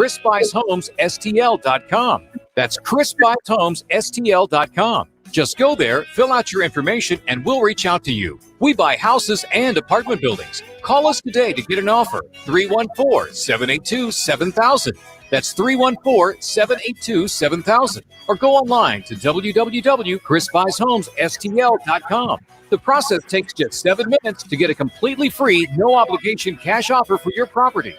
chrisbuyshomesstl.com. That's chrisbuyshomesstl.com. Just go there, fill out your information, and we'll reach out to you. We buy houses and apartment buildings. Call us today to get an offer. 314-782-7000. That's 314-782-7000. Or go online to www.chrisbuyshomesstl.com. The process takes just 7 minutes to get a completely free, no-obligation cash offer for your property.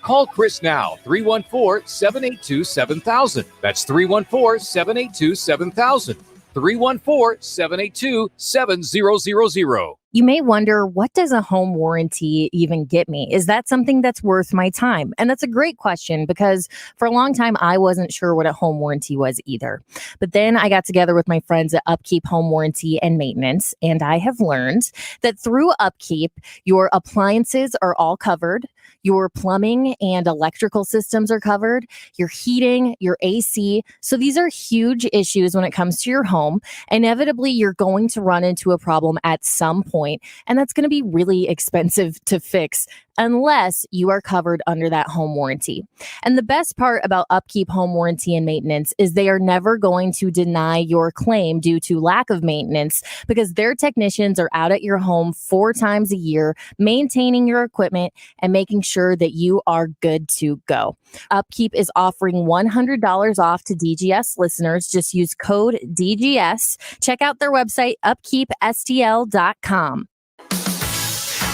Call Chris now, 314-782-7000. That's 314-782-7000. 314-782-7000. You may wonder, what does a home warranty even get me? Is that something that's worth my time? And that's a great question, because for a long time, I wasn't sure what a home warranty was either. But then I got together with my friends at Upkeep Home Warranty and Maintenance, and I have learned that through Upkeep, your appliances are all covered. Your plumbing and electrical systems are covered, your heating, your AC. So these are huge issues when it comes to your home. Inevitably, you're going to run into a problem at some point, and that's going to be really expensive to fix unless you are covered under that home warranty. And the best part about Upkeep Home Warranty and Maintenance is they are never going to deny your claim due to lack of maintenance, because their technicians are out at your home 4 times a year, maintaining your equipment and making sure that you are good to go. Upkeep is offering $100 off to DGS listeners. Just use code DGS. Check out their website, upkeepstl.com.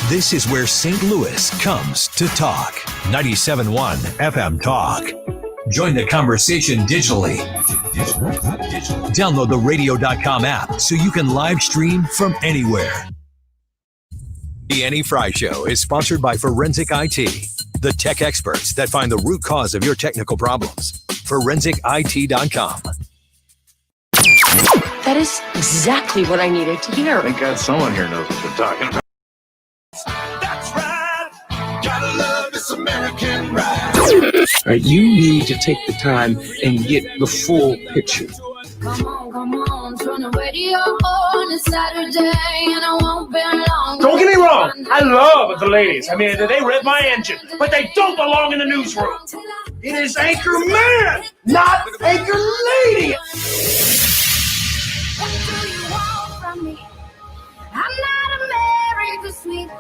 This is where St. Louis comes to talk. 97.1 FM Talk. Join the conversation digitally. Download the radio.com app so you can live stream from anywhere. The Annie Frey Show is sponsored by Forensic IT, the tech experts that find the root cause of your technical problems. ForensicIT.com. That is exactly what I needed to hear. Thank God someone here knows what they're talking about. That's right. Gotta love this American ride. You need to take the time and get the full picture. Come on, turn the radio on. It's Saturday and I won't be long. Don't get me wrong, I love the ladies. I mean, they rev my engine, but they don't belong in the newsroom. It is Anchor Man, not Anchor Lady. What do you want from me? I'm not America's sweetheart.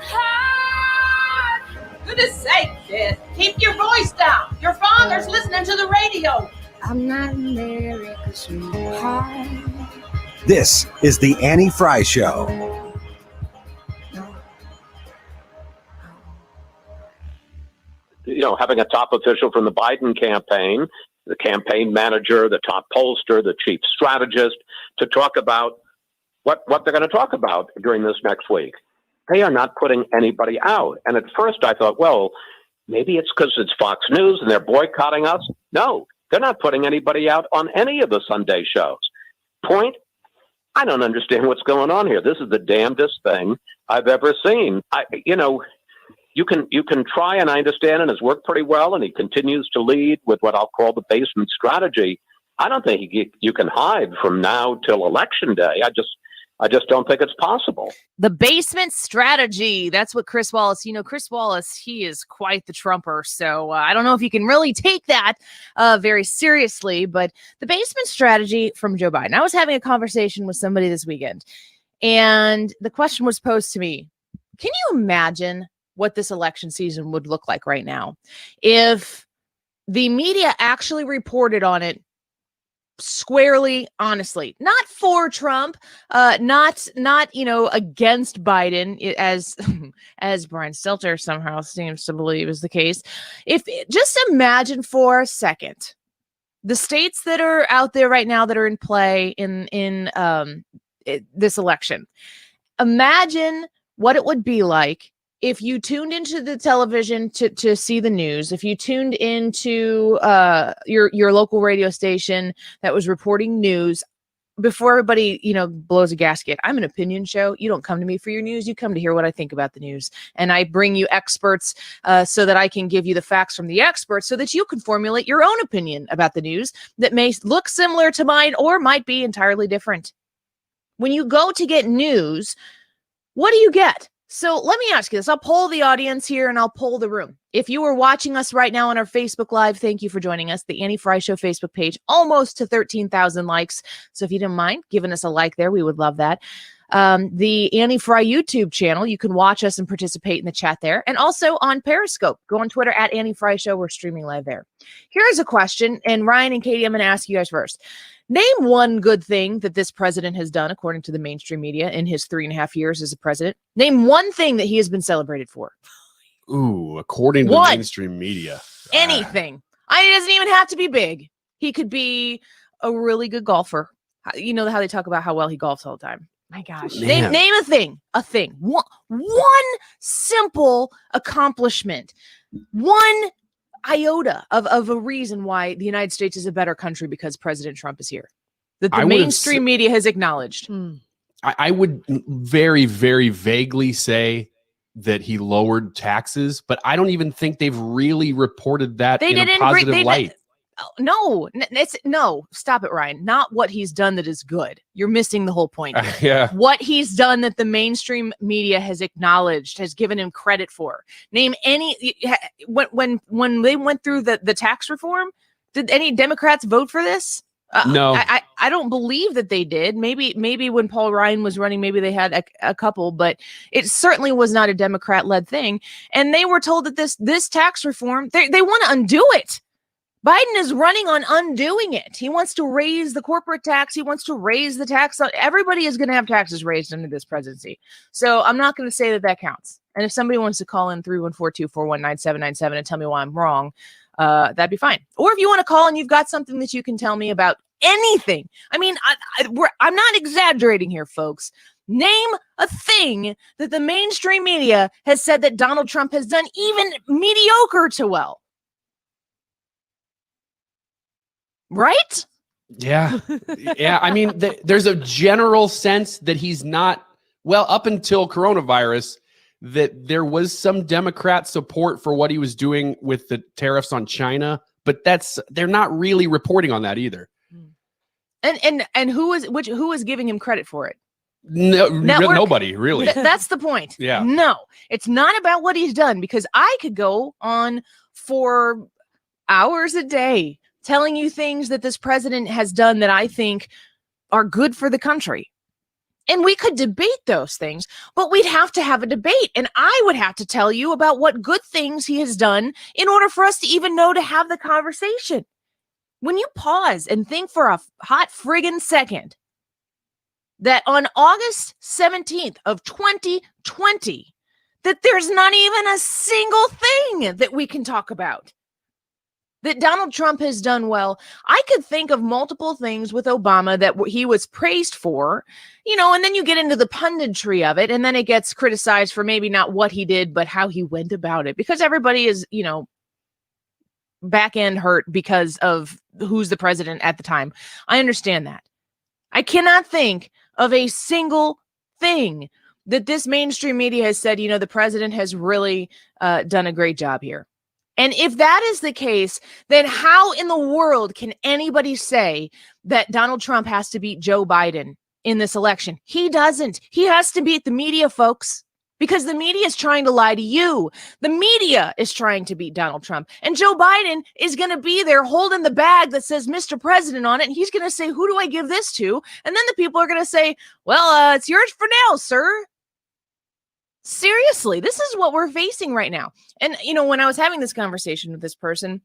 Goodness sake, kid. Keep your voice down. Your father's listening to the radio. I'm not America's sweetheart. This is the Annie Frey Show. You know, having a top official from the Biden campaign, the campaign manager, the top pollster, the chief strategist, to talk about what they're going to talk about during this next week. They are not putting anybody out. And at first I thought, well, maybe it's because it's Fox News and they're boycotting us. No, they're not putting anybody out on any of the Sunday shows. Point, I don't understand what's going on here. This is the damnedest thing I've ever seen. You can try, and I understand, and it's worked pretty well, and he continues to lead with what I'll call the basement strategy. I don't think you can hide from now till Election Day. I just don't think it's possible. The basement strategy. That's what Chris Wallace, Chris Wallace, he is quite the Trumper. So I don't know if you can really take that very seriously, but the basement strategy from Joe Biden. I was having a conversation with somebody this weekend, and the question was posed to me. Can you imagine what this election season would look like right now if the media actually reported on it squarely, honestly, not for Trump, not against Biden, as Brian Stelter somehow seems to believe is the case. Just imagine for a second the states that are out there right now that are in play in this election. Imagine what it would be like if you tuned into the television to see the news, if you tuned into your local radio station that was reporting news before everybody, blows a gasket. I'm an opinion show. You don't come to me for your news. You come to hear what I think about the news. And I bring you experts so that I can give you the facts from the experts so that you can formulate your own opinion about the news that may look similar to mine or might be entirely different. When you go to get news, what do you get? So let me ask you this. I'll poll the audience here and I'll poll the room. If you are watching us right now on our Facebook Live, thank you for joining us. The Annie Frey Show Facebook page, almost to 13,000 likes. So if you didn't mind giving us a like there, we would love that. The Annie Frey YouTube channel, you can watch us and participate in the chat there. And also on Periscope. Go on Twitter at Annie Frey Show. We're streaming live there. Here's a question. And Ryan and Katie, I'm going to ask you guys first. Name one good thing that this president has done, according to the mainstream media, in his 3.5 years as a president. Name one thing that he has been celebrated for. Ooh, according to the mainstream media. Anything. It doesn't even have to be big. He could be a really good golfer. You know how they talk about how well he golfs all the time. My gosh. Name a thing. A thing. One simple accomplishment. One iota of a reason why the United States is a better country because President Trump is here. That the mainstream media has acknowledged. I would very, very vaguely say that he lowered taxes, but I don't even think they've really reported that in a positive light. No, stop it, Ryan. Not what he's done that is good. You're missing the whole point. Yeah. What he's done that the mainstream media has acknowledged, has given him credit for. Name any, when they went through the tax reform, did any Democrats vote for this? No. I don't believe that they did. Maybe when Paul Ryan was running, maybe they had a couple, but it certainly was not a Democrat-led thing. And they were told that this tax reform, they want to undo it. Biden is running on undoing it. He wants to raise the corporate tax. He wants to raise the tax. Everybody is going to have taxes raised under this presidency. So I'm not going to say that counts. And if somebody wants to call in 314-241-9797 and tell me why I'm wrong, that'd be fine. Or if you want to call and you've got something that you can tell me about anything. I mean, I'm not exaggerating here, folks. Name a thing that the mainstream media has said that Donald Trump has done even mediocre to well. Right? Yeah. Yeah. I mean, there's a general sense that he's not, well, up until coronavirus, that there was some Democrat support for what he was doing with the tariffs on China, but they're not really reporting on that either. And who is giving him credit for it? No, nobody really. That's the point. Yeah. No, it's not about what he's done, because I could go on for hours a day telling you things that this president has done that I think are good for the country. And we could debate those things, but we'd have to have a debate. And I would have to tell you about what good things he has done in order for us to even know to have the conversation. When you pause and think for a hot friggin' second that on August 17th of 2020, that there's not even a single thing that we can talk about that Donald Trump has done well. I could think of multiple things with Obama that he was praised for, and then you get into the punditry of it, and then it gets criticized for maybe not what he did, but how he went about it, because everybody is, back end hurt because of who's the president at the time. I understand that. I cannot think of a single thing that this mainstream media has said, the president has really done a great job here. And if that is the case, then how in the world can anybody say that Donald Trump has to beat Joe Biden in this election? He doesn't. He has to beat the media, folks, because the media is trying to lie to you. The media is trying to beat Donald Trump. And Joe Biden is going to be there holding the bag that says Mr. President on it. And he's going to say, who do I give this to? And then the people are going to say, well, it's yours for now, sir. Seriously, this is what we're facing right now. And, when I was having this conversation with this person,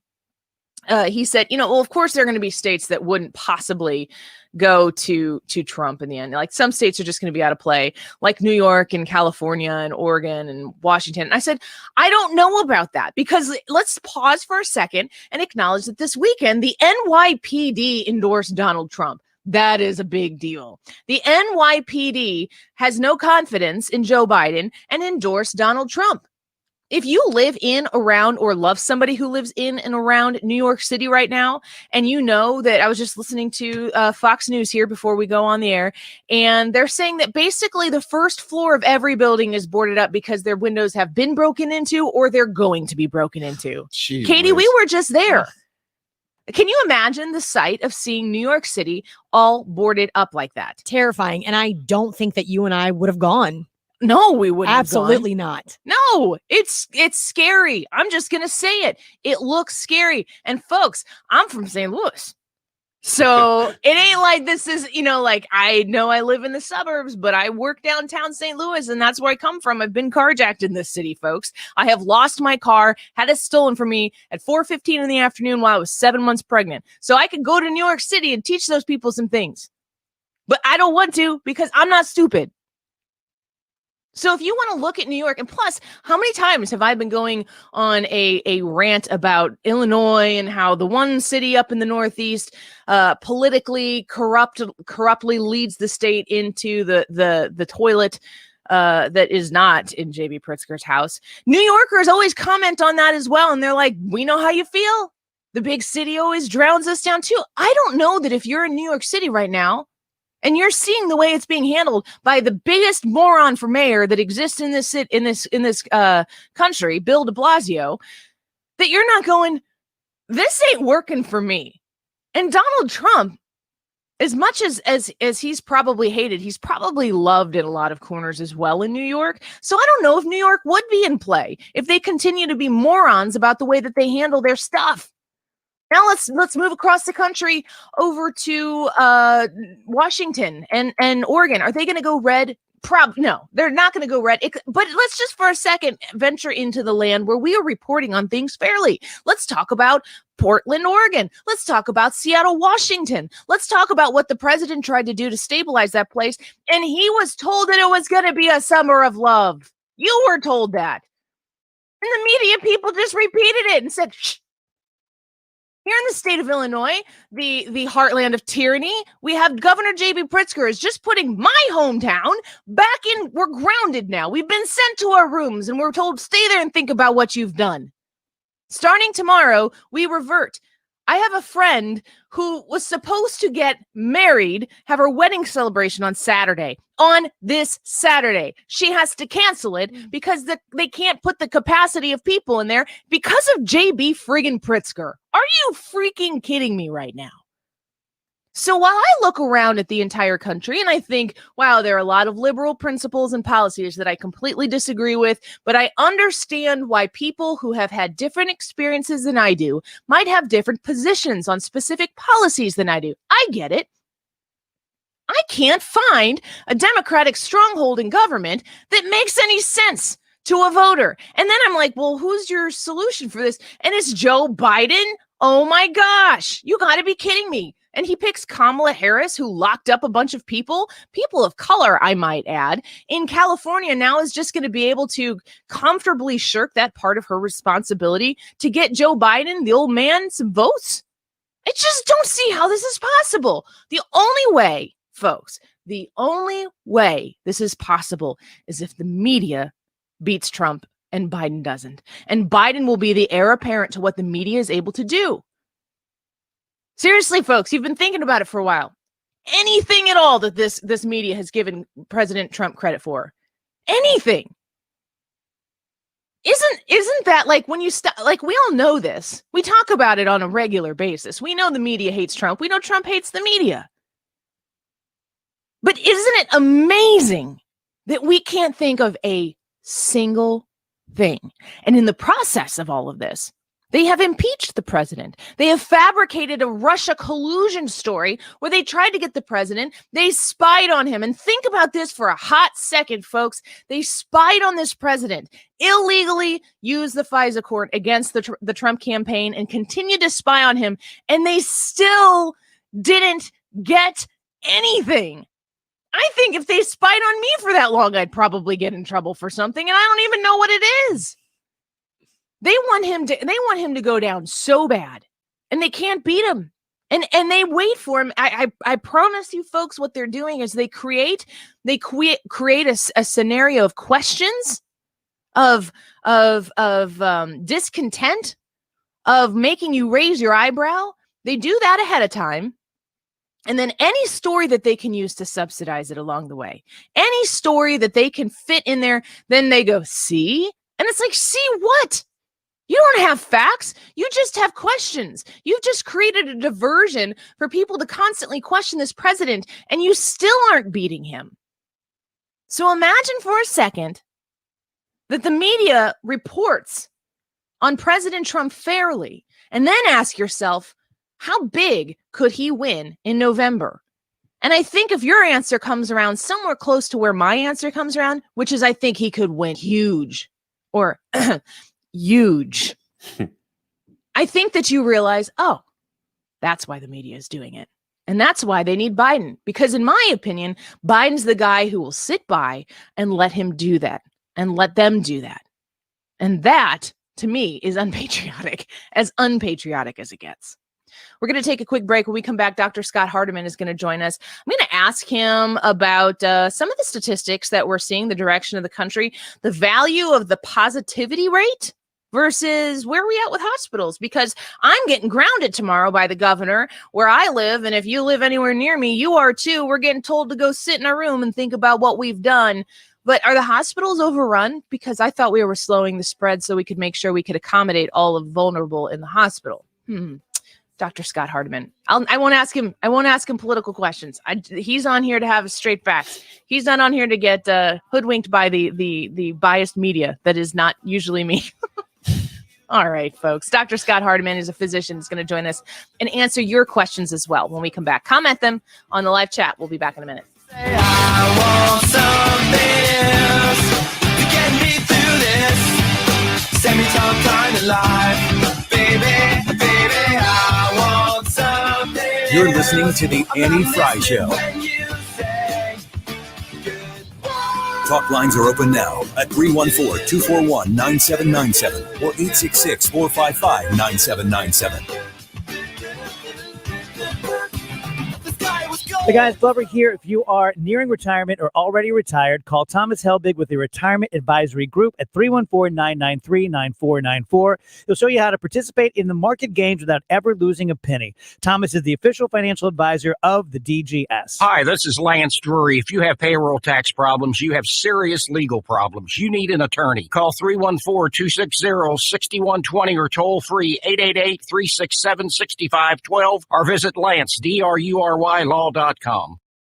he said, well, of course, there are going to be states that wouldn't possibly go to Trump in the end. Like some states are just going to be out of play, like New York and California and Oregon and Washington. And I said, I don't know about that, because let's pause for a second and acknowledge that this weekend, the NYPD endorsed Donald Trump. That is a big deal. The NYPD has no confidence in Joe Biden and endorsed Donald Trump. If you live in, around, or love somebody who lives in and around New York City right now, and you know that I was just listening to Fox News here before we go on the air, and they're saying that basically the first floor of every building is boarded up because their windows have been broken into or they're going to be broken into. Jeez, Katie, we were just there. Can you imagine the sight of seeing New York City all boarded up like that? Terrifying. And I don't think that you and I would have gone. No, we wouldn't. Absolutely not. No, it's scary. I'm just going to say it. It looks scary. And folks, I'm from St. Louis. So it ain't like this is, like I know I live in the suburbs, but I work downtown St. Louis, and that's where I come from. I've been carjacked in this city, folks. I have lost my car, had it stolen from me at 4:15 in the afternoon while I was 7 months pregnant. So I could go to New York City and teach those people some things. But I don't want to because I'm not stupid. So if you want to look at New York, and plus, how many times have I been going on a rant about Illinois and how the one city up in the Northeast politically corruptly leads the state into the toilet that is not in J.B. Pritzker's house? New Yorkers always comment on that as well, and they're like, we know how you feel. The big city always drowns us down too. I don't know that if you're in New York City right now, and you're seeing the way it's being handled by the biggest moron for mayor that exists in this country, Bill de Blasio, that you're not going, this ain't working for me. And Donald Trump, as much as he's probably hated, he's probably loved in a lot of corners as well in New York. So I don't know if New York would be in play if they continue to be morons about the way that they handle their stuff. Now let's move across the country over to Washington and Oregon. Are they going to go red? No, they're not going to go red. But let's just for a second venture into the land where we are reporting on things fairly. Let's talk about Portland, Oregon. Let's talk about Seattle, Washington. Let's talk about what the president tried to do to stabilize that place. And he was told that it was going to be a summer of love. You were told that. And the media people just repeated it and said, shh. Here in the state of Illinois, the heartland of tyranny, we have Governor J.B. Pritzker is just putting my hometown back in. We're grounded now. We've been sent to our rooms and we're told, stay there and think about what you've done. Starting tomorrow, we revert. I have a friend who was supposed to get married, have her wedding celebration on Saturday. On this Saturday, she has to cancel it because they can't put the capacity of people in there because of J.B. friggin' Pritzker. Are you freaking kidding me right now? So while I look around at the entire country and I think, wow, there are a lot of liberal principles and policies that I completely disagree with, but I understand why people who have had different experiences than I do might have different positions on specific policies than I do. I get it. I can't find a Democratic stronghold in government that makes any sense to a voter. And then I'm like, well, who's your solution for this? And it's Joe Biden. Oh my gosh, you got to be kidding me. And he picks Kamala Harris, who locked up a bunch of people of color, I might add, in California now is just going to be able to comfortably shirk that part of her responsibility to get Joe Biden, the old man, some votes. I just don't see how this is possible. The only way, folks, the only way this is possible is if the media beats Trump and Biden doesn't. And Biden will be the heir apparent to what the media is able to do. Seriously, folks, you've been thinking about it for a while. Anything at all that this media has given President Trump credit for, anything. Isn't that like when you like we all know this. We talk about it on a regular basis. We know the media hates Trump. We know Trump hates the media. But isn't it amazing that we can't think of a single thing? And in the process of all of this, they have impeached the president. They have fabricated a Russia collusion story where they tried to get the president. They spied on him. And think about this for a hot second, folks. They spied on this president, illegally used the FISA court against the Trump campaign and continued to spy on him. And they still didn't get anything. I think if they spied on me for that long, I'd probably get in trouble for something. And I don't even know what it is. They want him to go down so bad, and they can't beat him. And they wait for him. I promise you, folks, what they're doing is they create a scenario of questions, of discontent, of making you raise your eyebrow. They do that ahead of time. And then any story that they can use to subsidize it along the way, any story that they can fit in there, then they go, see? And it's like, see what? You don't have facts. You just have questions. You've just created a diversion for people to constantly question this president, and you still aren't beating him. So imagine for a second that the media reports on President Trump fairly, and then ask yourself, how big could he win in November? And I think if your answer comes around somewhere close to where my answer comes around, which is I think he could win huge or huge, I think that you realize, oh, that's why the media is doing it. And that's why they need Biden. Because in my opinion, Biden's the guy who will sit by and let him do that and let them do that. And that, to me, is unpatriotic as it gets. We're going to take a quick break. When we come back, Dr. Scott Hardeman is going to join us. I'm going to ask him about some of the statistics that we're seeing, the direction of the country, the value of the positivity rate versus where are we at with hospitals? Because I'm getting grounded tomorrow by the governor where I live. And if you live anywhere near me, you are too. We're getting told to go sit in our room and think about what we've done. But are the hospitals overrun? Because I thought we were slowing the spread so we could make sure we could accommodate all of vulnerable in the hospital. Dr. Scott Hardeman. I won't ask him. I won't ask him political questions. He's on here to have straight facts. He's not on here to get hoodwinked by the biased media that is not usually me. All right, folks. Dr. Scott Hardeman is a physician. Is going to join us and answer your questions as well when we come back. Comment them on the live chat. We'll be back in a minute. I want something to get me through this. Send me some kind of life, baby, baby. I want something. You're listening to the Annie Frey Show. Talk lines are open now at 314-241-9797 or 866-455-9797. Hey guys, Glover here. If you are nearing retirement or already retired, call Thomas Helbig with the Retirement Advisory Group at 314-993-9494. He'll show you how to participate in the market gains without ever losing a penny. Thomas is the official financial advisor of the DGS. Hi, this is Lance Drury. If you have payroll tax problems, you have serious legal problems, you need an attorney. Call 314-260-6120 or toll free 888-367-6512 or visit LanceDruryLaw.com.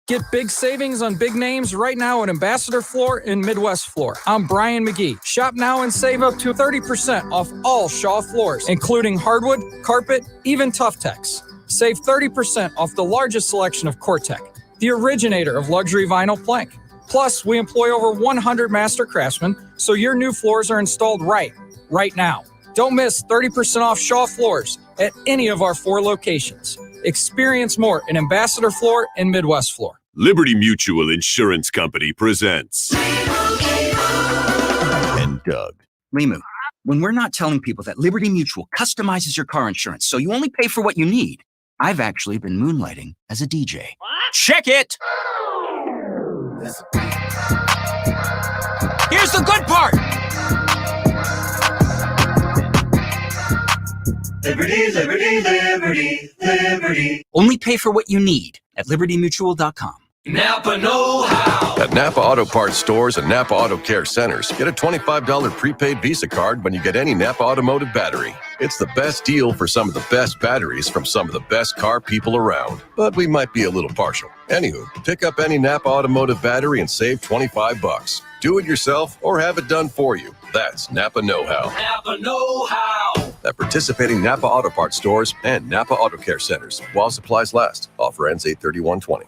Get big savings on big names right now at Ambassador Floor in Midwest Floor. I'm Brian McGee. Shop now and save up to 30% off all Shaw floors, including hardwood, carpet, even Tough-Tex. Save 30% off the largest selection of Cortec, the originator of luxury vinyl plank. Plus, we employ over 100 master craftsmen, so your new floors are installed right now. Don't miss 30% off Shaw floors at any of our 4 locations. Experience more in Ambassador Floor and Midwest Floor. Liberty Mutual Insurance Company presents and Doug. Limu, when we're not telling people that Liberty Mutual customizes your car insurance so you only pay for what you need, I've actually been moonlighting as a DJ. Check it! Here's the good part! Liberty, liberty, liberty, liberty. Only pay for what you need at libertymutual.com. Napa know-how. At Napa Auto Parts stores and Napa Auto Care Centers, get a $25 prepaid Visa card when you get any Napa Automotive battery. It's the best deal for some of the best batteries from some of the best car people around. But we might be a little partial. Anywho, pick up any Napa Automotive battery and save $25. Do it yourself or have it done for you. That's Napa know-how. Napa know-how. At participating Napa Auto Parts stores and Napa Auto Care Centers while supplies last. Offer ends 8/31/20.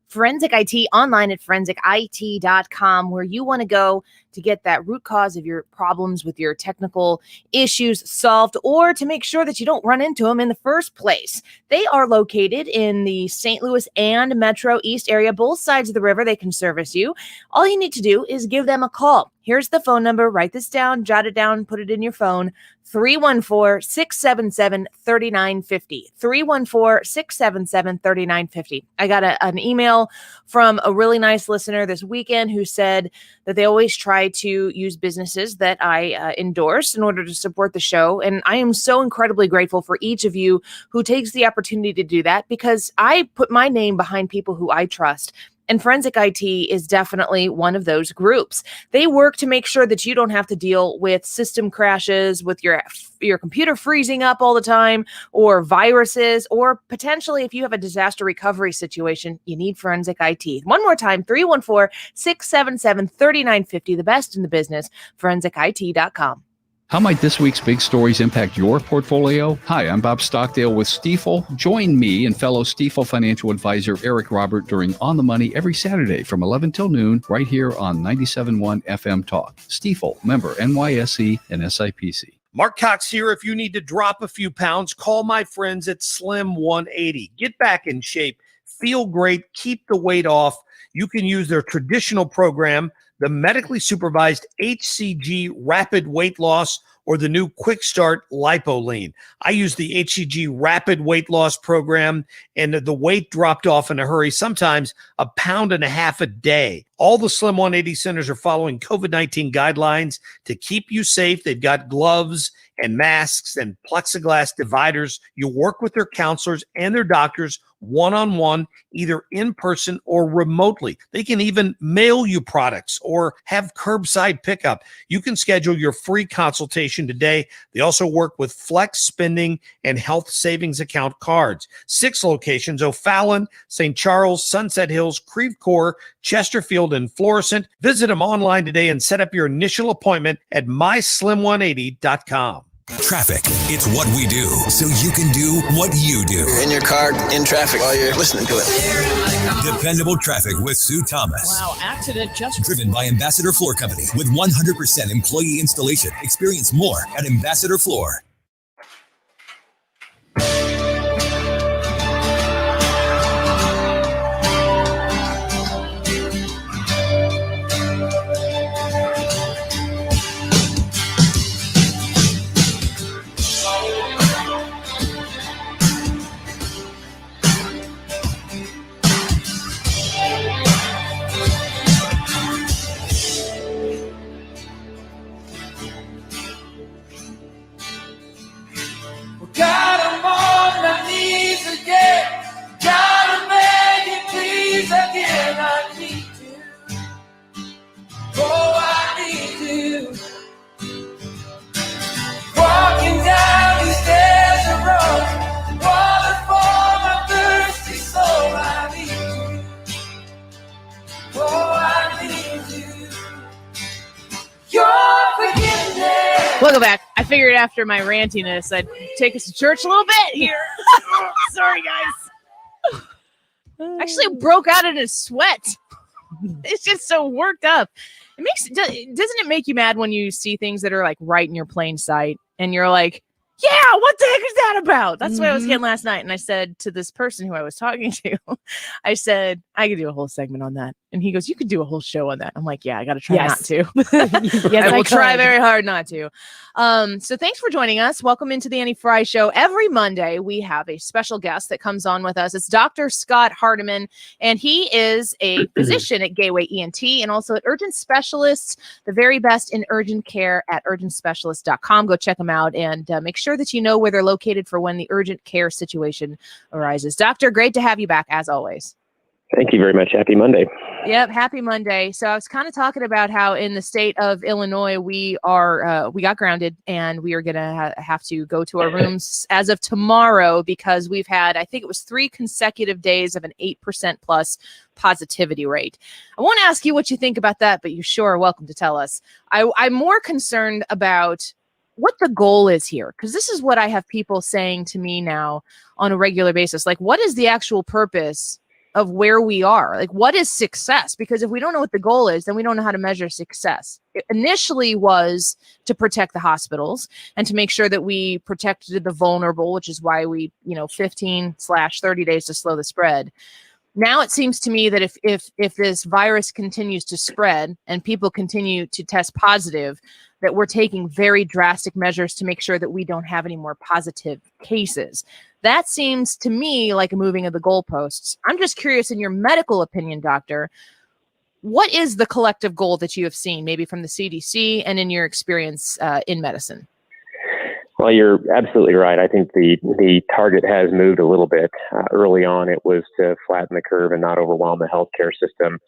Forensic IT online at forensicit.com, where you want to go to get that root cause of your problems with your technical issues solved, or to make sure that you don't run into them in the first place. They are located in the St. Louis and Metro East area, both sides of the river. They can service you. All you need to do is give them a call. Here's the phone number. Write this down, jot it down, put it in your phone. 314-677-3950. 314-677-3950. I got an email from a really nice listener this weekend who said that they always try to use businesses that I endorse in order to support the show. And I am so incredibly grateful for each of you who takes the opportunity to do that, because I put my name behind people who I trust. And Forensic IT is definitely one of those groups. They work to make sure that you don't have to deal with system crashes, with your computer freezing up all the time, or viruses, or potentially if you have a disaster recovery situation, you need Forensic IT. One more time, 314-677-3950, the best in the business, forensicit.com. How might this week's big stories impact your portfolio? Hi, I'm Bob Stockdale with Stifel. Join me and fellow Stifel financial advisor Eric Robert during On the Money every Saturday from 11 till noon right here on 97.1 FM Talk. Stifel, member NYSE and SIPC. Mark Cox here. If you need to drop a few pounds, call my friends at Slim 180. Get back in shape, feel great, keep the weight off. You can use their traditional program, the medically supervised HCG Rapid Weight Loss, or the new Quick Start Lipolean. I use the HCG Rapid Weight Loss program, and the weight dropped off in a hurry, sometimes 1.5 pounds a day. All the Slim 180 centers are following COVID-19 guidelines to keep you safe. They've got gloves and masks and plexiglass dividers. You work with their counselors and their doctors one-on-one, either in person or remotely. They can even mail you products or have curbside pickup. You can schedule your free consultation today. They also work with flex spending and health savings account cards. 6 locations: O'Fallon, St. Charles, Sunset Hills, Creve Coeur, Chesterfield, and Florissant. Visit them online today and set up your initial appointment at myslim180.com. Traffic. It's what we do, so you can do what you do. You're in your car, in traffic, while you're listening to it. Dependable traffic with Sue Thomas. Wow, accident just... Driven by Ambassador Floor Company with 100% employee installation. Experience more at Ambassador Floor. God, I'm on my knees again. God, I'm begging, please again. I need you. Oh, I need you. Walking down these stairs of rose, water for my thirsty soul. I need you. Oh, I need you. Your forgiveness. Welcome back. I figured after my rantiness, I'd take us to church a little bit here. Sorry, guys. Actually broke out in a sweat. It's just so worked up. Doesn't it make you mad when you see things that are like right in your plain sight and you're like, yeah, what the heck is that about? That's what I was getting last night. And I said to this person who I was talking to, I said, I could do a whole segment on that. And he goes, you could do a whole show on that. I'm like, yeah, I got to try not to. Yes, I will try very hard not to. So thanks for joining us. Welcome into the Annie Frey Show. Every Monday, we have a special guest that comes on with us. It's Dr. Scott Hardeman, and he is a physician at Gateway ENT and also at Urgent Specialists, the very best in urgent care at urgentspecialist.com. Go check them out and make sure that you know where they're located for when the urgent care situation arises. Doctor, great to have you back as always. Thank you very much. Happy Monday. Yep, happy Monday. So I was kind of talking about how in the state of Illinois we got grounded and we are going to have to go to our rooms as of tomorrow because we've had, I think it was 3 consecutive days of an 8% plus positivity rate. I won't ask you what you think about that, but you sure are welcome to tell us. I'm more concerned about what the goal is here, because this is what I have people saying to me now on a regular basis. Like, what is the actual purpose of where we are? Like, what is success? Because if we don't know what the goal is, then we don't know how to measure success. It initially was to protect the hospitals and to make sure that we protected the vulnerable, which is why we, 15/30 days to slow the spread. Now it seems to me that if this virus continues to spread and people continue to test positive, that we're taking very drastic measures to make sure that we don't have any more positive cases. That seems to me like a moving of the goalposts. I'm just curious, in your medical opinion, doctor, what is the collective goal that you have seen, maybe from the CDC and in your experience in medicine? Well, you're absolutely right. I think the target has moved a little bit. Early on, it was to flatten the curve and not overwhelm the healthcare system.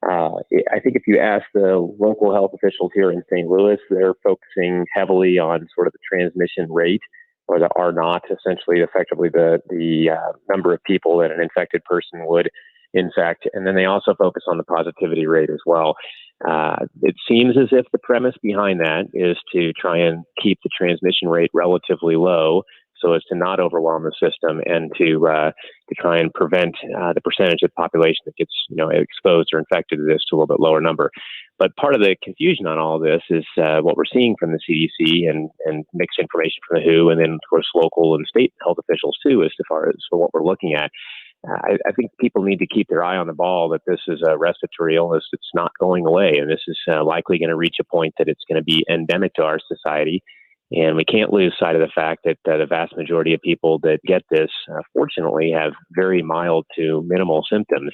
I think if you ask the local health officials here in St. Louis, they're focusing heavily on sort of the transmission rate, or the R naught, essentially, effectively the number of people that an infected person would infect. And then they also focus on the positivity rate as well. It seems as if the premise behind that is to try and keep the transmission rate relatively low so as to not overwhelm the system and to try and prevent the percentage of the population that gets exposed or infected to this to a little bit lower number. But part of the confusion on all of this is what we're seeing from the CDC and mixed information from the WHO, and then of course local and state health officials too, as far as for what we're looking at. I think people need to keep their eye on the ball that this is a respiratory illness that's not going away, and this is likely going to reach a point that it's going to be endemic to our society. And we can't lose sight of the fact that the vast majority of people that get this, fortunately, have very mild to minimal symptoms.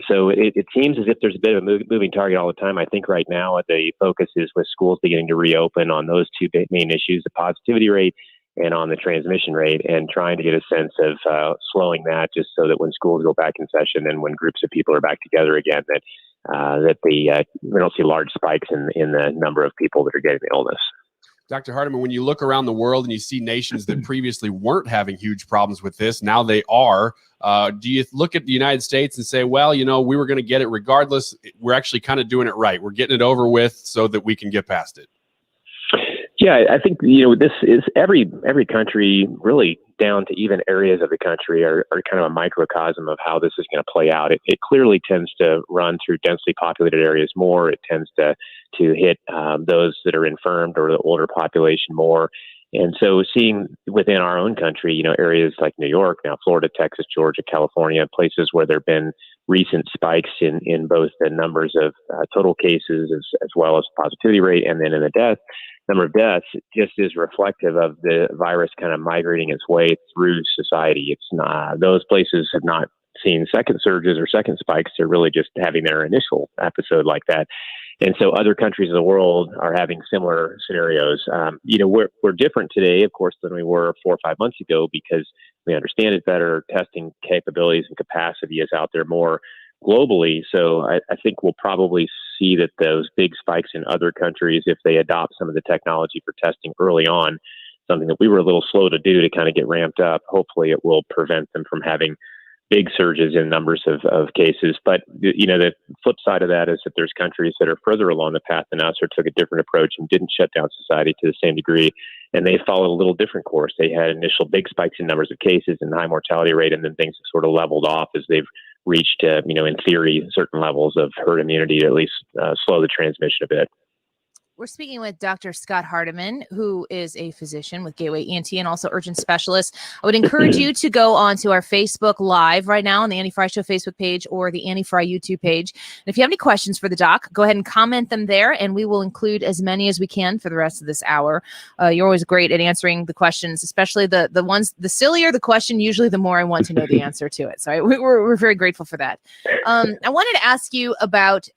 So it seems as if there's a bit of a moving target all the time. I think right now the focus is with schools beginning to reopen on those two main issues, the positivity rate and on the transmission rate, and trying to get a sense of slowing that, just so that when schools go back in session and when groups of people are back together again, that we don't see large spikes in the number of people that are getting the illness. Dr. Hardeman, when you look around the world and you see nations that previously weren't having huge problems with this, now they are, do you look at the United States and say, well, we were going to get it regardless. We're actually kind of doing it right. We're getting it over with so that we can get past it. Yeah, I think, this is every country, really down to even areas of the country, are kind of a microcosm of how this is going to play out. It clearly tends to run through densely populated areas more. It tends to hit those that are infirmed or the older population more. And so seeing within our own country, areas like New York, now Florida, Texas, Georgia, California, places where there have been recent spikes in both the numbers of total cases as well as positivity rate, and then in the number of deaths, just is reflective of the virus kind of migrating its way through society. It's not, those places have not seen second surges or second spikes. They're really just having their initial episode like that. And so other countries of the world are having similar scenarios. We're different today, of course, than we were 4 or 5 months ago, because we understand it better. Testing capabilities and capacity is out there more globally. So I think we'll probably see that those big spikes in other countries, if they adopt some of the technology for testing early on, something that we were a little slow to do to kind of get ramped up, hopefully it will prevent them from having big surges in numbers of cases. But, the flip side of that is that there's countries that are further along the path than us, or took a different approach and didn't shut down society to the same degree. And they followed a little different course. They had initial big spikes in numbers of cases and high mortality rate, and then things have sort of leveled off as they've reached, in theory, certain levels of herd immunity to at least slow the transmission a bit. We're speaking with Dr. Scott Hardeman, who is a physician with Gateway ENT and also urgent specialist. I would encourage you to go on to our Facebook Live right now on the Annie Frey Show Facebook page or the Annie Frey YouTube page. And if you have any questions for the doc, go ahead and comment them there, and we will include as many as we can for the rest of this hour. You're always great at answering the questions, especially the ones, the sillier the question, usually the more I want to know the answer to it. So we're very grateful for that. I wanted to ask you about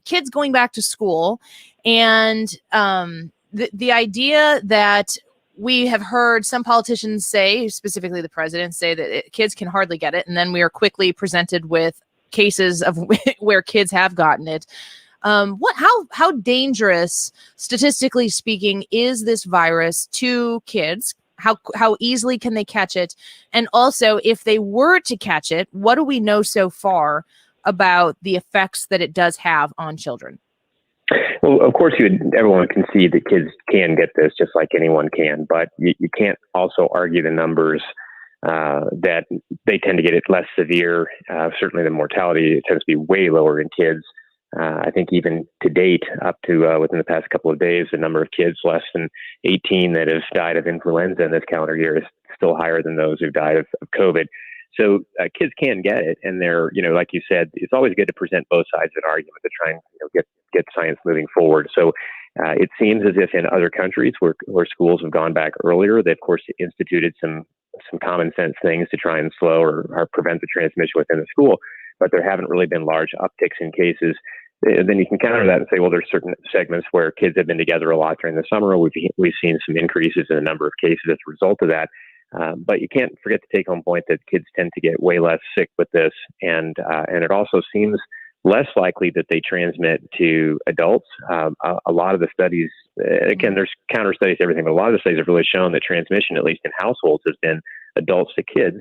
kids going back to school. And the idea that we have heard some politicians say, specifically the president, say that kids can hardly get it. And then we are quickly presented with cases of where kids have gotten it. How dangerous, statistically speaking, is this virus to kids? How easily can they catch it? And also, if they were to catch it, what do we know so far about the effects that it does have on children? Well, of course, everyone can see that kids can get this just like anyone can, but you can't also argue the numbers that they tend to get it less severe. Certainly the mortality tends to be way lower in kids. I think even to date, up to within the past couple of days, the number of kids less than 18 that have died of influenza in this calendar year is still higher than those who died of COVID. So kids can get it, and they're, like you said, it's always good to present both sides of an argument to try and get science moving forward. So it seems as if in other countries where schools have gone back earlier, they of course instituted some common sense things to try and slow or prevent the transmission within the school, but there haven't really been large upticks in cases. then you can counter that and say, well, there's certain segments where kids have been together a lot during the summer. We've seen some increases in the number of cases as a result of that. But you can't forget the take-home point that kids tend to get way less sick with this, and it also seems less likely that they transmit to adults. A lot of the studies, again, there's counter studies to everything, but a lot of the studies have really shown that transmission, at least in households, has been adults to kids.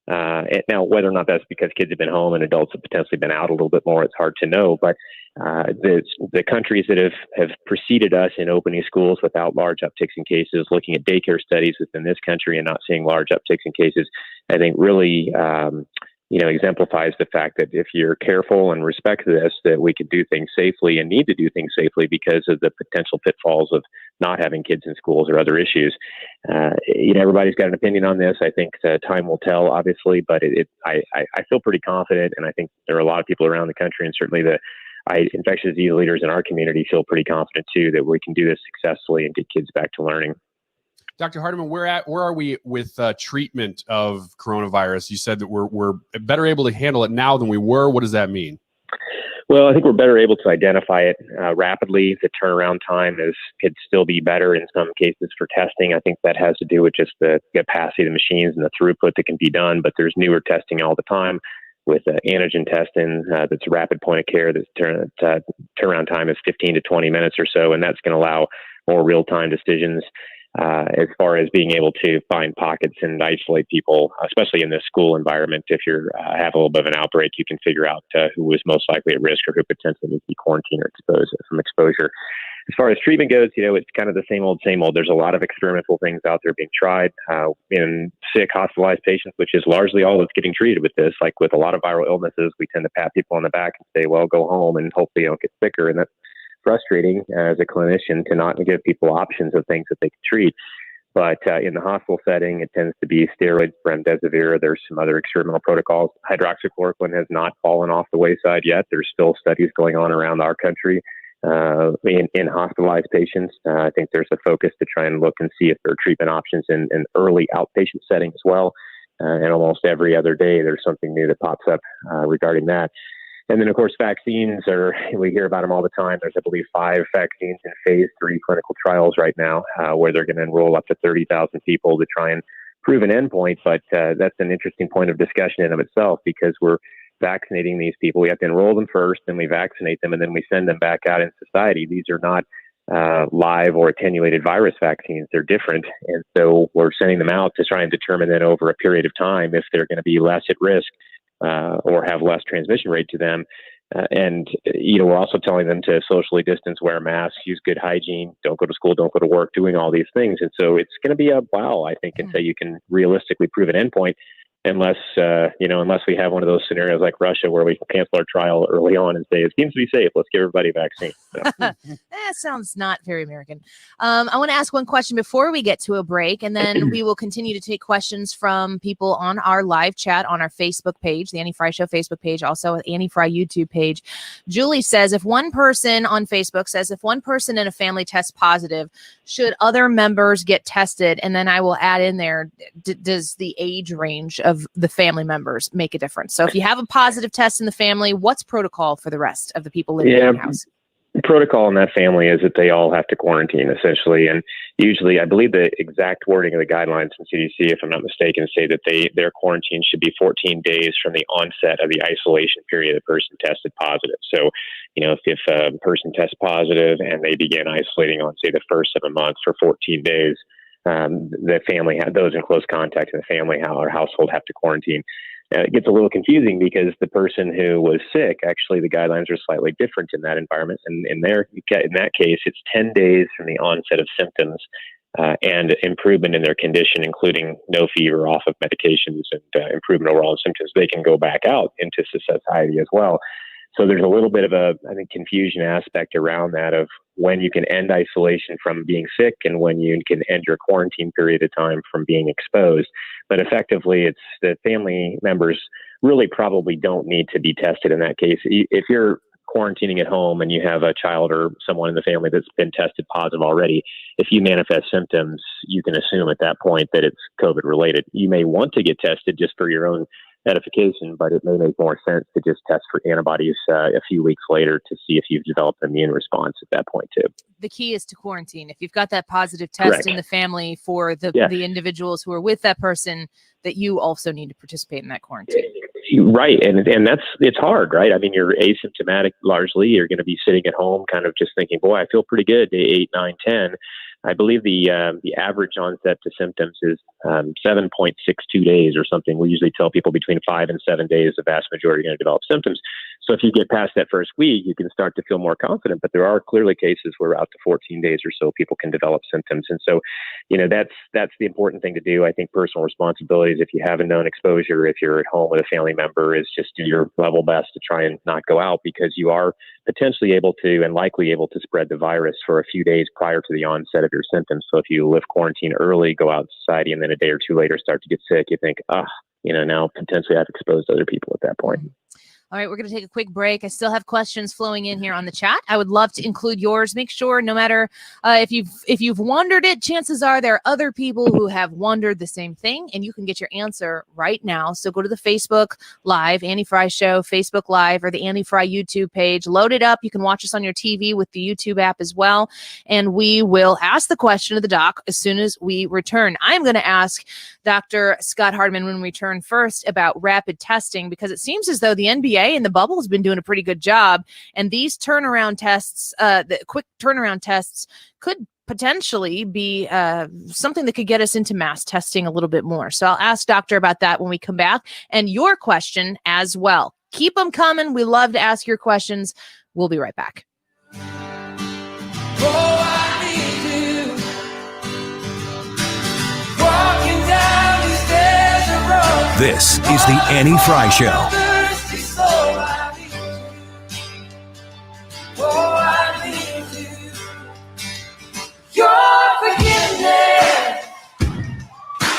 And now, whether or not that's because kids have been home and adults have potentially been out a little bit more, it's hard to know. But the countries that have preceded us in opening schools without large upticks in cases, looking at daycare studies within this country and not seeing large upticks in cases, I think really exemplifies the fact that if you're careful and respect this, that we can do things safely and need to do things safely because of the potential pitfalls of not having kids in schools or other issues. Everybody's got an opinion on this. I think time will tell, obviously, but I feel pretty confident, and I think there are a lot of people around the country, and certainly the infectious disease leaders in our community feel pretty confident too that we can do this successfully and get kids back to learning. Dr. Hardeman, where are we with treatment of coronavirus? You said that we're better able to handle it now than we were. What does that mean? Well, I think we're better able to identify it rapidly. The turnaround time could still be better in some cases for testing. I think that has to do with just the capacity of the machines and the throughput that can be done. But there's newer testing all the time with antigen testing that's rapid point of care. That's turnaround time is 15 to 20 minutes or so, and that's going to allow more real-time decisions. As far as being able to find pockets and isolate people, especially in this school environment. If you have a little bit of an outbreak, you can figure out who is most likely at risk or who potentially needs to be quarantined or exposed from exposure. As far as treatment goes, it's kind of the same old. There's a lot of experimental things out there being tried in sick, hospitalized patients, which is largely all that's getting treated with this. Like with a lot of viral illnesses, we tend to pat people on the back and say, well, go home and hopefully you don't get sicker. And that's frustrating as a clinician to not give people options of things that they can treat. But in the hospital setting, it tends to be steroids, remdesivir. There's some other experimental protocols. Hydroxychloroquine has not fallen off the wayside yet. There's still studies going on around our country in hospitalized patients. I think there's a focus to try and look and see if there are treatment options in early outpatient setting as well. And almost every other day, there's something new that pops up regarding that. And then, of course, vaccines we hear about them all the time. There's, I believe, 5 vaccines in phase 3 clinical trials right now where they're going to enroll up to 30,000 people to try and prove an endpoint. But that's an interesting point of discussion in of itself because we're vaccinating these people. We have to enroll them first, then we vaccinate them, and then we send them back out in society. These are not live or attenuated virus vaccines. They're different. And so we're sending them out to try and determine then over a period of time if they're going to be less at risk or have less transmission rate to them. We're also telling them to socially distance, wear masks, use good hygiene, don't go to school, don't go to work, doing all these things. And so it's going to be a while, I think, until you can realistically prove an endpoint, unless we have one of those scenarios like Russia where we can cancel our trial early on and say, it seems to be safe, let's give everybody a vaccine. So. That sounds not very American. I want to ask one question before we get to a break, and then we will continue to take questions from people on our live chat on our Facebook page, the Annie Frey Show Facebook page, also at Annie Frey YouTube page. Julie says, if one person on Facebook says, if one person in a family tests positive, should other members get tested? And then I will add in there, does the age range of the family members make a difference? So if you have a positive test in the family, what's protocol for the rest of the people living in your house? The protocol in that family is that they all have to quarantine essentially. And usually, I believe the exact wording of the guidelines from CDC, if I'm not mistaken, say that their quarantine should be 14 days from the onset of the isolation period the person tested positive. So, if a person tests positive and they begin isolating on, say, the first of a month for 14 days, the family, those in close contact in the family or household have to quarantine. It gets a little confusing because the person who was sick, actually, the guidelines are slightly different in that environment. And in that case, it's 10 days from the onset of symptoms and improvement in their condition, including no fever, off of medications, and improvement overall in symptoms. They can go back out into society as well. So there's a little bit of confusion aspect around that of when you can end isolation from being sick and when you can end your quarantine period of time from being exposed. But effectively, it's the family members really probably don't need to be tested in that case. If you're quarantining at home and you have a child or someone in the family that's been tested positive already, if you manifest symptoms, you can assume at that point that it's COVID related. You may want to get tested just for your own edification, but it may make more sense to just test for antibodies a few weeks later to see if you've developed an immune response at that point too. The key is to quarantine. If you've got that positive test Correct. in the family for the individuals who are with that person, that you also need to participate in that quarantine. Right. And it's hard, right? I mean, you're asymptomatic largely. You're going to be sitting at home kind of just thinking, boy, I feel pretty good day 8, 9, 10. I believe the average onset to symptoms is 7.62 days or something. We usually tell people between 5 and 7 days, the vast majority are going to develop symptoms. So if you get past that first week, you can start to feel more confident. But there are clearly cases where out to 14 days or so, people can develop symptoms. And so, that's the important thing to do. I think personal responsibilities, if you have a known exposure, if you're at home with a family member, is just do your level best to try and not go out, because you are potentially able to and likely able to spread the virus for a few days prior to the onset of your symptoms. So if you lift quarantine early, go out in society, and then a day or two later start to get sick, you think, now potentially I've exposed other people at that point. All right, we're going to take a quick break. I still have questions flowing in here on the chat. I would love to include yours. Make sure, no matter if you've wondered it, chances are there are other people who have wondered the same thing, and you can get your answer right now. So go to the Facebook Live, Annie Frey Show, Facebook Live, or the Annie Frey YouTube page. Load it up. You can watch us on your TV with the YouTube app as well, and we will ask the question of the doc as soon as we return. I'm going to ask Dr. Scott Hardeman when we return first about rapid testing, because it seems as though the NBA and the bubble has been doing a pretty good job. And these turnaround tests, the quick turnaround tests, could potentially be something that could get us into mass testing a little bit more. So I'll ask Doctor about that when we come back, and your question as well. Keep them coming. We love to ask your questions. We'll be right back. This is the Annie Frey Show. Your forgiveness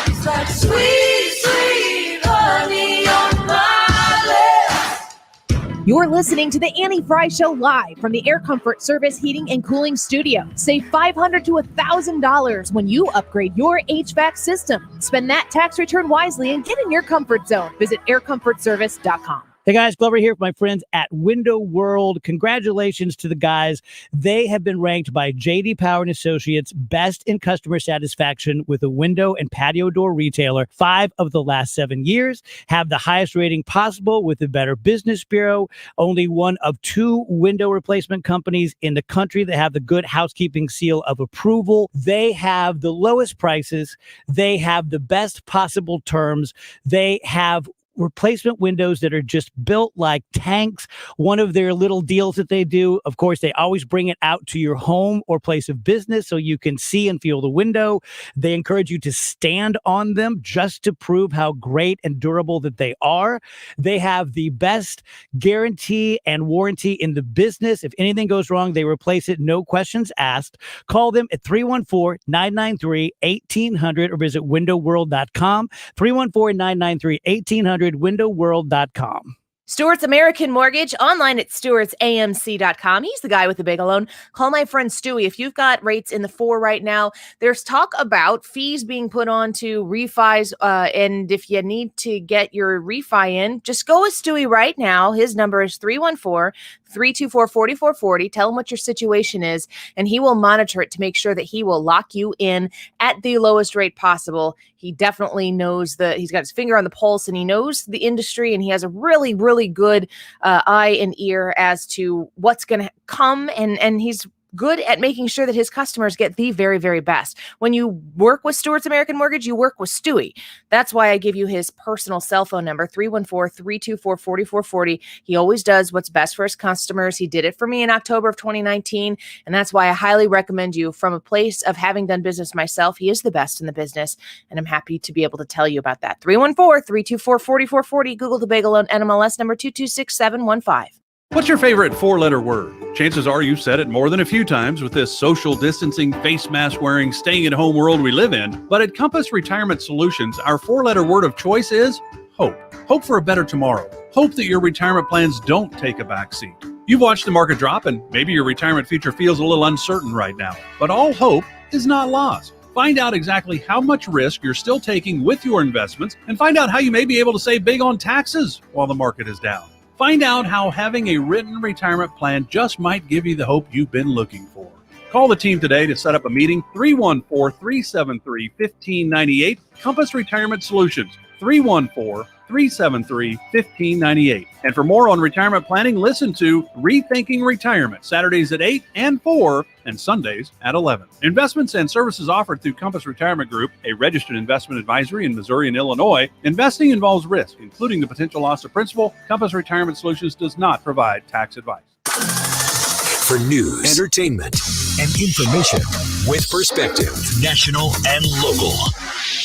is like sweet, sweet honey on my lips. You're listening to the Annie Frey Show live from the Air Comfort Service Heating and Cooling Studio. Save $500 to $1,000 when you upgrade your HVAC system. Spend that tax return wisely and get in your comfort zone. Visit aircomfortservice.com. Hey guys, Glover here with my friends at Window World. Congratulations to the guys. They have been ranked by J.D. Power and Associates best in customer satisfaction with a window and patio door retailer 5 of the last 7 years, have the highest rating possible with the Better Business Bureau, only one of 2 window replacement companies in the country that have the Good Housekeeping seal of approval. They have the lowest prices. They have the best possible terms. They have replacement windows that are just built like tanks. One of their little deals that they do, of course, they always bring it out to your home or place of business so you can see and feel the window. They encourage you to stand on them just to prove how great and durable that they are. They have the best guarantee and warranty in the business. If anything goes wrong, they replace it, no questions asked. Call them at 314-993-1800 or visit windowworld.com. 314-993-1800. windowworld.com. Stewart's American Mortgage, online at stewartsamc.com. He's the guy with the big loan. Call my friend Stewie. If you've got rates in the 4 right now, there's talk about fees being put on to refis. And if you need to get your refi in, just go with Stewie right now. His number is 314-324-4440. Tell him what your situation is, and he will monitor it to make sure that he will lock you in at the lowest rate possible. He definitely knows he's got his finger on the pulse, and he knows the industry, and he has a really, really good eye and ear as to what's going to come, and he's good at making sure that his customers get the very, very best. When you work with Stewart's American Mortgage, you work with Stewie. That's why I give you his personal cell phone number, 314-324-4440. He always does what's best for his customers. He did it for me in October of 2019, and that's why I highly recommend you. From a place of having done business myself, he is the best in the business, and I'm happy to be able to tell you about that. 314-324-4440. Google the Bagel Loan NMLS number 226715. What's your favorite 4-letter word? Chances are you've said it more than a few times with this social distancing, face mask wearing, staying at home world we live in. But at Compass Retirement Solutions, our 4-letter word of choice is hope. Hope for a better tomorrow. Hope that your retirement plans don't take a backseat. You've watched the market drop and maybe your retirement future feels a little uncertain right now. But all hope is not lost. Find out exactly how much risk you're still taking with your investments and find out how you may be able to save big on taxes while the market is down. Find out how having a written retirement plan just might give you the hope you've been looking for. Call the team today to set up a meeting, 314-373-1598, Compass Retirement Solutions, 314-373-1598. And for more on retirement planning, listen to Rethinking Retirement, Saturdays at 8 and 4 and Sundays at 11. Investments and services offered through Compass Retirement Group, a registered investment advisory in Missouri and Illinois. Investing involves risk, including the potential loss of principal. Compass Retirement Solutions does not provide tax advice. For news, entertainment, and information with perspective, national and local.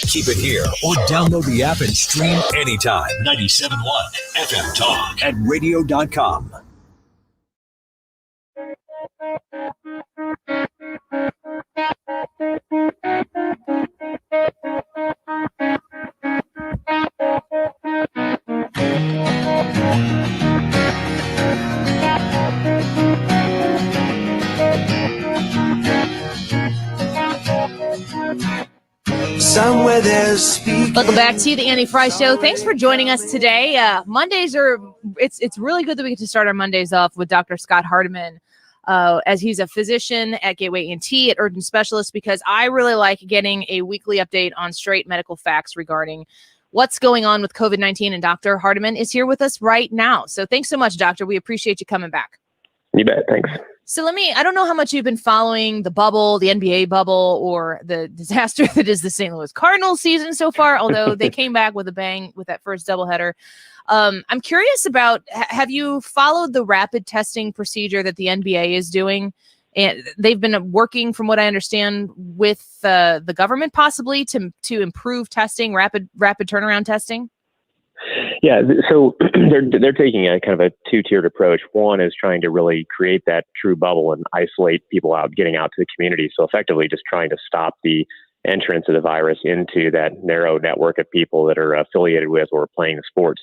Keep it here or download the app and stream anytime. 97.1 FM Talk at radio.com. Somewhere there's speaking. Welcome back to the Annie Frey Show. Thanks for joining us today. Mondays it's really good that we get to start our Mondays off with Dr. Scott Hardeman, as he's a physician at Gateway ENT, at urgent specialist, because I really like getting a weekly update on straight medical facts regarding what's going on with COVID-19. And Dr. Hardeman is here with us right now. So thanks so much, Doctor. We appreciate you coming back. You bet. Thanks. So I don't know how much you've been following the bubble, the NBA bubble, or the disaster that is the St. Louis Cardinals season so far, although they came back with a bang with that first doubleheader. I'm curious about, have you followed the rapid testing procedure that the NBA is doing? And they've been working, from what I understand, with the government possibly to improve testing, rapid turnaround testing? Yeah, so they're taking a kind of a two-tiered approach. One is trying to really create that true bubble and isolate people out, getting out to the community. So effectively just trying to stop the entrance of the virus into that narrow network of people that are affiliated with or playing the sports.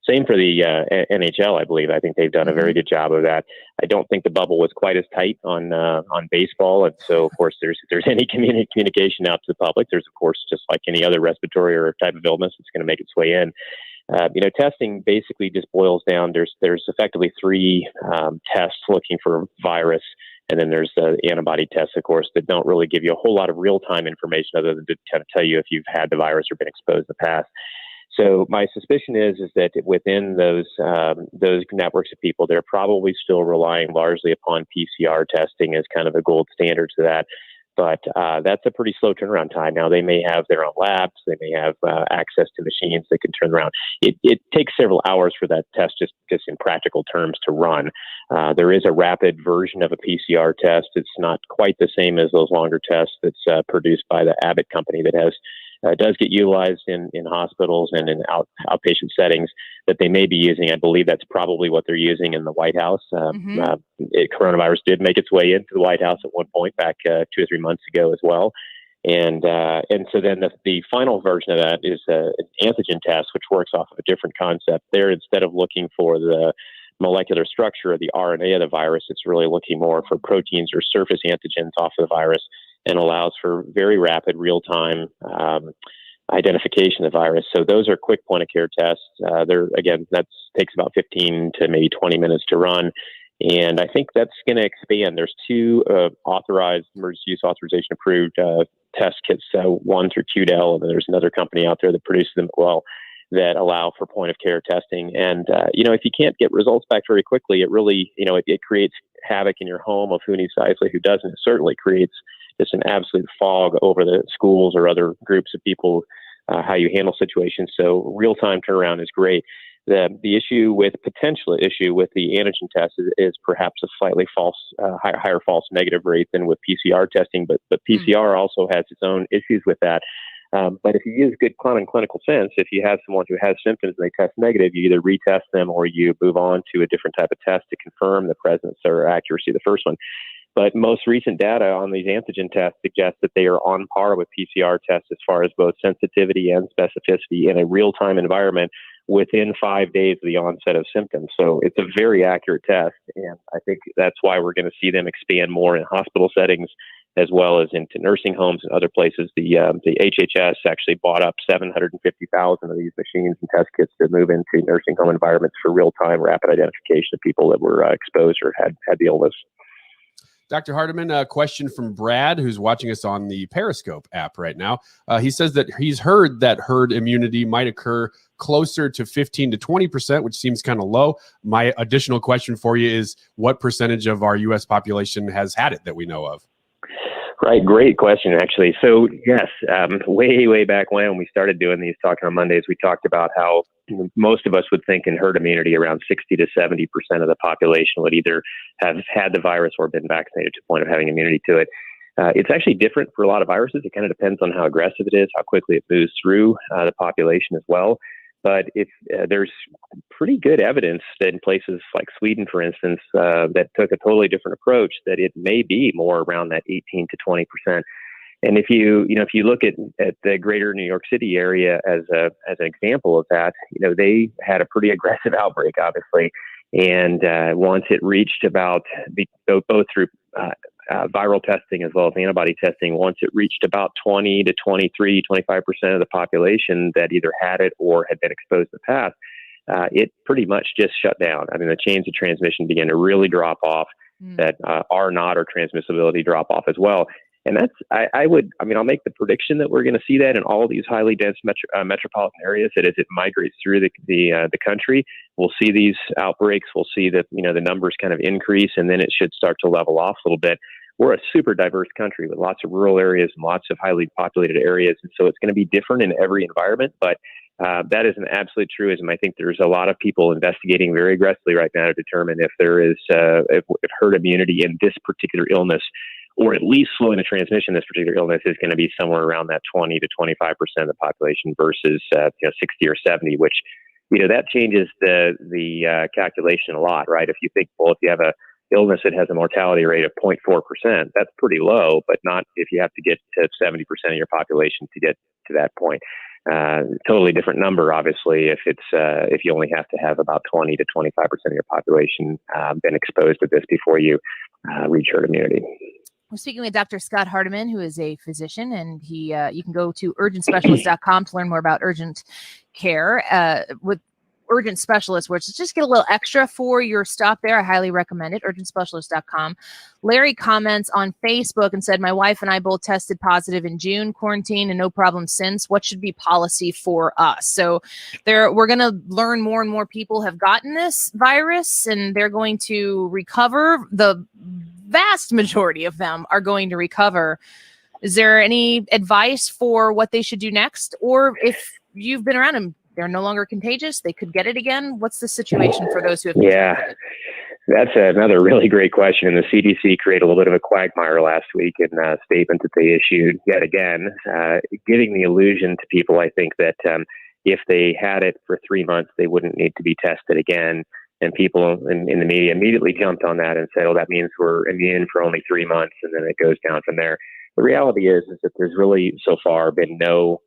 Same for the NHL, I believe. I think they've done a very good job of that. I don't think the bubble was quite as tight on baseball, and so of course, if there's any communication out to the public, there's of course, just like any other respiratory or type of illness, it's going to make its way in. Testing basically just boils down. There's effectively three tests looking for virus, and then there's the antibody tests, of course, that don't really give you a whole lot of real-time information other than to kind of tell you if you've had the virus or been exposed in the past. So my suspicion is that within those networks of people, they're probably still relying largely upon PCR testing as kind of a gold standard to that. But that's a pretty slow turnaround time. Now, they may have their own labs. They may have access to machines that can turn around. It takes several hours for that test, just in practical terms, to run. There is a rapid version of a PCR test. It's not quite the same as those longer tests that's produced by the Abbott company that does get utilized in hospitals and in outpatient settings that they may be using. I believe that's probably what they're using in the White House. Coronavirus did make its way into the White House at one point back 2 or 3 months ago as well. And so then the final version of that is an antigen test, which works off of a different concept. There, instead of looking for the molecular structure of the RNA of the virus, it's really looking more for proteins or surface antigens off of the virus, and allows for very rapid, real-time identification of the virus. So those are quick point-of-care tests. That takes about 15 to maybe 20 minutes to run. And I think that's going to expand. There's two authorized, emergency use authorization approved test kits, one through QDEL, and then there's another company out there that produces them as well, that allow for point-of-care testing. And, if you can't get results back very quickly, it really, it creates havoc in your home of who needs to isolate, who doesn't. It certainly creates just an absolute fog over the schools or other groups of people, how you handle situations. So real-time turnaround is great. The potential issue with the antigen test is perhaps a slightly higher false negative rate than with PCR testing, but PCR also has its own issues with that. But if you use good common clinical sense, if you have someone who has symptoms and they test negative, you either retest them or you move on to a different type of test to confirm the presence or accuracy of the first one. But most recent data on these antigen tests suggests that they are on par with PCR tests as far as both sensitivity and specificity in a real-time environment within 5 days of the onset of symptoms. So it's a very accurate test, and I think that's why we're going to see them expand more in hospital settings as well as into nursing homes and other places. The HHS actually bought up 750,000 of these machines and test kits to move into nursing home environments for real-time rapid identification of people that were exposed or had the illness. Dr. Hardeman, a question from Brad, who's watching us on the Periscope app right now. He says that he's heard that herd immunity might occur closer to 15 to 20%, which seems kind of low. My additional question for you is, what percentage of our U.S. population has had it that we know of? Right. Great question, actually. So, yes, way back when we started doing these Talking on Mondays, we talked about how most of us would think in herd immunity around 60 to 70% of the population would either have had the virus or been vaccinated to the point of having immunity to it. It's actually different for a lot of viruses. It kind of depends on how aggressive it is, how quickly it moves through the population as well. But if there's pretty good evidence that in places like Sweden, for instance, that took a totally different approach, that it may be more around that 18 to 20%. And if you look at the greater New York City area as an example of that, they had a pretty aggressive outbreak, obviously. And once it reached about, both through viral testing as well as antibody testing, once it reached about 20 to 23, 25% of the population that either had it or had been exposed in the past, it pretty much just shut down. I mean, the chains of transmission began to really drop off, that R0 or transmissibility drop off as well. And that's, I'll make the prediction that we're going to see that in all these highly dense metropolitan areas, that as it migrates through the country, we'll see these outbreaks. We'll see that, the numbers kind of increase, and then it should start to level off a little bit. We're a super diverse country with lots of rural areas and lots of highly populated areas. And so it's going to be different in every environment, but that is an absolute truism. I think there's a lot of people investigating very aggressively right now to determine if there is if herd immunity in this particular illness, or at least slowing the transmission of this particular illness, is going to be somewhere around that 20 to 25% of the population versus 60 or 70, which that changes the calculation a lot, right? If you think, well, if you have a illness that has a mortality rate of 0.4%, that's pretty low, but not if you have to get to 70% of your population to get to that point. Totally different number, obviously, if you only have to have about 20 to 25% of your population been exposed to this before you reach herd immunity. We're speaking with Dr. Scott Hardeman, who is a physician, and you can go to urgentspecialist.com to learn more about urgent care with Urgent Specialist, which is just get a little extra for your stop there. I highly recommend it, urgentspecialist.com. Larry comments on Facebook and said, my wife and I both tested positive in June, quarantine, and no problem since. What should be policy for us? So we're going to learn more and more people have gotten this virus, and they're going to recover. The vast majority of them are going to recover. Is there any advice for what they should do next? Or if you've been around them, they're no longer contagious, they could get it again. What's the situation for those who have? Yeah, that's another really great question. And the CDC created a little bit of a quagmire last week in a statement that they issued yet again, giving the illusion to people, I think, that if they had it for 3 months, they wouldn't need to be tested again. And people in the media immediately jumped on that and said, oh, that means we're immune for only 3 months, and then it goes down from there. The reality is that there's really so far been no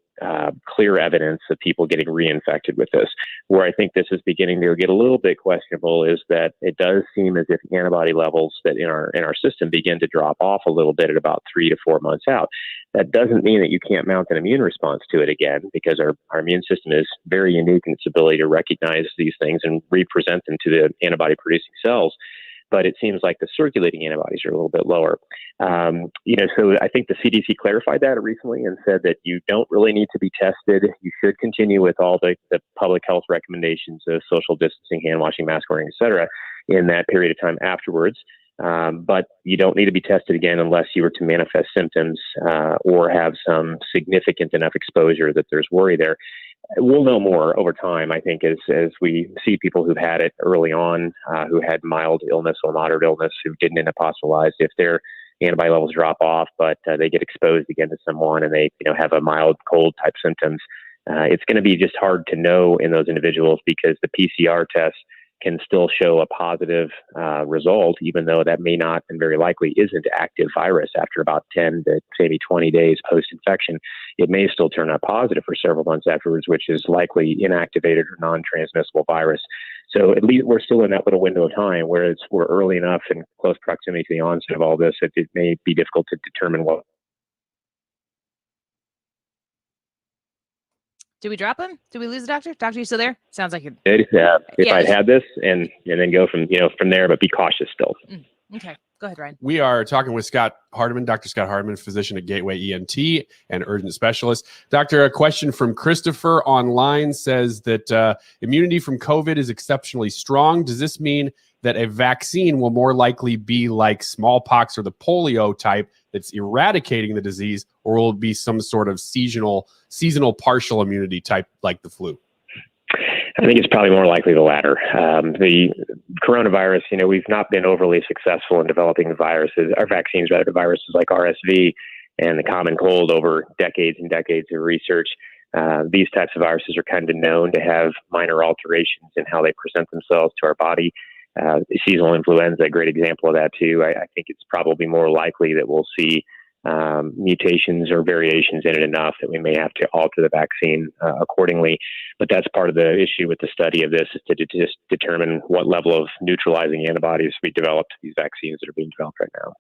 clear evidence of people getting reinfected with this. Where I think this is beginning to get a little bit questionable is that it does seem as if antibody levels that in our system begin to drop off a little bit at about 3 to 4 months out. That doesn't mean that you can't mount an immune response to it again, because our immune system is very unique in its ability to recognize these things and represent them to the antibody producing cells. But it seems like the circulating antibodies are a little bit lower. So I think the CDC clarified that recently and said that you don't really need to be tested. You should continue with all the public health recommendations of social distancing, hand washing, mask wearing, et cetera, in that period of time afterwards. But you don't need to be tested again unless you were to manifest symptoms or have some significant enough exposure that there's worry there. We'll know more over time, I think, as we see people who've had it early on, who had mild illness or moderate illness, who didn't end up hospitalized. If their antibody levels drop off, but they get exposed again to someone and they have a mild cold type symptoms, it's going to be just hard to know in those individuals, because the PCR test can still show a positive result, even though that may not and very likely isn't active virus after about 10 to maybe 20 days post-infection. It may still turn out positive for several months afterwards, which is likely inactivated or non-transmissible virus. So at least we're still in that little window of time, whereas we're early enough in close proximity to the onset of all this, it may be difficult to determine what. Did we drop him? Did we lose the doctor? Doctor, you still there? Sounds like you're. If I'd had this and then go from there, but be cautious still. Okay, go ahead, Ryan. We are talking with Scott Hardeman, Dr. Scott Hardeman, physician at Gateway ENT and urgent specialist. Doctor, a question from Christopher online says that immunity from COVID is exceptionally strong. Does this mean that a vaccine will more likely be like smallpox or the polio type that's eradicating the disease, or will it be some sort of seasonal partial immunity type like the flu? I think it's probably more likely the latter. The coronavirus, we've not been overly successful in developing the viruses, or vaccines rather, viruses like RSV and the common cold over decades and decades of research. These types of viruses are kind of known to have minor alterations in how they present themselves to our body. Seasonal influenza, a great example of that too. I think it's probably more likely that we'll see mutations or variations in it enough that we may have to alter the vaccine accordingly. But that's part of the issue with the study of this, is to just determine what level of neutralizing antibodies we develop to these vaccines that are being developed right now.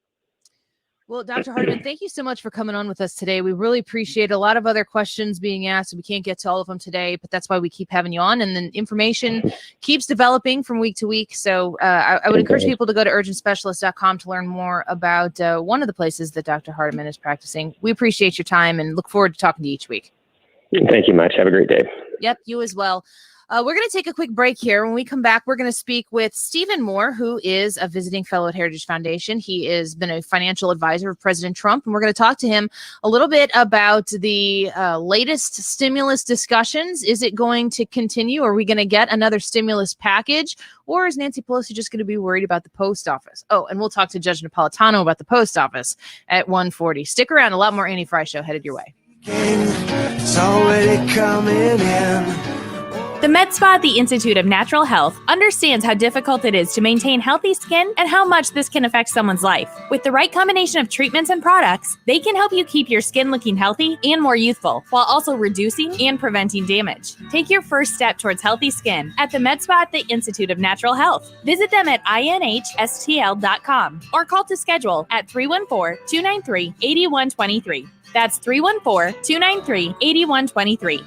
Well, Dr. Hardeman, thank you so much for coming on with us today. We really appreciate a lot of other questions being asked. We can't get to all of them today, but that's why we keep having you on. And then information keeps developing from week to week. So I would encourage people to go to urgentspecialist.com to learn more about one of the places that Dr. Hardeman is practicing. We appreciate your time and look forward to talking to you each week. Thank you much. Have a great day. Yep, you as well. We're going to take a quick break here. When we come back, we're going to speak with Stephen Moore, who is a visiting fellow at Heritage Foundation. He has been a financial advisor of President Trump, and we're going to talk to him a little bit about the latest stimulus discussions. Is it going to continue? Are we going to get another stimulus package? Or is Nancy Pelosi just going to be worried about the post office? Oh, and we'll talk to Judge Napolitano about the post office at 1:40. Stick around. A lot more Annie Frey Show headed your way. It's already coming in. The Med Spa at the Institute of Natural Health understands how difficult it is to maintain healthy skin and how much this can affect someone's life. With the right combination of treatments and products, they can help you keep your skin looking healthy and more youthful, while also reducing and preventing damage. Take your first step towards healthy skin at the Med Spa at the Institute of Natural Health. Visit them at inhstl.com or call to schedule at 314-293-8123. That's 314-293-8123.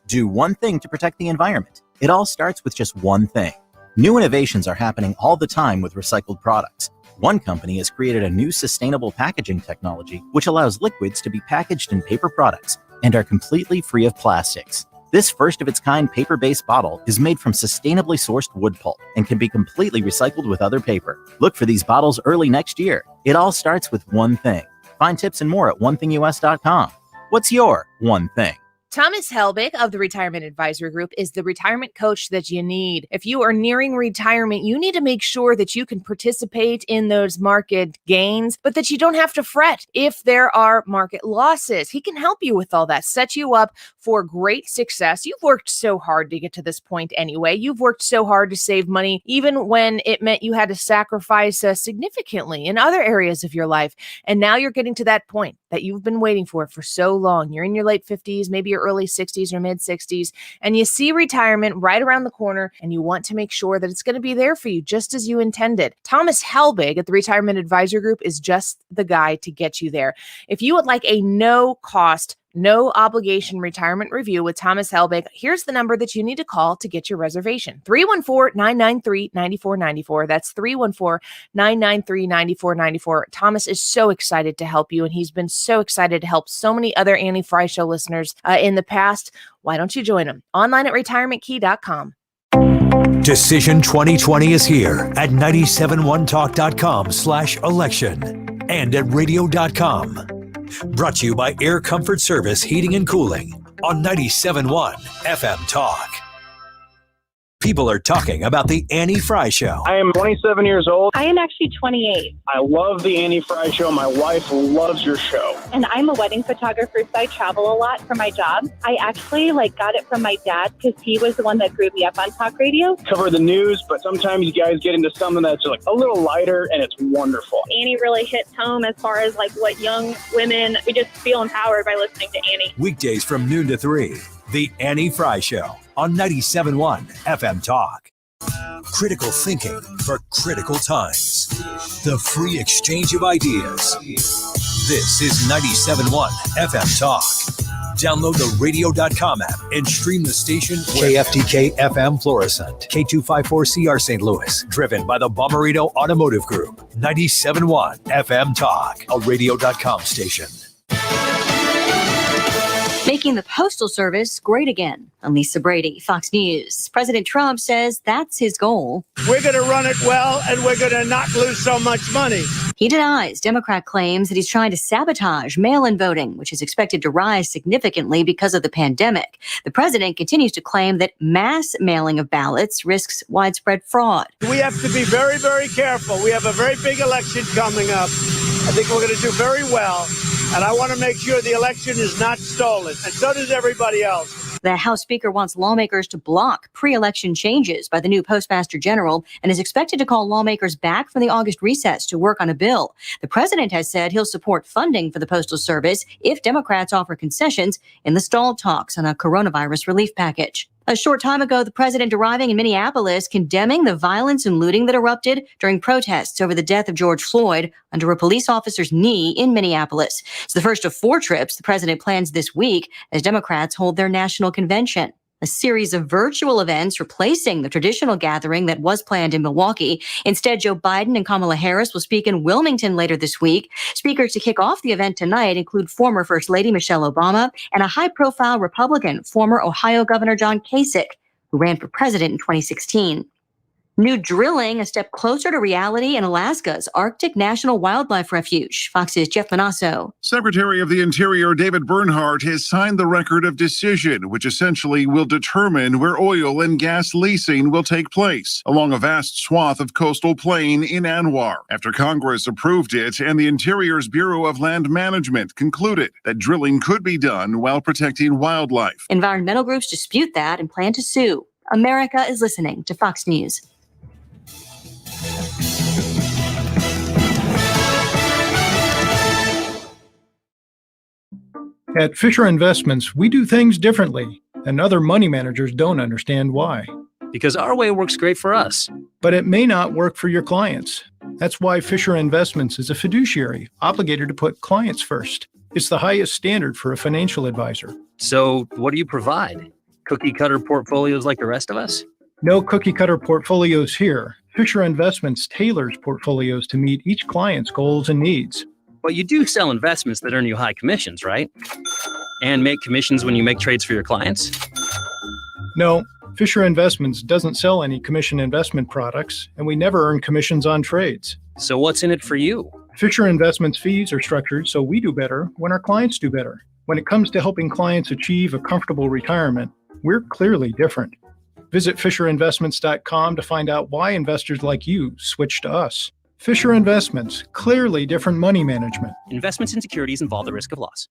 Do one thing to protect the environment. It all starts with just one thing. New innovations are happening all the time with recycled products. One company has created a new sustainable packaging technology which allows liquids to be packaged in paper products and are completely free of plastics. This first-of-its-kind paper-based bottle is made from sustainably sourced wood pulp and can be completely recycled with other paper. Look for these bottles early next year. It all starts with one thing. Find tips and more at onethingus.com. What's your one thing? Thomas Helbig of the Retirement Advisory Group is the retirement coach that you need. If you are nearing retirement, you need to make sure that you can participate in those market gains, but that you don't have to fret if there are market losses. He can help you with all that, set you up for great success. You've worked so hard to get to this point anyway. You've worked so hard to save money, even when it meant you had to sacrifice significantly in other areas of your life. And now you're getting to that point that you've been waiting for so long. You're in your late 50s, maybe your early 60s or mid 60s, and you see retirement right around the corner, and you want to make sure that it's going to be there for you just as you intended. Thomas Helbig at the Retirement Advisory Group is just the guy to get you there. If you would like a no-cost, no obligation retirement review with Thomas Helbig, here's the number that you need to call to get your reservation. 314-993-9494. That's 314-993-9494. Thomas is so excited to help you, and he's been so excited to help so many other Annie Frey Show listeners in the past. Why don't you join him? Online at retirementkey.com. Decision 2020 is here at 971talk.com/election and at radio.com. Brought to you by Air Comfort Service Heating and Cooling on 97.1 FM Talk. People are talking about the Annie Frey Show. I am 27 years old. I am actually 28. I love the Annie Frey Show. My wife loves your show. And I'm a wedding photographer, so I travel a lot for my job. I actually got it from my dad because he was the one that grew me up on talk radio. Cover the news, but sometimes you guys get into something that's a little lighter, and it's wonderful. Annie really hits home as far as what young women, we just feel empowered by listening to Annie. Weekdays from noon to 3. The Annie Frey Show on 97.1 FM Talk. Critical thinking for critical times. The free exchange of ideas. This is 97.1 FM Talk. Download the radio.com app and stream the station. KFTK FM Florissant. K254CR St. Louis. Driven by the Bommarito Automotive Group. 97.1 FM Talk. A radio.com station. Making the Postal Service great again. I'm Lisa Brady, Fox News. President Trump says that's his goal. We're going to run it well, and we're going to not lose so much money. He denies Democrat claims that he's trying to sabotage mail-in voting, which is expected to rise significantly because of the pandemic. The president continues to claim that mass mailing of ballots risks widespread fraud. We have to be very, very careful. We have a very big election coming up. I think we're going to do very well. And I want to make sure the election is not stolen. And so does everybody else. The House Speaker wants lawmakers to block pre-election changes by the new Postmaster General and is expected to call lawmakers back from the August recess to work on a bill. The president has said he'll support funding for the Postal Service if Democrats offer concessions in the stalled talks on a coronavirus relief package. A short time ago, the president arriving in Minneapolis condemning the violence and looting that erupted during protests over the death of George Floyd under a police officer's knee in Minneapolis. It's the first of 4 trips the president plans this week as Democrats hold their national convention. A series of virtual events replacing the traditional gathering that was planned in Milwaukee. Instead, Joe Biden and Kamala Harris will speak in Wilmington later this week. Speakers to kick off the event tonight include former First Lady Michelle Obama and a high-profile Republican, former Ohio Governor John Kasich, who ran for president in 2016. New drilling, a step closer to reality in Alaska's Arctic National Wildlife Refuge. Fox's Jeff Manasso. Secretary of the Interior David Bernhardt has signed the Record of Decision, which essentially will determine where oil and gas leasing will take place along a vast swath of coastal plain in Anwar. After Congress approved it and the Interior's Bureau of Land Management concluded that drilling could be done while protecting wildlife. Environmental groups dispute that and plan to sue. America is listening to Fox News. At Fisher Investments, we do things differently, and other money managers don't understand why. Because our way works great for us. But it may not work for your clients. That's why Fisher Investments is a fiduciary, obligated to put clients first. It's the highest standard for a financial advisor. So what do you provide? Cookie cutter portfolios like the rest of us? No cookie cutter portfolios here. Fisher Investments tailors portfolios to meet each client's goals and needs. But you do sell investments that earn you high commissions, right? And make commissions when you make trades for your clients? No, Fisher Investments doesn't sell any commission investment products, and we never earn commissions on trades. So what's in it for you? Fisher Investments fees are structured so we do better when our clients do better. When it comes to helping clients achieve a comfortable retirement, we're clearly different. Visit FisherInvestments.com to find out why investors like you switch to us. Fisher Investments, clearly different money management. Investments in securities involve the risk of loss.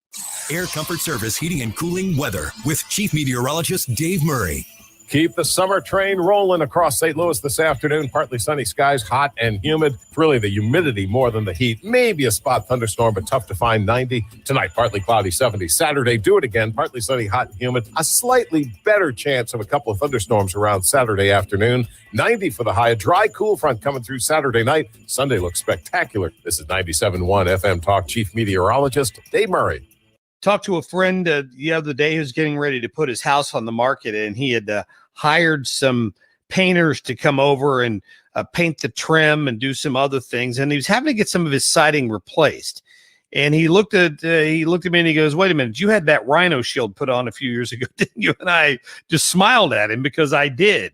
Air Comfort Service Heating and Cooling Weather with Chief Meteorologist Dave Murray. Keep the summer train rolling across St. Louis this afternoon. Partly sunny skies, hot and humid. It's really the humidity more than the heat. Maybe a spot thunderstorm, but tough to find. 90. Tonight, partly cloudy, 70. Saturday, do it again. Partly sunny, hot and humid. A slightly better chance of a couple of thunderstorms around Saturday afternoon. 90 for the high. A dry, cool front coming through Saturday night. Sunday looks spectacular. This is 97.1 FM Talk Chief Meteorologist Dave Murray. Talked to a friend the other day who's getting ready to put his house on the market, and he had hired some painters to come over and paint the trim and do some other things, and he was having to get some of his siding replaced. And he looked at me and he goes, "Wait a minute, you had that rhino shield put on a few years ago, didn't you?" And I just smiled at him because I did.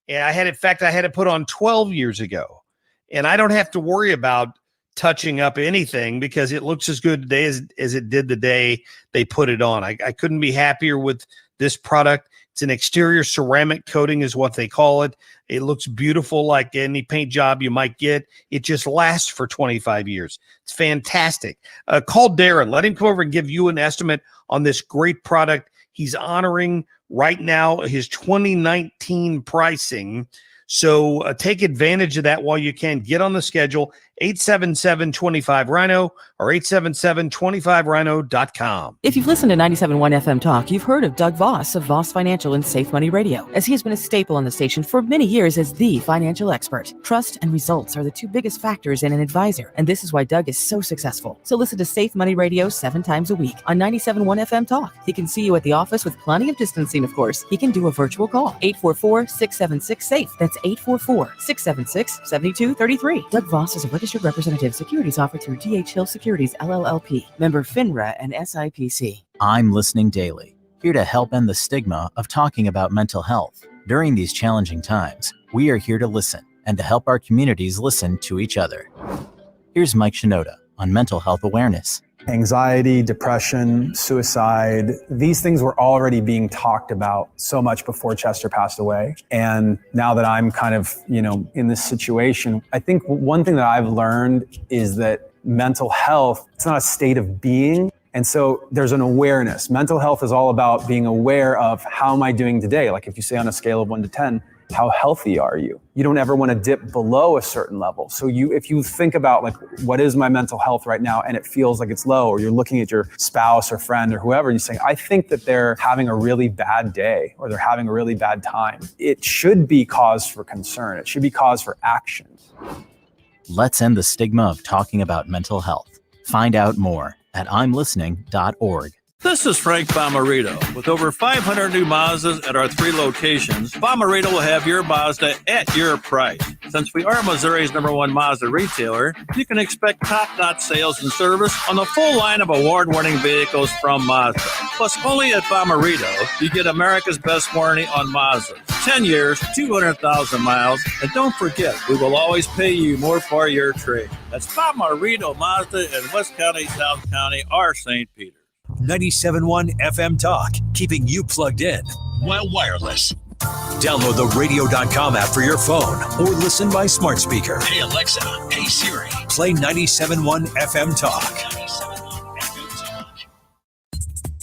And I had it put on 12 years ago, and I don't have to worry about touching up anything because it looks as good today as it did the day they put it on. I couldn't be happier with this product. It's an exterior ceramic coating is what they call it. It looks beautiful like any paint job you might get. It just lasts for 25 years. It's fantastic. Call Darren. Let him come over and give you an estimate on this great product. He's honoring right now his 2019 pricing. So take advantage of that while you can. Get on the schedule, 877-25-RHINO or 877-25rhino.com. If you've listened to 97.1 FM Talk, you've heard of Doug Voss of Voss Financial and Safe Money Radio, as he has been a staple on the station for many years as the financial expert. Trust and results are the two biggest factors in an advisor, and this is why Doug is so successful. So listen to Safe Money Radio 7 times a week on 97.1 FM Talk. He can see you at the office with plenty of distancing, of course. He can do a virtual call, 844-676-SAFE. That's 844-676-7233. Doug Voss is a registered representative. Securities offered through D.H. Hill Securities, LLLP. Member FINRA and SIPC. I'm Listening Daily, here to help end the stigma of talking about mental health. During these challenging times, we are here to listen and to help our communities listen to each other. Here's Mike Shinoda on mental health awareness. Anxiety, depression, suicide, these things were already being talked about so much before Chester passed away. And now that I'm kind of, in this situation, I think one thing that I've learned is that mental health, it's not a state of being. And so there's an awareness. Mental health is all about being aware of how am I doing today? Like if you say on a scale of 1 to 10, how healthy are you? You don't ever want to dip below a certain level. So if you think about like, what is my mental health right now? And it feels like it's low, or you're looking at your spouse or friend or whoever, and you're saying, I think that they're having a really bad day or they're having a really bad time. It should be cause for concern. It should be cause for action. Let's end the stigma of talking about mental health. Find out more at imlistening.org. This is Frank Bomarito. With over 500 new Mazdas at our 3 locations, Bomarito will have your Mazda at your price. Since we are Missouri's #1 Mazda retailer, you can expect top-notch sales and service on the full line of award-winning vehicles from Mazda. Plus, only at Bomarito, you get America's best warranty on Mazda. 10 years, 200,000 miles, and don't forget, we will always pay you more for your trade. That's Bomarito Mazda in West County, South County, or St. Peter. 97.1 FM Talk, keeping you plugged in while wireless. Download the radio.com app for your phone or listen by smart speaker. Hey Alexa, hey Siri, play 97.1 FM Talk.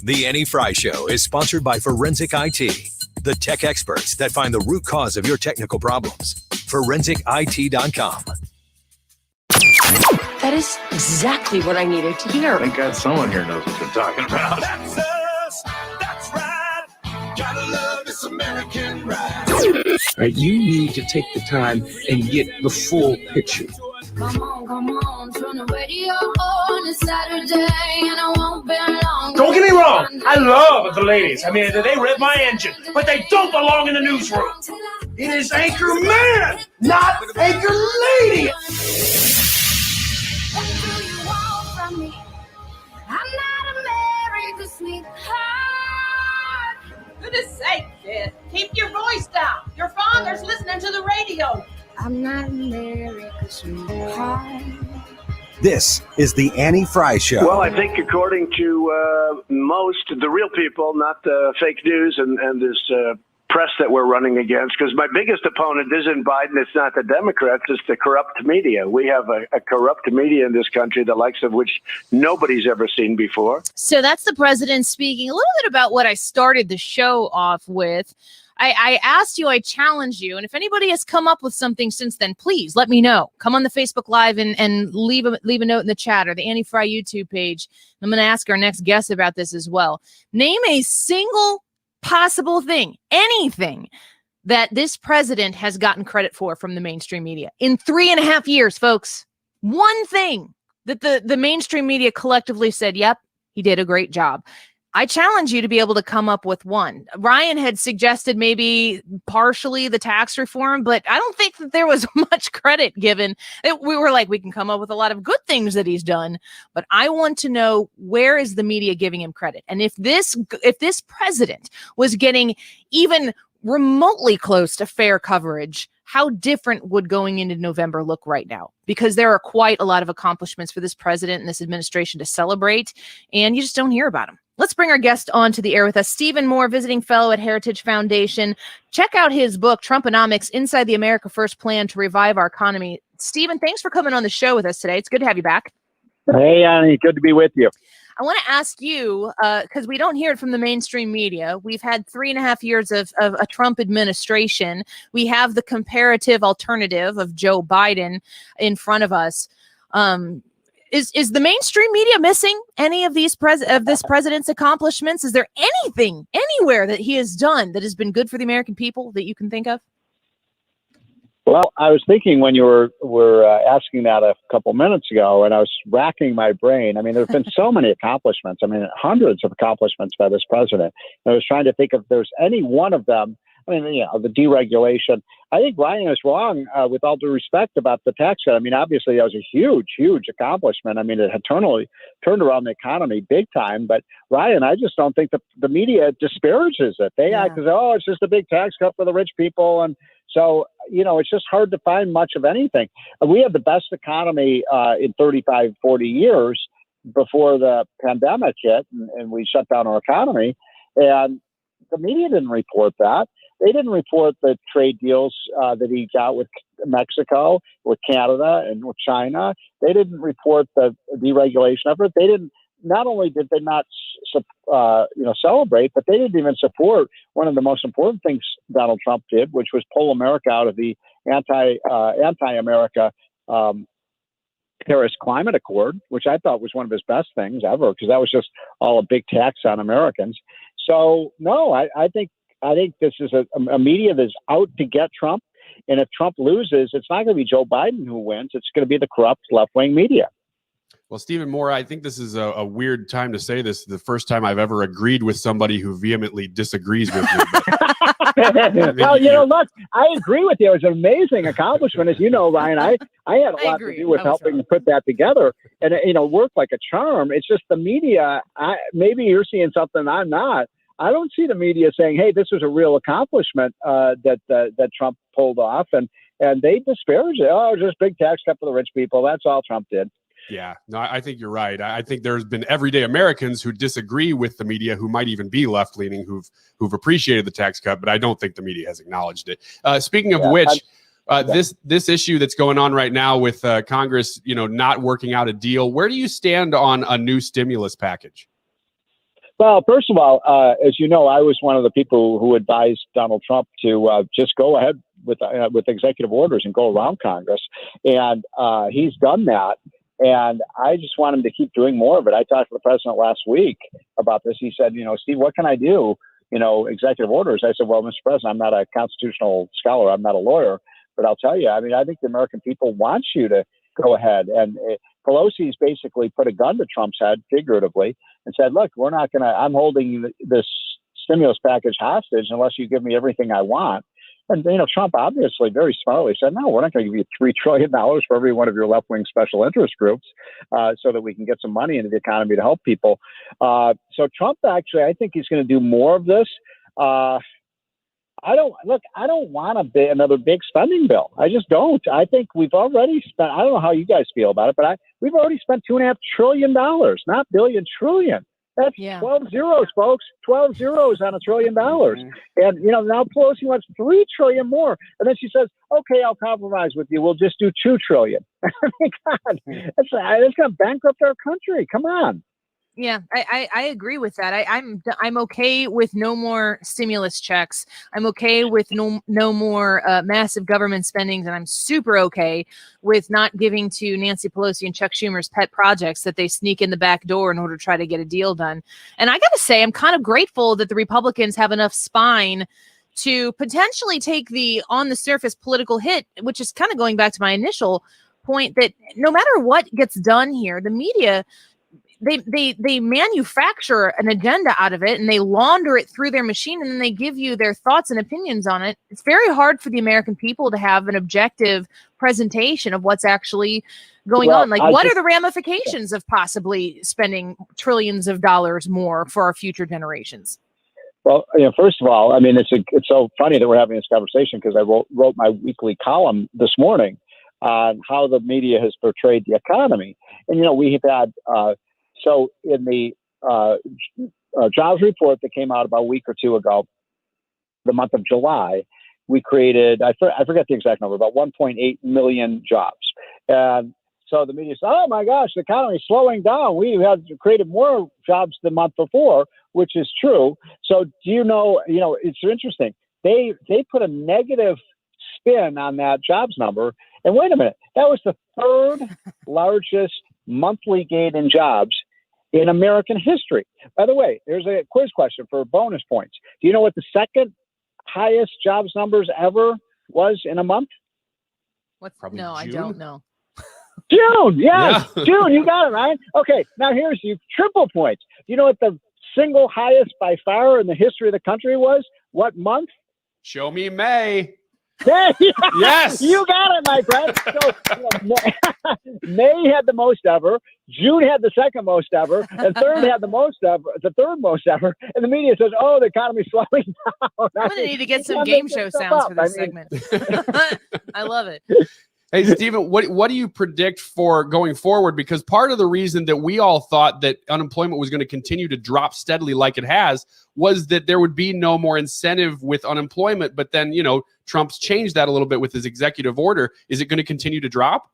The Annie Frey Show is sponsored by Forensic IT, the tech experts that find the root cause of your technical problems. ForensicIT.com. That is exactly what I needed to hear. Thank God someone here knows what they're talking about. That's us. That's right. Gotta love this American ride. Right, you need to take the time and get the full picture. Come on, turn the radio on. It's Saturday and I won't be long. Don't get me wrong. I love the ladies. I mean, they rev my engine, but they don't belong in the newsroom. It is Anchor Man, not Anchor Lady. What do you want from me? I'm not America's sweetheart. Goodness sake, kid. Keep your voice down. Your father's listening to the radio. I'm not America's sweetheart. This is the Annie Frey Show. Well, I think according to most, the real people, not the fake news and this press that we're running against, because my biggest opponent isn't Biden, it's not the Democrats, it's the corrupt media. We have a corrupt media in this country, the likes of which nobody's ever seen before. So that's the president speaking. A little bit about what I started the show off with. I asked you, I challenged you, and if anybody has come up with something since then, please let me know. Come on the Facebook Live and leave a note in the chat or the Annie Frey YouTube page. I'm going to ask our next guest about this as well. Name a single possible thing, anything that this president has gotten credit for from the mainstream media in 3.5 years, folks. One thing that the mainstream media collectively said, yep, he did a great job. I challenge you to be able to come up with one. Ryan had suggested maybe partially the tax reform, but I don't think that there was much credit given. We were like, we can come up with a lot of good things that he's done, but I want to know, where is the media giving him credit? And if this president was getting even remotely close to fair coverage, how different would going into November look right now? Because there are quite a lot of accomplishments for this president and this administration to celebrate, and you just don't hear about them. Let's bring our guest on to the air with us, Stephen Moore, visiting fellow at Heritage Foundation. Check out his book, Trumponomics, Inside the America First Plan to Revive Our Economy. Stephen, thanks for coming on the show with us today. It's good to have you back. Hey, Annie, good to be with you. I want to ask you, because we don't hear it from the mainstream media. We've had 3.5 years of a Trump administration. We have the comparative alternative of Joe Biden in front of us. Is the mainstream media missing any of this president's accomplishments? Is there anything anywhere that he has done that has been good for the American people that you can think of? Well, I was thinking when you were asking that a couple minutes ago, and I was racking my brain. I mean, there have been so many accomplishments. I mean, hundreds of accomplishments by this president. And I was trying to think if there's any one of them. I mean, the deregulation. I think Ryan is wrong, with all due respect, about the tax cut. I mean, obviously, that was a huge, huge accomplishment. I mean, it had turned around the economy big time. But Ryan, I just don't think the media disparages it. They act as, oh, it's just a big tax cut for the rich people. And so, it's just hard to find much of anything. We had the best economy in 35, 40 years before the pandemic hit and we shut down our economy. And the media didn't report that. They didn't report the trade deals that he got with Mexico, with Canada, and with China. They didn't report the deregulation effort. They didn't. Not only did they not, celebrate, but they didn't even support one of the most important things Donald Trump did, which was pull America out of the anti-America Paris Climate Accord, which I thought was one of his best things ever, because that was just all a big tax on Americans. So no, I think this is a media that's out to get Trump, and if Trump loses, it's not going to be Joe Biden who wins. It's going to be the corrupt left-wing media. Well, Stephen Moore, I think this is a weird time to say this. The first time I've ever agreed with somebody who vehemently disagrees with me. Well, look, I agree with you. It was an amazing accomplishment. As you know, Ryan, I had a lot to do with helping put that together. And, it worked like a charm. It's just the media. Maybe you're seeing something I'm not. I don't see the media saying, hey, this was a real accomplishment that Trump pulled off. And they disparage it. Oh, just big tax cut for the rich people. That's all Trump did. Yeah, no, I think you're right. I think there's been everyday Americans who disagree with the media, who might even be left-leaning, who've appreciated the tax cut, but I don't think the media has acknowledged it. Speaking of which, this issue that's going on right now with Congress, not working out a deal, where do you stand on a new stimulus package? Well, first of all, as you know, I was one of the people who advised Donald Trump to just go ahead with executive orders and go around Congress, and he's done that. And I just want him to keep doing more of it. I talked to the president last week about this. He said, Steve, what can I do? Executive orders. I said, well, Mr. President, I'm not a constitutional scholar. I'm not a lawyer. But I'll tell you, I think the American people want you to go ahead. And Pelosi's basically put a gun to Trump's head, figuratively, and said, look, I'm holding this stimulus package hostage unless you give me everything I want. And, Trump obviously very smartly said, no, we're not going to give you $3 trillion for every one of your left-wing special interest groups so that we can get some money into the economy to help people. So Trump, actually, I think he's going to do more of this. I don't want another big spending bill. I just don't. I think we've already spent, I don't know how you guys feel about it, but we've already spent $2.5 trillion, not billion, trillion. That's 12 zeros, folks. 12 zeros on $1 trillion. And, now Pelosi wants $3 trillion more. And then she says, okay, I'll compromise with you. We'll just do $2 trillion. I mean, God, it's going to bankrupt our country. Come on. Yeah, I agree with that. I'm okay with no more stimulus checks. I'm okay with no more massive government spending, and I'm super okay with not giving to Nancy Pelosi and Chuck Schumer's pet projects that they sneak in the back door in order to try to get a deal done. And I got to say, I'm kind of grateful that the Republicans have enough spine to potentially take the on the surface political hit, which is kind of going back to my initial point that no matter what gets done here, the media, they manufacture an agenda out of it and they launder it through their machine and then they give you their thoughts and opinions on it. It's very hard for the American people to have an objective presentation of what's actually going on. Like, what are the ramifications of possibly spending trillions of dollars more for our future generations? Well, first of all, I mean, it's so funny that we're having this conversation because I wrote my weekly column this morning on how the media has portrayed the economy. And, we have had, so in the jobs report that came out about a week or two ago, the month of July, we created, I forget the exact number, about 1.8 million jobs. And so the media said, oh my gosh, the economy is slowing down. We have created more jobs the month before, which is true. So do it's interesting. They put a negative spin on that jobs number. And wait a minute, that was the third largest monthly gain in jobs in American history. By the way, there's a quiz question for bonus points. Do you know what the second highest jobs numbers ever was in a month? No, I don't know. June, yes, Yeah. June, you got it, right? Okay, now here's you triple points. Do you know what the single highest by far in the history of the country was? What month? Show me May. Yes, you got it, my friend. So May had the most ever, June had the second most ever, and third had the third most ever. And the media says, "Oh, the economy's slowing down." I'm gonna need to get some game show sounds for this segment. I love it. Hey, Stephen, what do you predict for going forward? Because part of the reason that we all thought that unemployment was going to continue to drop steadily like it has was that there would be no more incentive with unemployment. But then, Trump's changed that a little bit with his executive order. Is it going to continue to drop?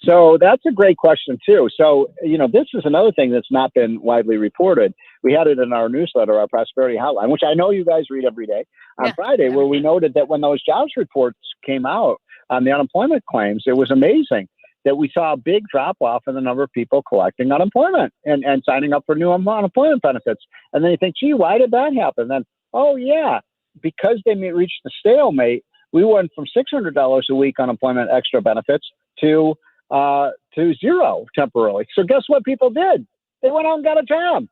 So that's a great question, too. So, this is another thing that's not been widely reported. We had it in our newsletter, our Prosperity Hotline, which I know you guys read every day on Friday, where we noted that when those jobs reports came out on the unemployment claims, it was amazing that we saw a big drop off in the number of people collecting unemployment and signing up for new unemployment benefits. And then you think, gee, why did that happen? Then, oh, yeah, because they reached the stalemate, we went from $600 a week unemployment extra benefits to zero temporarily. So guess what people did? They went out and got a job.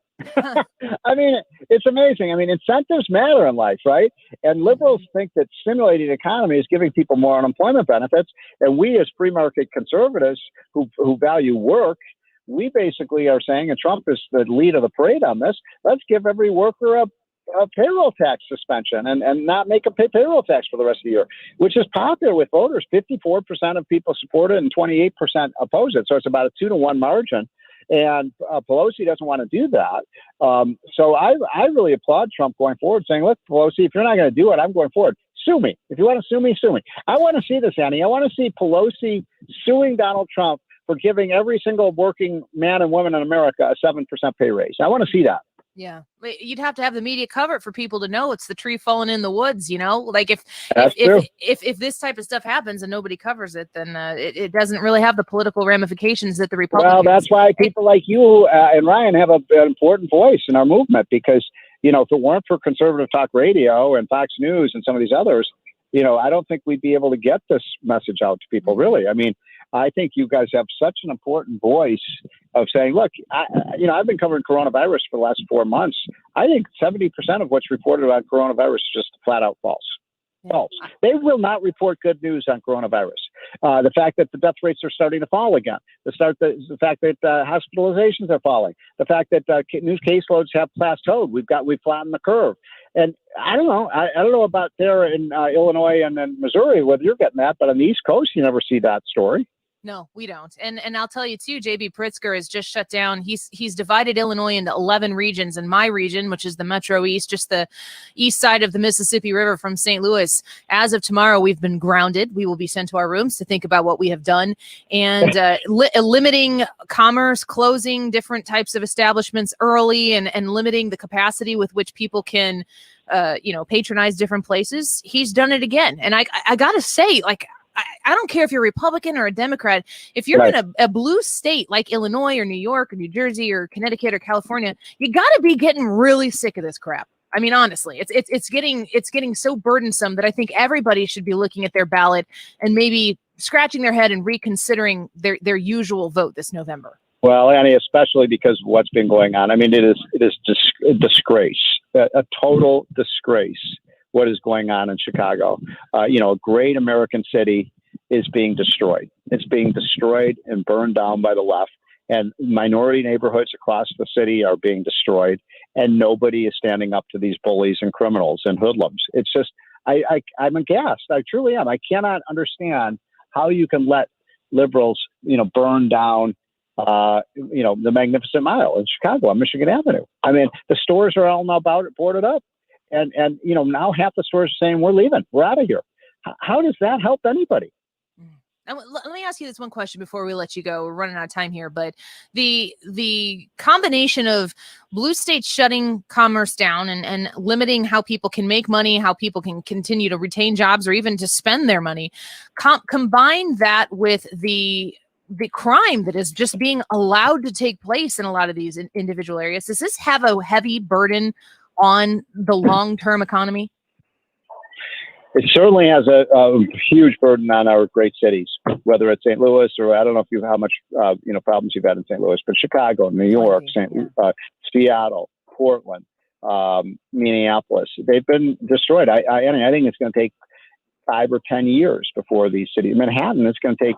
I mean, it's amazing. I mean, incentives matter in life, right? And liberals think that stimulating the economy is giving people more unemployment benefits. And we as free market conservatives who value work, we basically are saying, and Trump is the lead of the parade on this, let's give every worker a payroll tax suspension and not make them pay payroll tax for the rest of the year, which is popular with voters. 54% of people support it and 28% oppose it. So it's about a 2-to-1 margin. And Pelosi doesn't want to do that. So I really applaud Trump going forward, saying, look, Pelosi, if you're not going to do it, I'm going forward. Sue me. If you want to sue me, sue me. I want to see this, Annie. I want to see Pelosi suing Donald Trump for giving every single working man and woman in America a 7% pay raise. I want to see that. Yeah, you'd have to have the media cover it for people to know it's the tree falling in the woods. Like if this type of stuff happens and nobody covers it, then it doesn't really have the political ramifications that the Republicans. Well, that's why people like you and Ryan have an important voice in our movement, because if it weren't for conservative talk radio and Fox News and some of these others, I don't think we'd be able to get this message out to people. Really, I mean, I think you guys have such an important voice of saying, look, I've been covering coronavirus for the last 4 months. I think 70% of what's reported on coronavirus is just flat out false. False. They will not report good news on coronavirus. The fact that the death rates are starting to fall again. The fact that hospitalizations are falling. The fact that new caseloads have plateaued. We've flattened the curve. And I don't know. I don't know about there in Illinois and in Missouri whether you're getting that, but on the East Coast you never see that story. No, we don't. And I'll tell you too, JB Pritzker has just shut down. He's divided Illinois into 11 regions, and my region, which is the Metro East, just the east side of the Mississippi River from St. Louis. As of tomorrow, we've been grounded. We will be sent to our rooms to think about what we have done, and limiting commerce, closing different types of establishments early, and limiting the capacity with which people can, patronize different places. He's done it again. And I gotta say, I don't care if you're a Republican or a Democrat. If you're in a blue state like Illinois or New York or New Jersey or Connecticut or California, you got to be getting really sick of this crap. I mean, honestly, it's getting so burdensome that I think everybody should be looking at their ballot and maybe scratching their head and reconsidering their usual vote this November. Well, Annie, especially because of what's been going on. I mean, it is a disgrace, a total disgrace. What is going on in Chicago? A great American city is being destroyed. It's being destroyed and burned down by the left, and minority neighborhoods across the city are being destroyed. and nobody is standing up to these bullies and criminals and hoodlums. It's just, I'm aghast. I truly am. I cannot understand how you can let liberals, burn down, the Magnificent Mile in Chicago on Michigan Avenue. I mean, the stores are all now boarded up, and now half the stores are saying we're leaving, we're out of here. How does that help anybody? Let me ask you this one question before we let you go. We're running out of time here, but the combination of blue states shutting commerce down and limiting how people can make money, how people can continue to retain jobs or even to spend their money, combine that with the crime that is just being allowed to take place in a lot of these individual areas. Does this have a heavy burden on the long-term economy? It certainly has a huge burden on our great cities, whether it's St. Louis or I don't know how much problems you've had in St. Louis, but Chicago, New York, Seattle, Portland, Minneapolis, they've been destroyed. I think it's going to take 5 or 10 years before these cities. Manhattan, it's going to take.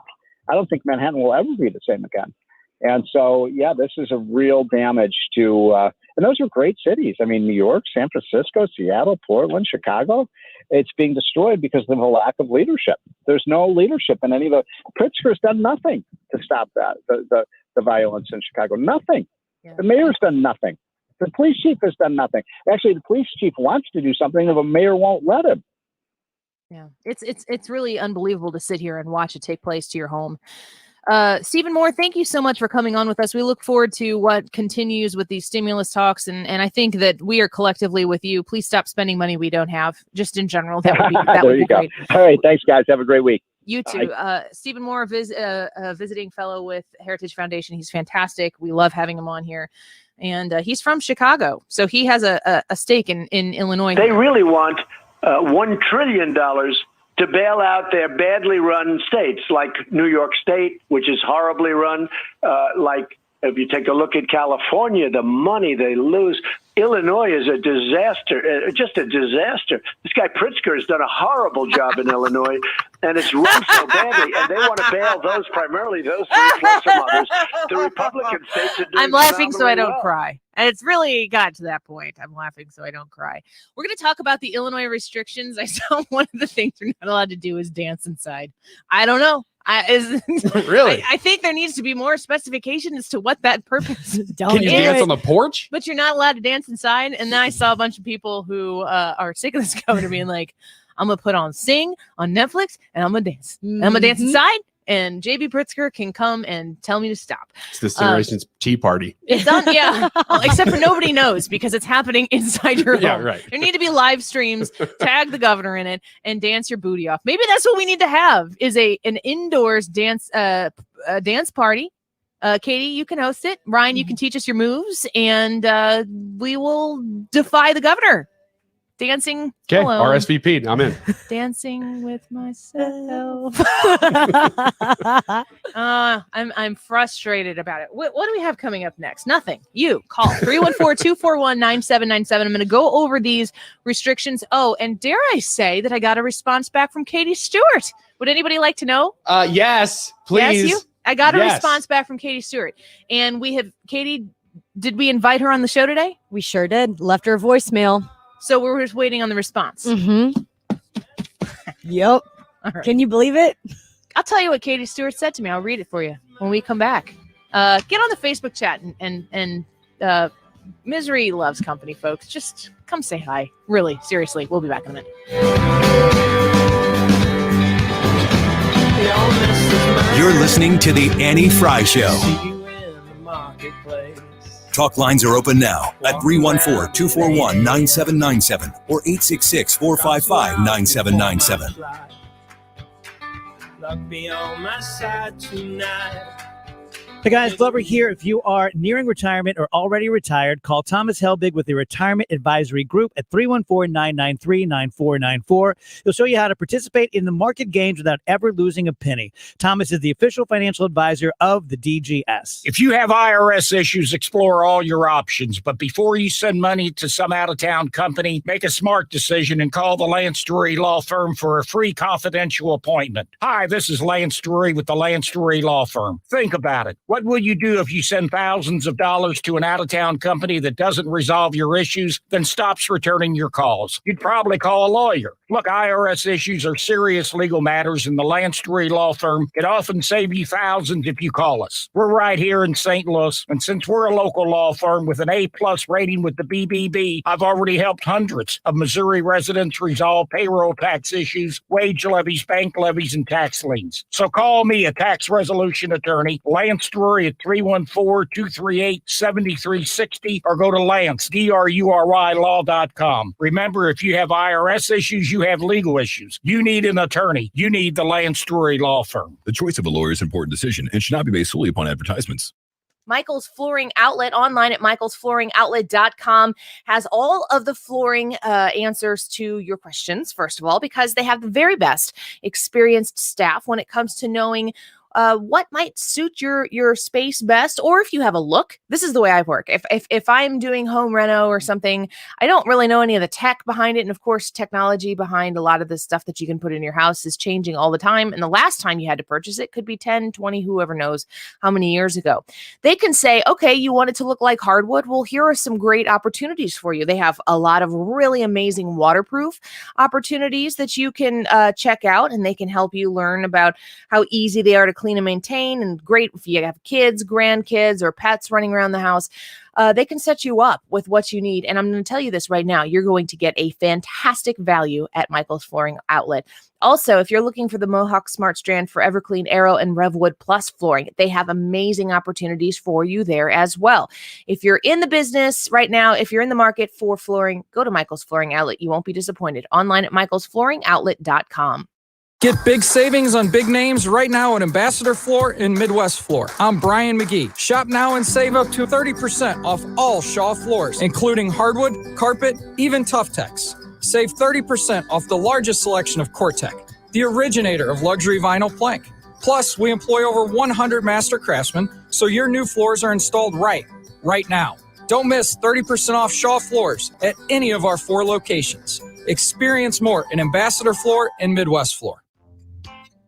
I don't think Manhattan will ever be the same again. And so, this is a real damage to, and those are great cities. I mean, New York, San Francisco, Seattle, Portland, Chicago, it's being destroyed because of a lack of leadership. There's no leadership in any of the, Pritzker's done nothing to stop that, the violence in Chicago, nothing. Yeah. The mayor's done nothing. The police chief has done nothing. Actually, the police chief wants to do something and the mayor won't let him. Yeah, it's really unbelievable to sit here and watch it take place to your home. Stephen Moore, thank you so much for coming on with us. We look forward to what continues with these stimulus talks, and I think that we are collectively with you. Please stop spending money we don't have, just in general. That would be great. All right, thanks, guys. Have a great week. You too. Stephen Moore, visiting fellow with Heritage Foundation. He's fantastic. We love having him on here. And he's from Chicago, so he has a stake in Illinois. They really want $1 trillion to bail out their badly run states like New York State, which is horribly run, like if you take a look at California, the money they lose. Illinois is a disaster, just a disaster. This guy Pritzker has done a horrible job in Illinois, and it's run so badly, and they want to bail primarily those three plus some others. The Republican states are doing I'm laughing so I don't well. cry. And it's really got to that point. I'm laughing so I don't cry. We're going to talk about the Illinois restrictions. I saw one of the things you're not allowed to do is dance inside. I don't know. Really? I think there needs to be more specification as to what that purpose is. Can you dance on the porch? But you're not allowed to dance inside. And then I saw a bunch of people who are sick of this governor being like, I'm going to put on Sing on Netflix and I'm going to dance. And I'm going to dance inside. And JB Pritzker can come and tell me to stop. It's this generation's tea party. It's done, yeah. Well, except for nobody knows because it's happening inside your home. Yeah, right. There need to be live streams, tag the governor in it, and dance your booty off. Maybe that's what we need to have is an indoors dance party. Katie, you can host it. Ryan, you can teach us your moves, and we will defy the governor. Dancing. Okay, alone. RSVP. I'm in. Dancing with myself. I'm frustrated about it. What do we have coming up next? Nothing. You call 314-241-9797. I'm going to go over these restrictions. Oh, and dare I say that I got a response back from Katie Stewart. Would anybody like to know? Yes, please. Yes, you? I got a response back from Katie Stewart. And we have, Katie, did we invite her on the show today? We sure did. Left her a voicemail. So we're just waiting on the response. Mm-hmm. Yep. All right. Can you believe it? I'll tell you what Katie Stewart said to me. I'll read it for you when we come back. Get on the Facebook chat and Misery loves company, folks. Just come say hi. Really, seriously. We'll be back in a minute. You're listening to The Annie Frey Show. Talk lines are open now at 314-241-9797 or 866-455-9797. Luck be on my side tonight. Hey guys, Glover here. If you are nearing retirement or already retired, call Thomas Helbig with the Retirement Advisory Group at 314-993-9494. He'll show you how to participate in the market gains without ever losing a penny. Thomas is the official financial advisor of the DGS. If you have IRS issues, explore all your options. But before you send money to some out-of-town company, make a smart decision and call the Lance Drury Law Firm for a free confidential appointment. Hi, this is Lance Drury with the Lance Drury Law Firm. Think about it. What will you do if you send thousands of dollars to an out-of-town company that doesn't resolve your issues, then stops returning your calls? You'd probably call a lawyer. Look, IRS issues are serious legal matters, and the Lance Drury Law Firm can often save you thousands if you call us. We're right here in St. Louis, and since we're a local law firm with an A-plus rating with the BBB, I've already helped hundreds of Missouri residents resolve payroll tax issues, wage levies, bank levies, and tax liens. So call me, a tax resolution attorney, Lance Drury at 314-238-7360, or go to Lance, DRURY law.com. Remember, if you have IRS issues, you have legal issues. You need an attorney. You need the Lance Drury Law Firm. The choice of a lawyer is an important decision and should not be based solely upon advertisements. Michael's Flooring Outlet online at michaelsflooringoutlet.com has all of the flooring answers to your questions, first of all, because they have the very best experienced staff when it comes to knowing what might suit your space best, or if you have a look. This is the way I work. If I'm doing home reno or something, I don't really know any of the tech behind it. And of course, technology behind a lot of the stuff that you can put in your house is changing all the time. And the last time you had to purchase it could be 10, 20, whoever knows how many years ago. They can say, okay, you want it to look like hardwood? Well, here are some great opportunities for you. They have a lot of really amazing waterproof opportunities that you can check out, and they can help you learn about how easy they are to clean and maintain, and great if you have kids, grandkids, or pets running around the house. They can set you up with what you need. And I'm going to tell you this right now, you're going to get a fantastic value at Michael's Flooring Outlet. Also, if you're looking for the Mohawk Smart Strand, Forever Clean Arrow, and Revwood Plus flooring, they have amazing opportunities for you there as well. If you're in the business right now, if you're in the market for flooring, go to Michael's Flooring Outlet. You won't be disappointed. Online at michaelsflooringoutlet.com. Get big savings on big names right now at Ambassador Floor and Midwest Floor. I'm Brian McGee. Shop now and save up to 30% off all Shaw floors, including hardwood, carpet, even Tough Tex. Save 30% off the largest selection of Cortec, the originator of luxury vinyl plank. Plus, we employ over 100 master craftsmen, so your new floors are installed right now. Don't miss 30% off Shaw floors at any of our 4 locations. Experience more in Ambassador Floor and Midwest Floor.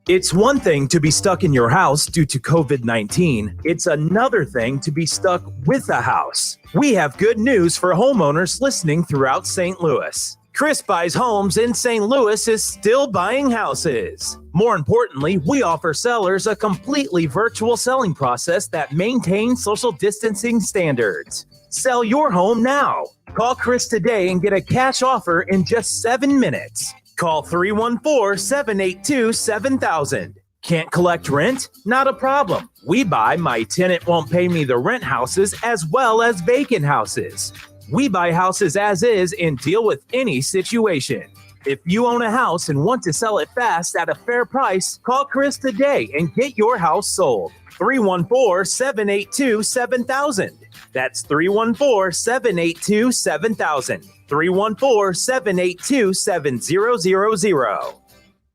It's one thing to be stuck in your house due to COVID-19. It's another thing to be stuck with a house. We have good news for homeowners listening throughout St. Louis. Chris Buys Homes in St. Louis is still buying houses. More importantly, we offer sellers a completely virtual selling process that maintains social distancing standards. Sell your home now. Call Chris today and get a cash offer in just 7 minutes. Call 314-782-7000. Can't collect rent? Not a problem. We buy My Tenant Won't Pay Me the Rent houses as well as vacant houses. We buy houses as is and deal with any situation. If you own a house and want to sell it fast at a fair price, call Chris today and get your house sold. 314-782-7000. That's 314-782-7000. 314-782-7000.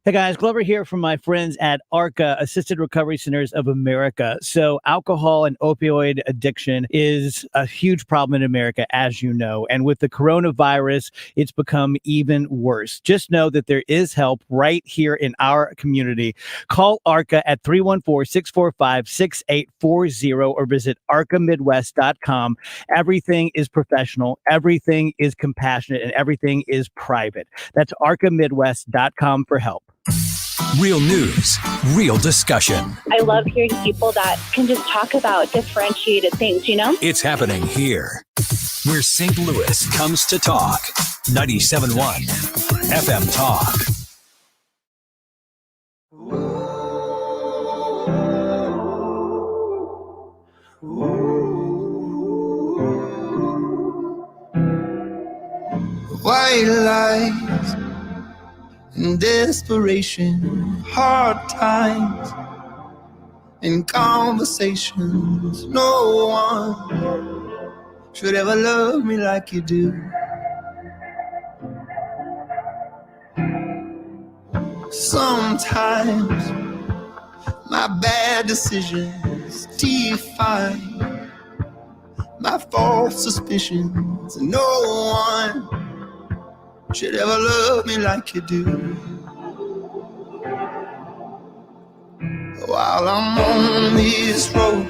Hey guys, Glover here from my friends at ARCA, Assisted Recovery Centers of America. So alcohol and opioid addiction is a huge problem in America, as you know. And with the coronavirus, it's become even worse. Just know that there is help right here in our community. Call ARCA at 314-645-6840 or visit arcamidwest.com. Everything is professional, everything is compassionate, and everything is private. That's arcamidwest.com for help. Real news, real discussion. I love hearing people that can just talk about differentiated things, you know? It's happening here, where St. Louis comes to talk. 97.1 FM Talk. White lies and desperation, hard times and conversations. No one should ever love me like you do. Sometimes my bad decisions define my false suspicions. No one should ever love me like you do. While I'm on this road,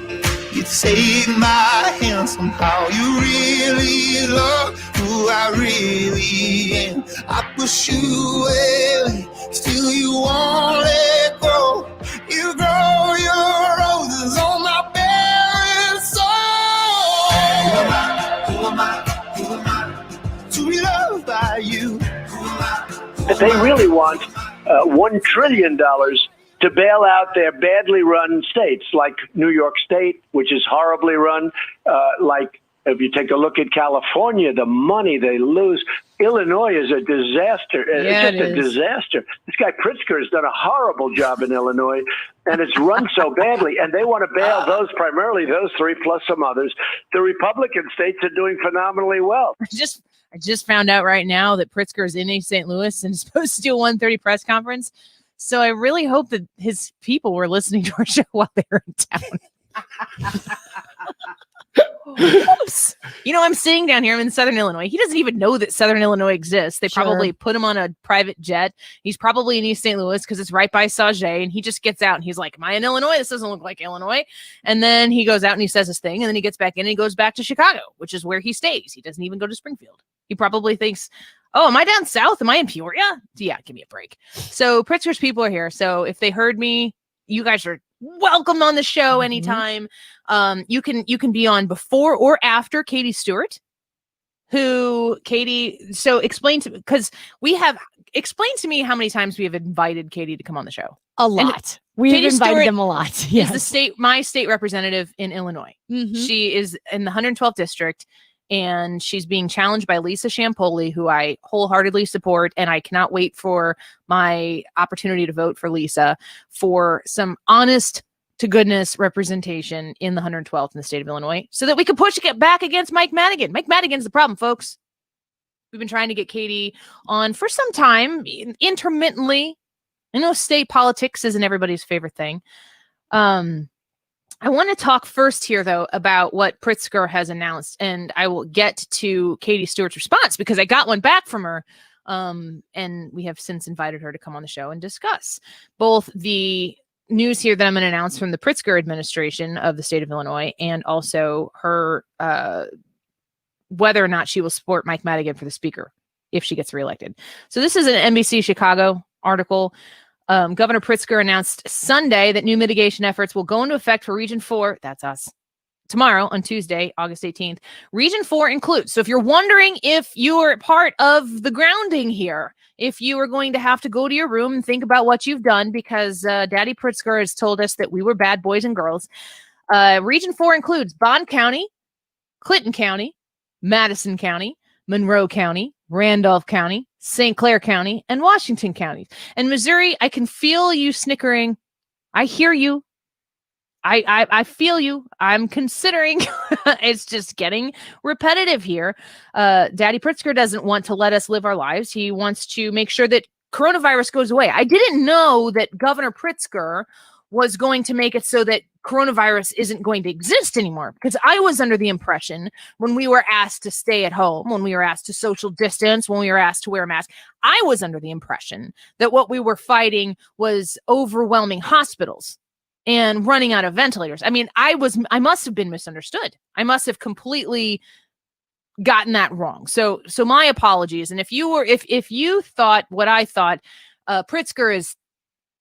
You take my hand somehow. You really love who I really am. I push you away, still you won't let go. You grow your roses on my bare soul. Who am I to be loved by you? But they really want $1 trillion to bail out their badly run states, like New York State, which is horribly run. Like if you take a look at California, the money they lose. Illinois is a disaster. It's just a disaster. This guy Pritzker has done a horrible job in Illinois, and it's run so badly. And they want to bail primarily those three plus some others. The Republican states are doing phenomenally well. I just found out right now that Pritzker is in East St. Louis and is supposed to do a 1:30 press conference. So I really hope that his people were listening to our show while they were in town. Oops. You know, I'm sitting down here. I'm in Southern Illinois. He doesn't even know that Southern Illinois exists. They probably put him on a private jet. He's probably in East St. Louis because it's right by Sauget. And he just gets out and he's like, am I in Illinois? This doesn't look like Illinois. And then he goes out and he says his thing. And then he gets back in and he goes back to Chicago, which is where he stays. He doesn't even go to Springfield. He probably thinks, oh, am I down south? Am I in Peoria? Yeah, give me a break. So Pritzker's people are here. So if they heard me, you guys are welcome on the show anytime. You can be on before or after Katie Stewart, so explain to me how many times we have invited Katie to come on the show. A lot. We've invited them a lot. Yes. Is my state representative in Illinois. She is in the 112th district. And she's being challenged by Lisa Champoli, who I wholeheartedly support. And I cannot wait for my opportunity to vote for Lisa for some honest to goodness representation in the 112th in the state of Illinois so that we can push it back against Mike Madigan. Mike Madigan's the problem, folks. We've been trying to get Katie on for some time, intermittently. I know state politics isn't everybody's favorite thing. I want to talk first here, though, about what Pritzker has announced, and I will get to Katie Stewart's response because I got one back from her, and we have since invited her to come on the show and discuss both the news here that I'm going to announce from the Pritzker administration of the state of Illinois and also her whether or not she will support Mike Madigan for the speaker if she gets reelected. So this is an NBC Chicago article. Governor Pritzker announced Sunday that new mitigation efforts will go into effect for Region 4. That's us. Tomorrow on Tuesday, August 18th. Region 4 includes. So if you're wondering if you are part of the grounding here, if you are going to have to go to your room and think about what you've done because Daddy Pritzker has told us that we were bad boys and girls. Region 4 includes Bond County, Clinton County, Madison County, Monroe County, Randolph County, St. Clair County, and Washington counties. And Missouri, I can feel you snickering. I hear you. I feel you. I'm considering. It's just getting repetitive here. Daddy Pritzker doesn't want to let us live our lives. He wants to make sure that coronavirus goes away. I didn't know that Governor Pritzker was going to make it so that coronavirus isn't going to exist anymore, because I was under the impression when we were asked to stay at home, when we were asked to social distance, when we were asked to wear a mask, I was under the impression that what we were fighting was overwhelming hospitals and running out of ventilators. I mean, I must have been misunderstood. I must have completely gotten that wrong. So my apologies. And if you thought what I thought, Pritzker is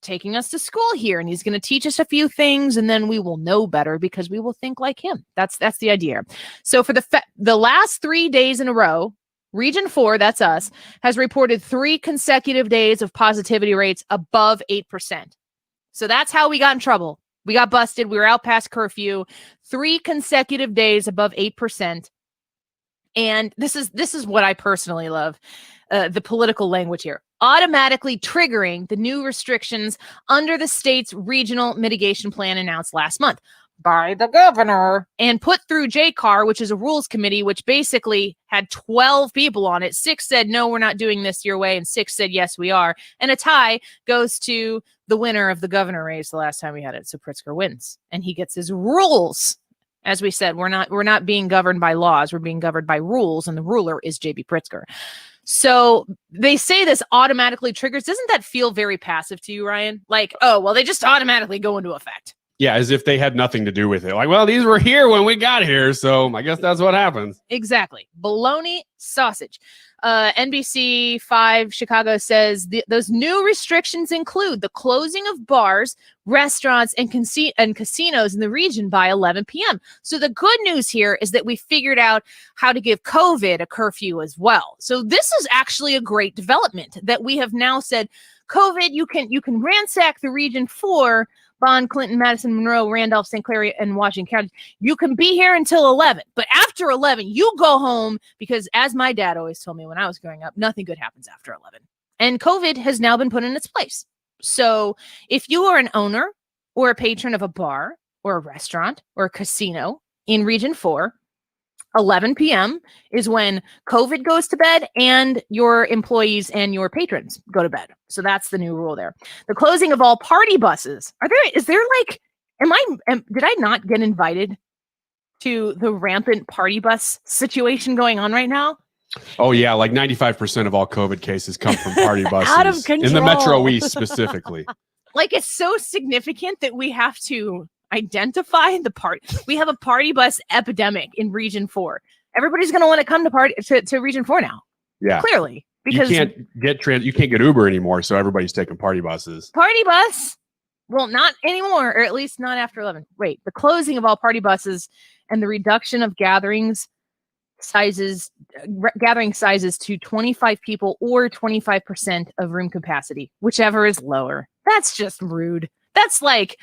taking us to school here and he's going to teach us a few things and then we will know better because we will think like him. That's the idea. So for the last 3 days in a row, Region 4, that's us, has reported 3 consecutive days of positivity rates above 8%. So that's how we got in trouble. We got busted. We were out past curfew. 3 consecutive days above 8%. And this is what I personally love, the political language here. Automatically triggering the new restrictions under the state's regional mitigation plan announced last month by the governor and put through JCAR, which is a rules committee, which basically had 12 people on it. 6 said, no, we're not doing this your way. And 6 said, yes, we are. And a tie goes to the winner of the governor race the last time we had it. So Pritzker wins and he gets his rules. As we said, we're not being governed by laws. We're being governed by rules. And the ruler is J.B. Pritzker. So they say this automatically triggers. Doesn't that feel very passive to you, Ryan? Like, oh, well, they just automatically go into effect. Yeah, as if they had nothing to do with it. Like, well, these were here when we got here, so I guess that's what happens. Exactly. Bologna sausage. NBC 5 Chicago says those new restrictions include the closing of bars, restaurants, and casinos in the region by 11 p.m. So the good news here is that we figured out how to give COVID a curfew as well. So this is actually a great development that we have now said, COVID, you can ransack the region for Bond, Clinton, Madison, Monroe, Randolph, St. Clair, and Washington County. You can be here until 11, but after 11, you go home because, as my dad always told me when I was growing up, nothing good happens after 11. And COVID has now been put in its place. So if you are an owner or a patron of a bar or a restaurant or a casino in Region 4, 11 p.m. is when COVID goes to bed and your employees and your patrons go to bed. So that's the new rule there. The closing of all party buses. Did I not get invited to the rampant party bus situation going on right now? Oh, yeah. Like 95% of all COVID cases come from party buses. Out of control. In the Metro East specifically. Like, it's so significant that we have to identify the part. We have a party bus epidemic in Region 4. Everybody's going to want to come to Region 4 now. Yeah. Clearly. Because you can't get Uber anymore, so everybody's taking party buses. Party bus? Well, not anymore, or at least not after 11. Wait, the closing of all party buses and the reduction of gathering sizes to 25 people or 25% of room capacity, whichever is lower. That's just rude. That's like,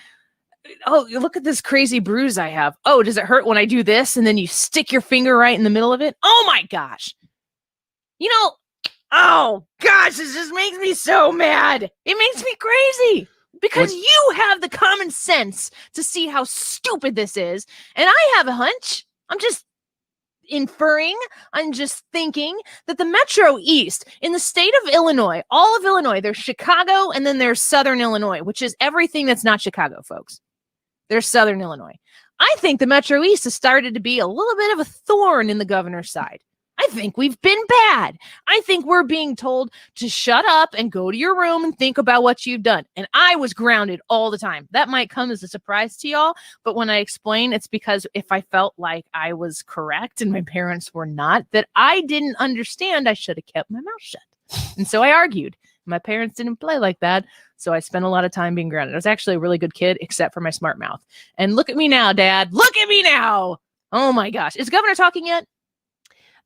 oh, look at this crazy bruise I have. Oh, does it hurt when I do this? And then you stick your finger right in the middle of it. Oh my gosh. Oh gosh, this just makes me so mad. It makes me crazy because you have the common sense to see how stupid this is. And I have a hunch. I'm just inferring, I'm just thinking that the Metro East in the state of Illinois, all of Illinois, there's Chicago and then there's Southern Illinois, which is everything that's not Chicago, folks. There's Southern Illinois. I think the Metro East has started to be a little bit of a thorn in the governor's side. I think we've been bad. I think we're being told to shut up and go to your room and think about what you've done. And I was grounded all the time. That might come as a surprise to y'all, but when I explain, it's because if I felt like I was correct and my parents were not, that I didn't understand, I should have kept my mouth shut. And so I argued. My parents didn't play like that, so I spent a lot of time being grounded. I was actually a really good kid, except for my smart mouth. And look at me now, Dad. Look at me now. Oh my gosh. Is Governor talking yet?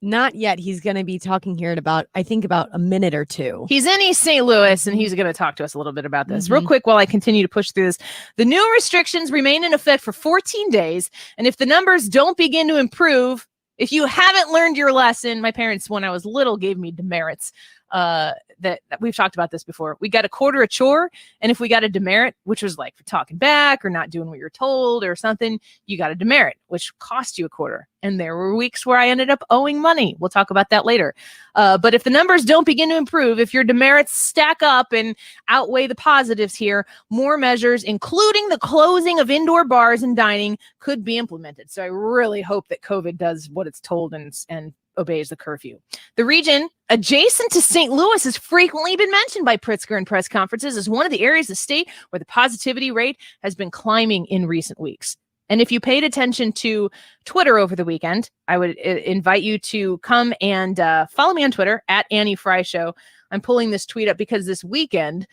Not yet. He's going to be talking here in about a minute or two. He's in East St. Louis, and he's going to talk to us a little bit about this. Real quick while I continue to push through this. The new restrictions remain in effect for 14 days, and if the numbers don't begin to improve, if you haven't learned your lesson, my parents, when I was little, gave me demerits. That we've talked about this before. We got a quarter a chore, and if we got a demerit, which was like for talking back or not doing what you're told or something, you got a demerit, which cost you a quarter. And there were weeks where I ended up owing money. We'll talk about that later. But if the numbers don't begin to improve, if your demerits stack up and outweigh the positives here, more measures, including the closing of indoor bars and dining, could be implemented. So I really hope that COVID does what it's told and obeys the curfew. The region adjacent to St. Louis has frequently been mentioned by Pritzker in press conferences as one of the areas of the state where the positivity rate has been climbing in recent weeks. And if you paid attention to Twitter over the weekend, I would invite you to come and follow me on Twitter at Annie Frey Show. I'm pulling this tweet up because this weekend,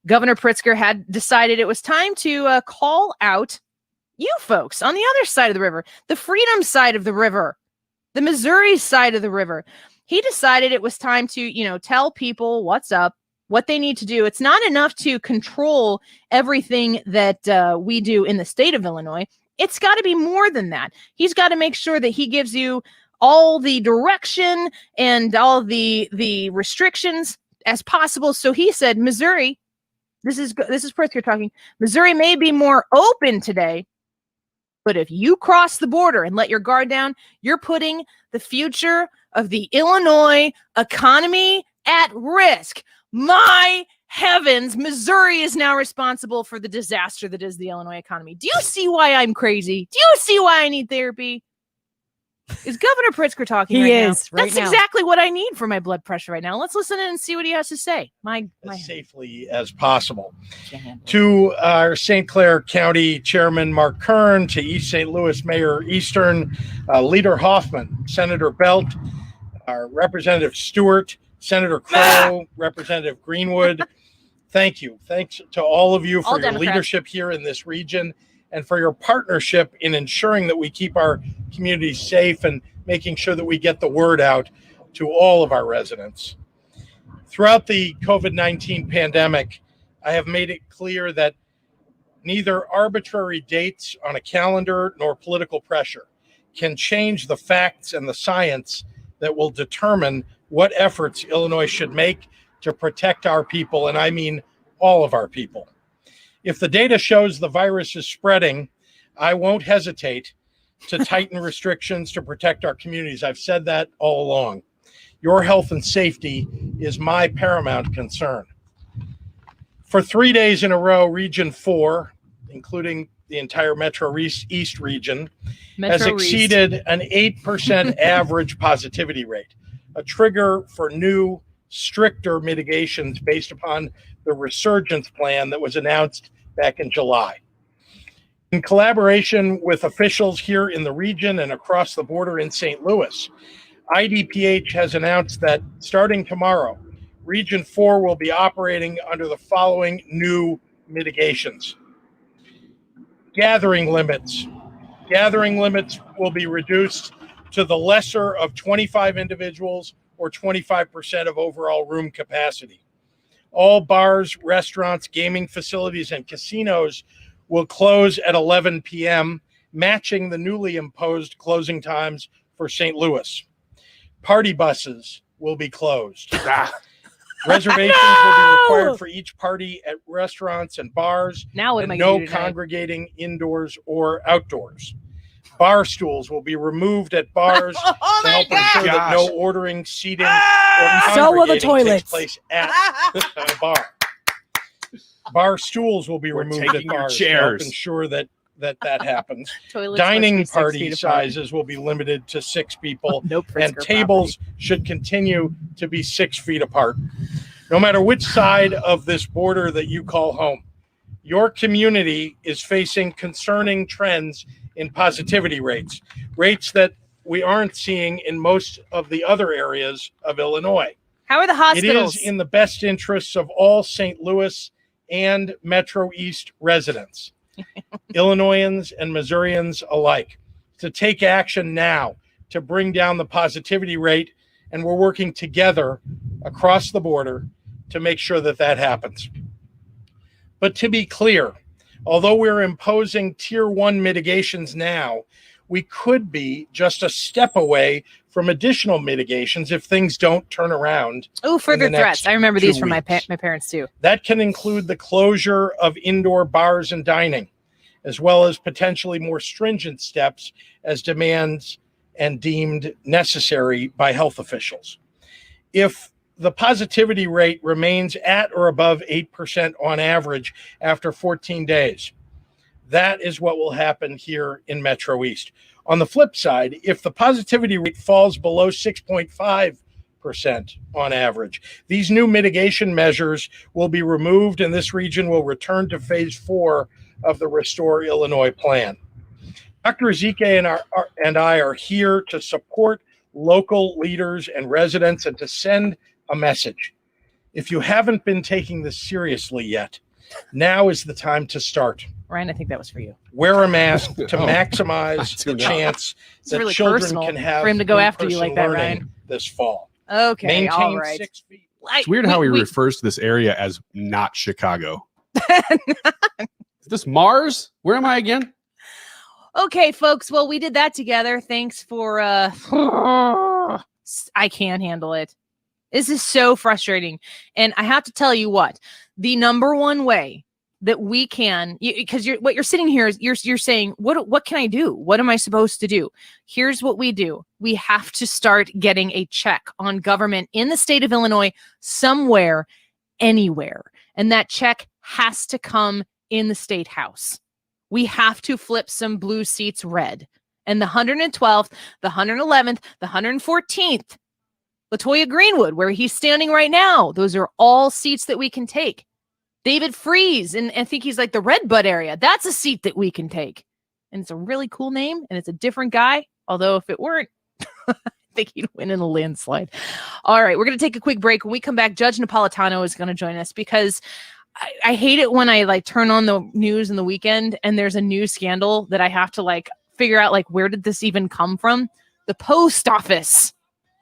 Governor Pritzker had decided it was time to call out you folks on the other side of the river, the freedom side of the river, the Missouri side of the river. He decided it was time to, tell people what's up, what they need to do. It's not enough to control everything that we do in the state of Illinois. It's got to be more than that. He's got to make sure that he gives you all the direction and all the restrictions as possible. So he said, Missouri, this is Pritzker talking, Missouri may be more open today, but if you cross the border and let your guard down, you're putting the future of the Illinois economy at risk. My heavens, Missouri is now responsible for the disaster that is the Illinois economy. Do you see why I'm crazy? Do you see why I need therapy? Is Governor Pritzker talking He right is now? right That's now. exactly what I need for my blood pressure right now. Let's listen in and see what he has to say. As safely as possible. To our St. Clair County Chairman Mark Kern, to East St. Louis Mayor Eastern, Leader Hoffman, Senator Belt, our Representative Stewart, Senator Crow, Representative Greenwood. Thank you. Thanks to all of you for your leadership here in this region and for your partnership in ensuring that we keep our communities safe and making sure that we get the word out to all of our residents. Throughout the COVID-19 pandemic, I have made it clear that neither arbitrary dates on a calendar nor political pressure can change the facts and the science that will determine what efforts Illinois should make to protect our people, and I mean all of our people. If the data shows the virus is spreading, I won't hesitate to tighten restrictions to protect our communities. I've said that all along. Your health and safety is my paramount concern. For 3 days in a row, Region 4, including the entire Metro East region, has exceeded an 8% average positivity rate, a trigger for new, stricter mitigations based upon the resurgence plan that was announced back in July. In collaboration with officials here in the region and across the border in St. Louis, IDPH has announced that starting tomorrow, Region 4 will be operating under the following new mitigations. Gathering limits. Gathering limits will be reduced to the lesser of 25 individuals or 25% of overall room capacity. All bars, restaurants, gaming facilities, and casinos will close at 11 p.m., matching the newly imposed closing times for St. Louis. Party buses will be closed. Reservations will be required for each party at restaurants and bars, and no congregating indoors or outdoors. Bar stools will be removed at bars to help ensure that no ordering, seating, or congregating takes place at a bar. Bar stools will be removed at bars to help ensure that happens. Dining party sizes will be limited to 6 people, and tables should continue to be 6 feet apart. No matter which side of this border that you call home, your community is facing concerning trends in positivity rates that we aren't seeing in most of the other areas of Illinois. How are the hospitals? It is in the best interests of all St. Louis and Metro East residents, Illinoisans and Missourians alike, to take action now to bring down the positivity rate, and we're working together across the border to make sure that that happens. But to be clear, although we're imposing Tier 1 mitigations now, we could be just a step away from additional mitigations if things don't turn around. Oh, further threats. I remember these from my parents too. That can include the closure of indoor bars and dining, as well as potentially more stringent steps as demands and deemed necessary by health officials. If the positivity rate remains at or above 8% on average after 14 days, that is what will happen here in Metro East. On the flip side, if the positivity rate falls below 6.5% on average, these new mitigation measures will be removed, and this region will return to phase 4 of the Restore Illinois plan. Dr. Ezike and I are here to support local leaders and residents and to send a message. If you haven't been taking this seriously yet, now is the time to start. Ryan, I think that was for you. Wear a mask to maximize the chance that really children can have for him to go after you like that, Ryan. This fall. Okay, Maintain all right. 6 feet. It's weird how he refers to this area as not Chicago. Is this Mars? Where am I again? Okay, folks. Well, we did that together. Thanks for I can't handle it. This is so frustrating. And I have to tell you what, the number one way that we can, because what you're sitting here is you're saying, what can I do? What am I supposed to do? Here's what we do. We have to start getting a check on government in the state of Illinois somewhere, anywhere. And that check has to come in the state house. We have to flip some blue seats red. And the 112th, the 111th, the 114th, Latoya Greenwood, where he's standing right now, those are all seats that we can take. David Freeze, and I think he's like the Redbud area. That's a seat that we can take. And it's a really cool name, and it's a different guy. Although if it weren't, I think he'd win in a landslide. All right, we're going to take a quick break. When we come back, Judge Napolitano is going to join us because I hate it when I like turn on the news in the weekend and there's a news scandal that I have to like figure out like where did this even come from? The post office.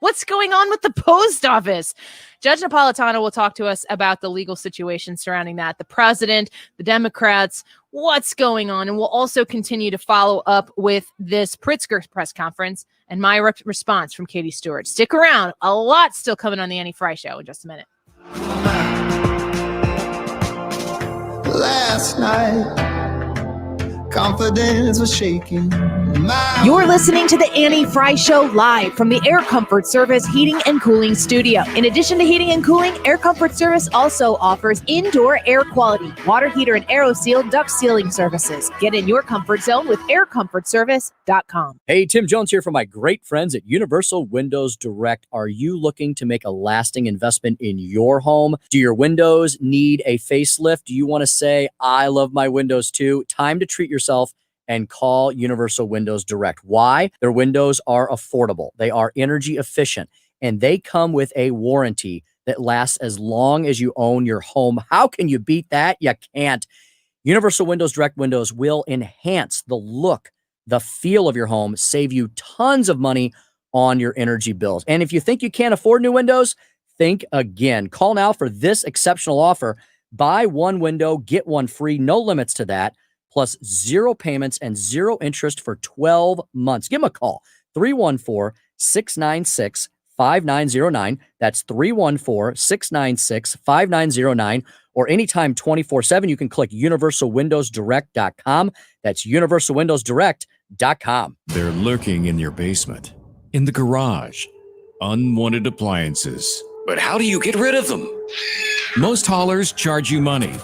What's going on with the post office? Judge Napolitano will talk to us about the legal situation surrounding that, the president, the Democrats, what's going on. And we'll also continue to follow up with this Pritzker press conference and my response from Katie Stewart. Stick around. A lot still coming on the Annie Frey Show in just a minute. Last night, confidence was shaking. You're listening to the Annie Frey Show live from the Air Comfort Service Heating and Cooling Studio. In addition to heating and cooling, Air Comfort Service also offers indoor air quality, water heater and AeroSeal duct sealing services. Get in your comfort zone with aircomfortservice.com. Hey, Tim Jones here from my great friends at Universal Windows Direct. Are you looking to make a lasting investment in your home? Do your windows need a facelift? Do you want to say, I love my windows too? Time to treat yourself and call Universal Windows Direct. Why? Their windows are affordable. They are energy efficient, and they come with a warranty that lasts as long as you own your home. How can you beat that? You can't. Universal Windows Direct windows will enhance the look, the feel of your home, save you tons of money on your energy bills. And if you think you can't afford new windows, think again. Call now for this exceptional offer. Buy one window, get one free, no limits to that, plus 0 payments and 0 interest for 12 months. Give them a call, 314-696-5909. That's 314-696-5909. Or anytime 24/7, you can click universalwindowsdirect.com. That's universalwindowsdirect.com. They're lurking in your basement, in the garage, unwanted appliances. But how do you get rid of them? Most haulers charge you money,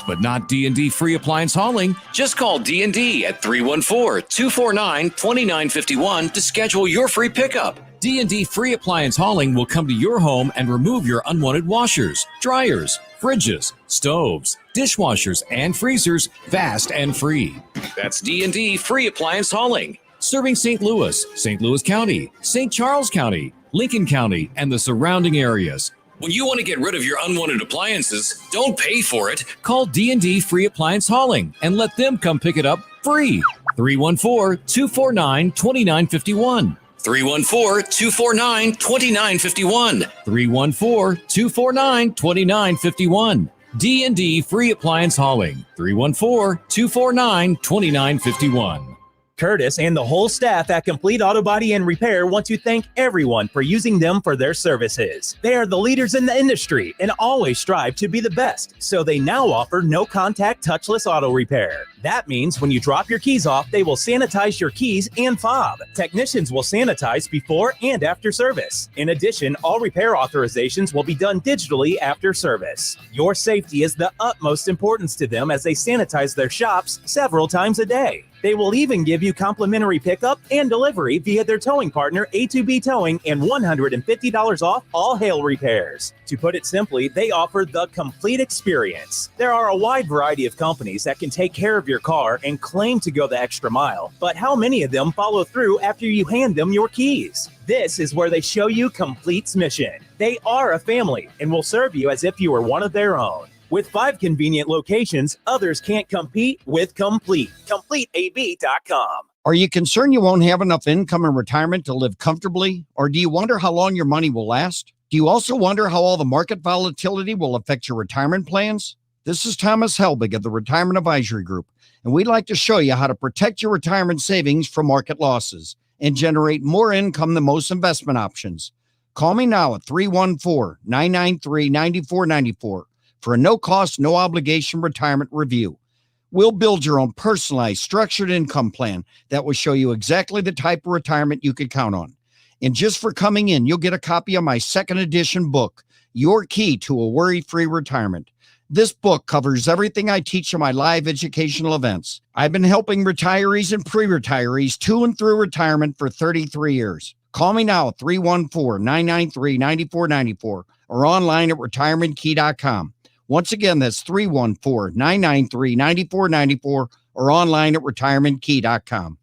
but not D&D Free Appliance Hauling. Just call D&D at 314-249-2951 to schedule your free pickup. D&D Free Appliance Hauling will come to your home and remove your unwanted washers, dryers, fridges, stoves, dishwashers, and freezers fast and free. That's D&D Free Appliance Hauling. Serving St. Louis County, St. Charles County, Lincoln County, and the surrounding areas. When you want to get rid of your unwanted appliances, don't pay for it. Call D&D Free Appliance Hauling and let them come pick it up free. 314-249-2951. 314-249-2951. 314-249-2951. D&D Free Appliance Hauling. 314-249-2951. Curtis and the whole staff at Complete Auto Body and Repair want to thank everyone for using them for their services. They are the leaders in the industry and always strive to be the best, so they now offer no-contact touchless auto repair. That means when you drop your keys off, they will sanitize your keys and fob. Technicians will sanitize before and after service. In addition, all repair authorizations will be done digitally after service. Your safety is the utmost importance to them as they sanitize their shops several times a day. They will even give you complimentary pickup and delivery via their towing partner, A2B Towing, and $150 off all hail repairs. To put it simply, they offer the complete experience. There are a wide variety of companies that can take care of your car and claim to go the extra mile, but how many of them follow through after you hand them your keys? This is where they show you Complete's mission. They are a family and will serve you as if you were one of their own. With 5 convenient locations, others can't compete with Complete. CompleteAB.com. Are you concerned you won't have enough income in retirement to live comfortably? Or do you wonder how long your money will last? Do you also wonder how all the market volatility will affect your retirement plans? This is Thomas Helbig of the Retirement Advisory Group, and we'd like to show you how to protect your retirement savings from market losses and generate more income than most investment options. Call me now at 314-993-9494. for a no-cost, no-obligation retirement review. We'll build your own personalized, structured income plan that will show you exactly the type of retirement you could count on. And just for coming in, you'll get a copy of my second edition book, Your Key to a Worry-Free Retirement. This book covers everything I teach in my live educational events. I've been helping retirees and pre-retirees to and through retirement for 33 years. Call me now, 314-993-9494, or online at retirementkey.com. Once again, that's 314-993-9494, or online at retirementkey.com.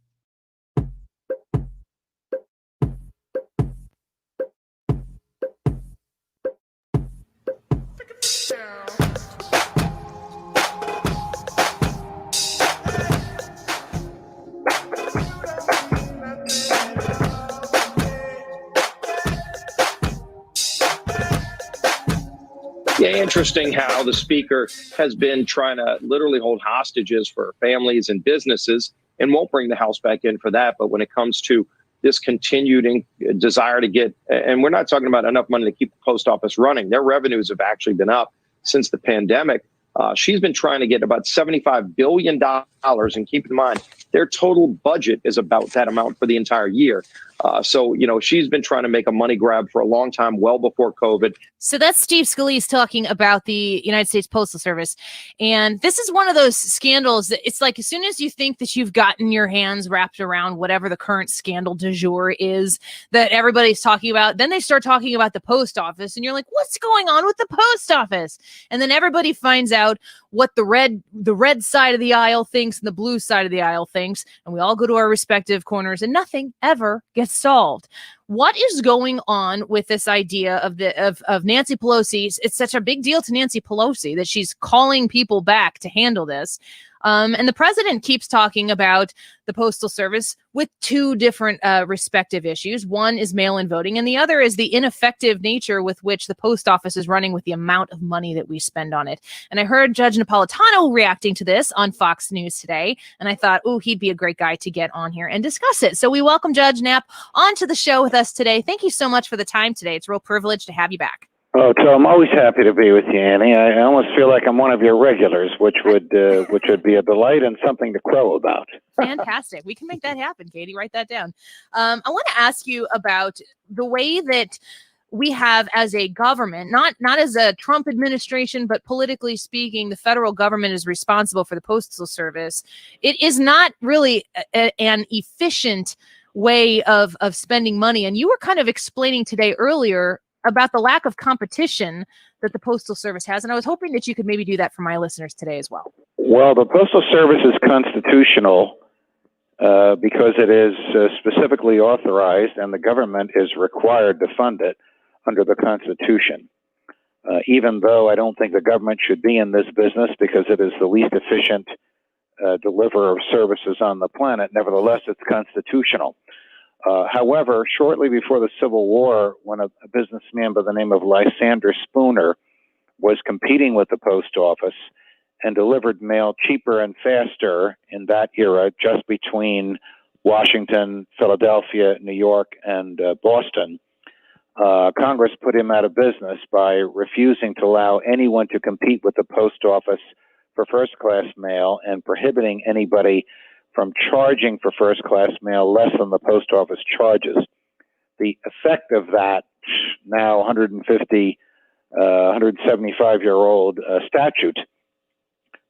Yeah, interesting how the speaker has been trying to literally hold hostages for families and businesses and won't bring the House back in for that. But when it comes to this continued desire to get, and we're not talking about enough money to keep the post office running. Their revenues have actually been up since the pandemic. She's been trying to get about $75 billion. And keep in mind, their total budget is about that amount for the entire year. So, she's been trying to make a money grab for a long time, well before COVID. So that's Steve Scalise talking about the United States Postal Service. And this is one of those scandals that it's like as soon as you think that you've gotten your hands wrapped around whatever the current scandal du jour is that everybody's talking about, then they start talking about the post office and you're like, what's going on with the post office? And then everybody finds out what the red side of the aisle thinks and the blue side of the aisle thinks. And we all go to our respective corners and nothing ever gets solved. What is going on with this idea of Nancy Pelosi? It's such a big deal to Nancy Pelosi that she's calling people back to handle this. And the president keeps talking about the Postal Service with two different respective issues. One is mail-in voting, and the other is the ineffective nature with which the post office is running with the amount of money that we spend on it. And I heard Judge Napolitano reacting to this on Fox News today, and I thought, he'd be a great guy to get on here and discuss it. So we welcome Judge Knapp onto the show with us today. Thank you so much for the time today. It's a real privilege to have you back. Oh, so I'm always happy to be with you, Annie. I almost feel like I'm one of your regulars, which would be a delight and something to crow about. Fantastic. We can make that happen, Katie. Write that down. I want to ask you about the way that we have as a government, not as a Trump administration, but politically speaking, the federal government is responsible for the Postal Service. It is not really an efficient way of spending money. And you were kind of explaining today earlier about the lack of competition that the Postal Service has. And I was hoping that you could maybe do that for my listeners today as well. Well, the Postal Service is constitutional because it is specifically authorized and the government is required to fund it under the Constitution. Even though I don't think the government should be in this business because it is the least efficient deliverer of services on the planet, nevertheless, it's constitutional. However, shortly before the Civil War, when a businessman by the name of Lysander Spooner was competing with the post office and delivered mail cheaper and faster in that era, just between Washington, Philadelphia, New York, and Boston, Congress put him out of business by refusing to allow anyone to compete with the post office for first-class mail and prohibiting anybody from charging for first-class mail less than the post office charges. The effect of that now 175-year-old statute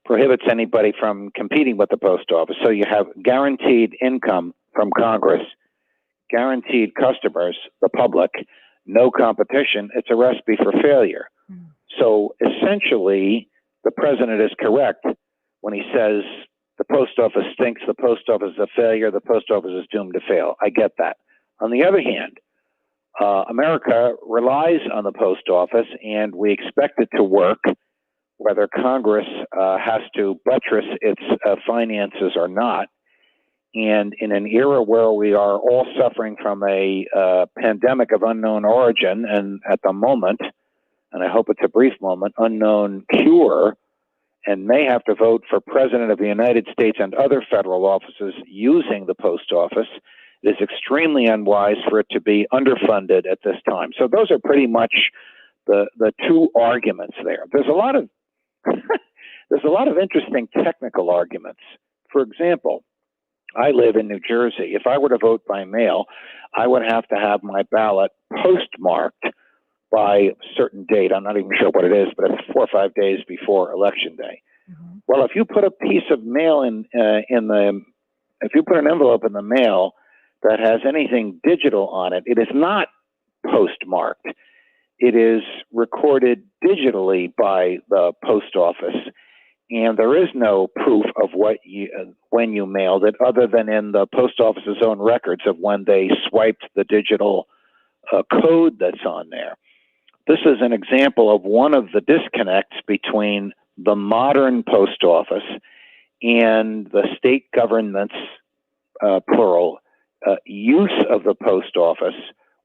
prohibits anybody from competing with the post office. So you have guaranteed income from Congress, guaranteed customers, the public, no competition. It's a recipe for failure. So essentially, the president is correct when he says the post office stinks, the post office is a failure, the post office is doomed to fail. I get that. On the other hand, America relies on the post office, and we expect it to work, whether Congress has to buttress its finances or not. And in an era where we are all suffering from a pandemic of unknown origin, and at the moment, and I hope it's a brief moment, unknown cure, and may have to vote for President of the United States and other federal offices using the post office, it is extremely unwise for it to be underfunded at this time. So those are pretty much the two arguments there. There's a lot of interesting technical arguments. For example, I live in New Jersey. If I were to vote by mail, I would have to have my ballot postmarked by a certain date. I'm not even sure what it is, but it's 4 or 5 days before Election Day. Well, if you put a piece of mail if you put an envelope in the mail that has anything digital on it, it is not postmarked. It is recorded digitally by the post office, and there is no proof of when you mailed it, other than in the post office's own records of when they swiped the digital code that's on there. This is an example of one of the disconnects between the modern post office and the state government's plural use of the post office,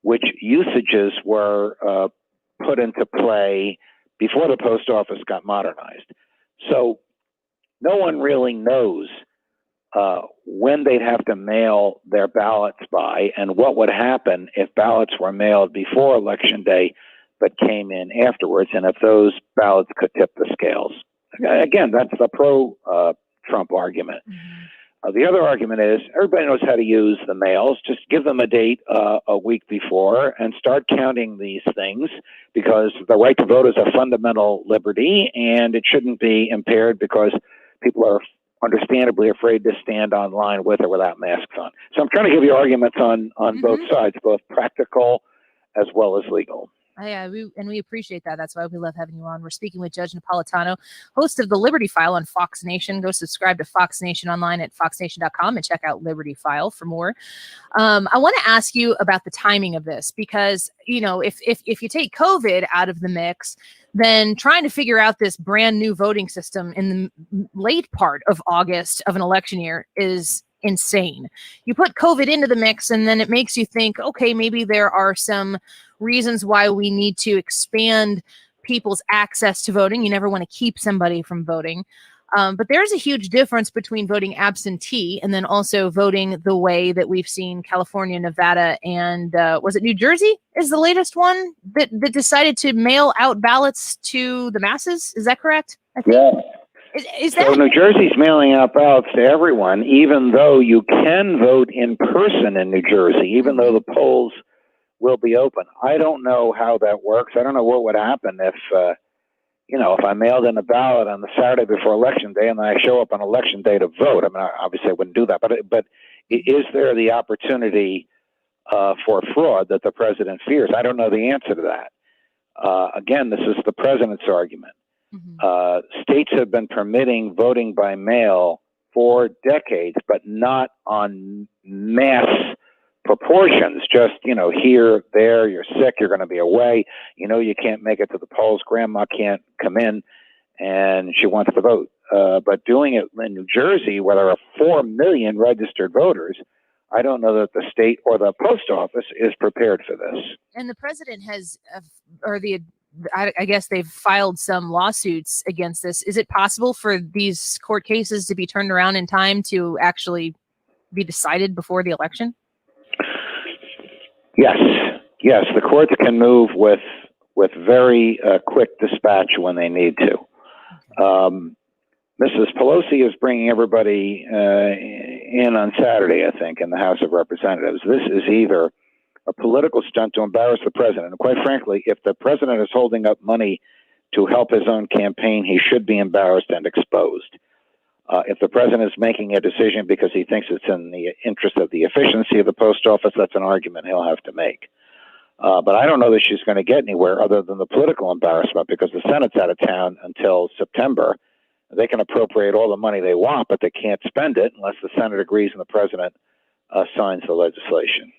which usages were put into play before the post office got modernized. So no one really knows when they'd have to mail their ballots by and what would happen if ballots were mailed before Election Day but came in afterwards, and if those ballots could tip the scales. Again, that's the pro-Trump argument. The other argument is everybody knows how to use the mails. Just give them a date a week before and start counting these things, because the right to vote is a fundamental liberty and it shouldn't be impaired because people are understandably afraid to stand online with or without masks on. So I'm trying to give you arguments on both sides, both practical as well as legal. Yeah, we appreciate that. That's why we love having you on. We're speaking with Judge Napolitano, host of the Liberty File on Fox Nation. Go subscribe to Fox Nation online at foxnation.com and check out Liberty File for more. I want to ask you about the timing of this, because, you know, if you take COVID out of the mix, then trying to figure out this brand new voting system in the late part of August of an election year is insane. You put COVID into the mix, and then it makes you think, okay, maybe there are some reasons why we need to expand people's access to voting. You never want to keep somebody from voting. But there's a huge difference between voting absentee and then also voting the way that we've seen California, Nevada, and was it New Jersey is the latest one that decided to mail out ballots to the masses? Is that correct? I think. Yeah. So New Jersey's mailing out ballots to everyone, even though you can vote in person in New Jersey, even though the polls will be open. I don't know how that works. I don't know what would happen if I mailed in a ballot on the Saturday before Election Day and then I show up on Election Day to vote. I mean, obviously I wouldn't do that, but is there the opportunity for fraud that the president fears? I don't know the answer to that. Again, this is the president's argument. States have been permitting voting by mail for decades, but not on mass proportions. Just, here, there, you're sick, you're going to be away, you can't make it to the polls, grandma can't come in, and she wants to vote. But doing it in New Jersey, where there are 4 million registered voters, I don't know that the state or the post office is prepared for this. And the president has, I guess they've filed some lawsuits against this. Is it possible for these court cases to be turned around in time to actually be decided before the election? Yes, the courts can move with very quick dispatch when they need to. Mrs. Pelosi is bringing everybody in on Saturday, I think, in the House of Representatives. This is either a political stunt to embarrass the president. And quite frankly, if the president is holding up money to help his own campaign, he should be embarrassed and exposed. If the president is making a decision because he thinks it's in the interest of the efficiency of the post office, that's an argument he'll have to make. But I don't know that she's going to get anywhere other than the political embarrassment, because the Senate's out of town until September. They can appropriate all the money they want, but they can't spend it unless the Senate agrees and the president signs the legislation.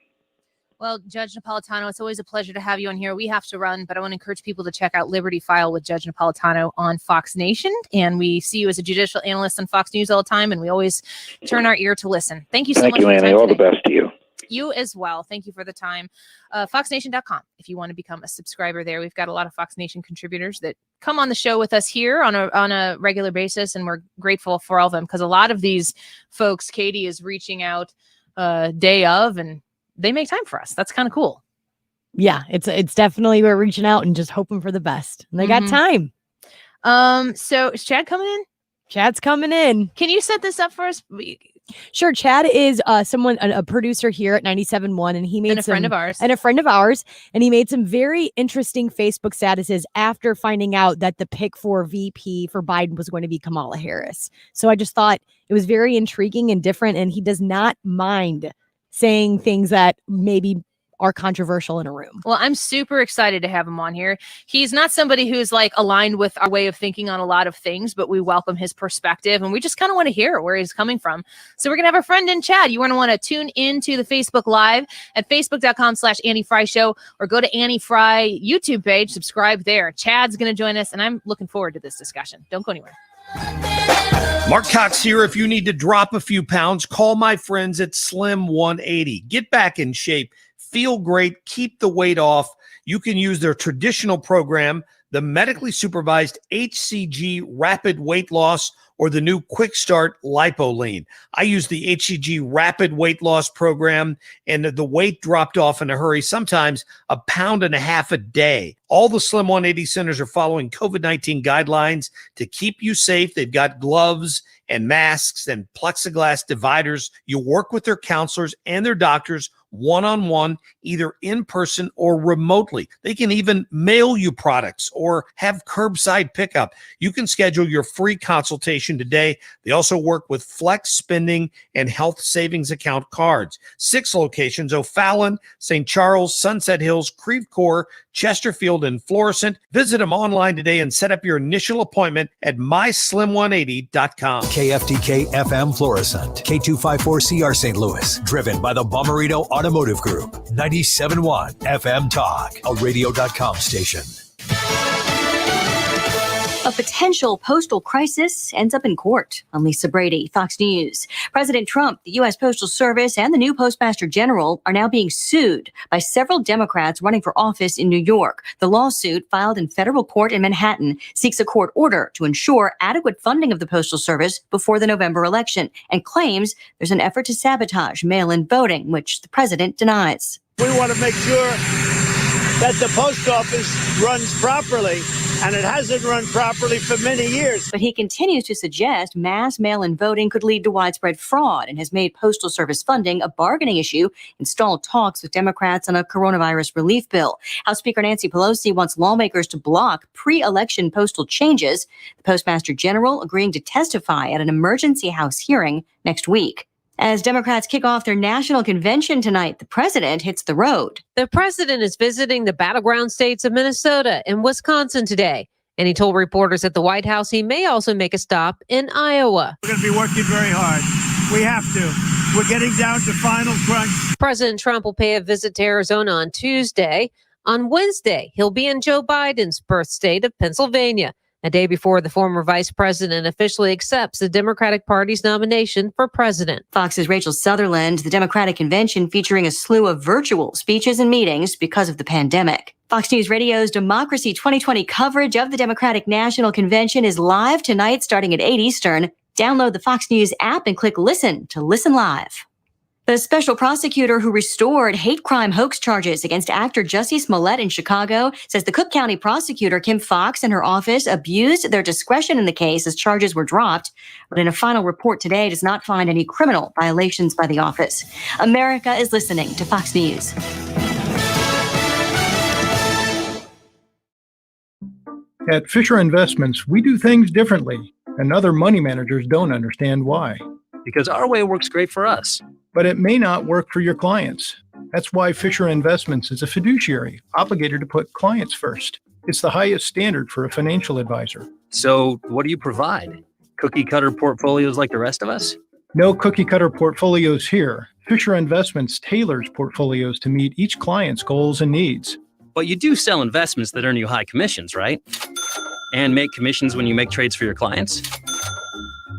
Well, Judge Napolitano, it's always a pleasure to have you on here. We have to run, but I want to encourage people to check out Liberty File with Judge Napolitano on Fox Nation. And we see you as a judicial analyst on Fox News all the time, and we always turn our ear to listen. Thank you so much. Thank you, Annie. All the best to you. You as well. Thank you for the time. FoxNation.com if you want to become a subscriber there. We've got a lot of Fox Nation contributors that come on the show with us here on a regular basis, and we're grateful for all of them, because a lot of these folks, Katie is reaching out day of, and they make time for us. That's kind of cool. Yeah, it's definitely, we're reaching out and just hoping for the best. And they got time. So is Chad coming in? Chad's coming in. Can you set this up for us? Sure. Chad is a producer here at 97.1, and he made a friend of ours. And a friend of ours. And he made some very interesting Facebook statuses after finding out that the pick for VP for Biden was going to be Kamala Harris. So I just thought it was very intriguing and different, and he does not mind saying things that maybe are controversial in a room. Well, I'm super excited to have him on here. He's not somebody who's like aligned with our way of thinking on a lot of things, but we welcome his perspective and we just kind of want to hear where he's coming from. So we're going to have a friend in Chad. You want to tune into the Facebook Live at facebook.com/Annie Frey Show, or go to Annie Frey YouTube page, subscribe there. Chad's going to join us, and I'm looking forward to this discussion. Don't go anywhere. Mark Cox here. If you need to drop a few pounds, call my friends at Slim 180. Get back in shape. Feel great, keep the weight off. You can use their traditional program, the medically supervised HCG Rapid Weight Loss, or the new Quick Start LipoLean. I use the HCG Rapid Weight Loss program, and the weight dropped off in a hurry, sometimes 1.5 pounds a day. All the Slim 180 centers are following COVID-19 guidelines to keep you safe. They've got gloves and masks and plexiglass dividers. You work with their counselors and their doctors one-on-one, either in person or remotely. They can even mail you products or have curbside pickup. You can schedule your free consultation today. They also work with flex spending and health savings account cards. 6 locations: O'Fallon, St. Charles, Sunset Hills, Creve Coeur, Chesterfield, and Florissant. Visit them online today and set up your initial appointment at myslim180.com. KFTK FM Florissant, K254CR St. Louis, driven by the Bommarito Automotive Group, 97.1 FM Talk, a radio.com station. A potential postal crisis ends up in court. I'm Lisa Brady, Fox News. President Trump, the U.S. Postal Service, and the new Postmaster General are now being sued by several Democrats running for office in New York. The lawsuit, filed in federal court in Manhattan, seeks a court order to ensure adequate funding of the Postal Service before the November election, and claims there's an effort to sabotage mail-in voting, which the president denies. We want to make sure that the post office runs properly, and it hasn't run properly for many years. But he continues to suggest mass mail-in voting could lead to widespread fraud and has made Postal Service funding a bargaining issue and stalled talks with Democrats on a coronavirus relief bill. House Speaker Nancy Pelosi wants lawmakers to block pre-election postal changes, the Postmaster General agreeing to testify at an emergency House hearing next week. As Democrats kick off their national convention tonight, the president hits the road. The president is visiting the battleground states of Minnesota and Wisconsin today. And he told reporters at the White House he may also make a stop in Iowa. We're going to be working very hard. We have to. We're getting down to final crunch. President Trump will pay a visit to Arizona on Tuesday. On Wednesday, he'll be in Joe Biden's birth state of Pennsylvania, a day before the former vice president officially accepts the Democratic Party's nomination for president. Fox's Rachel Sutherland, the Democratic convention featuring a slew of virtual speeches and meetings because of the pandemic. Fox News Radio's Democracy 2020 coverage of the Democratic National Convention is live tonight starting at 8 Eastern. Download the Fox News app and click Listen to listen live. The special prosecutor who restored hate crime hoax charges against actor Jussie Smollett in Chicago says the Cook County prosecutor Kim Fox and her office abused their discretion in the case as charges were dropped, but in a final report today does not find any criminal violations by the office. America is listening to Fox News. At Fisher Investments, we do things differently, and other money managers don't understand why. Because our way works great for us. But it may not work for your clients. That's why Fisher Investments is a fiduciary, obligated to put clients first. It's the highest standard for a financial advisor. So what do you provide? Cookie cutter portfolios like the rest of us? No cookie cutter portfolios here. Fisher Investments tailors portfolios to meet each client's goals and needs. But you do sell investments that earn you high commissions, right? And make commissions when you make trades for your clients?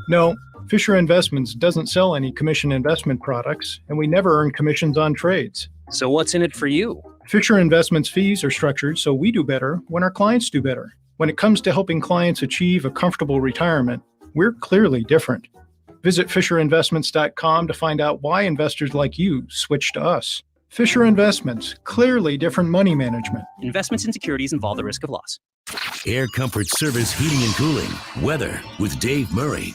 No. Fisher Investments doesn't sell any commission investment products, and we never earn commissions on trades. So what's in it for you? Fisher Investments fees are structured so we do better when our clients do better. When it comes to helping clients achieve a comfortable retirement, we're clearly different. Visit FisherInvestments.com to find out why investors like you switch to us. Fisher Investments, clearly different money management. Investments in securities involve the risk of loss. Air Comfort Service Heating and Cooling. Weather with Dave Murray.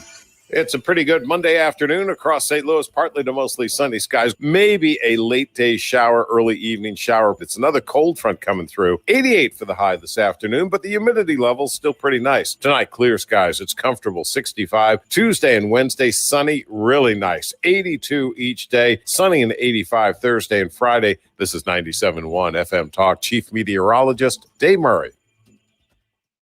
It's a pretty good Monday afternoon across St. Louis, partly to mostly sunny skies. Maybe a late day shower, early evening shower. It's another cold front coming through. 88 for the high this afternoon, but the humidity level's still pretty nice. Tonight, clear skies. It's comfortable, 65. Tuesday and Wednesday, sunny, really nice. 82 each day, sunny and 85 Thursday and Friday. This is 97.1 FM Talk. Chief Meteorologist Dave Murray.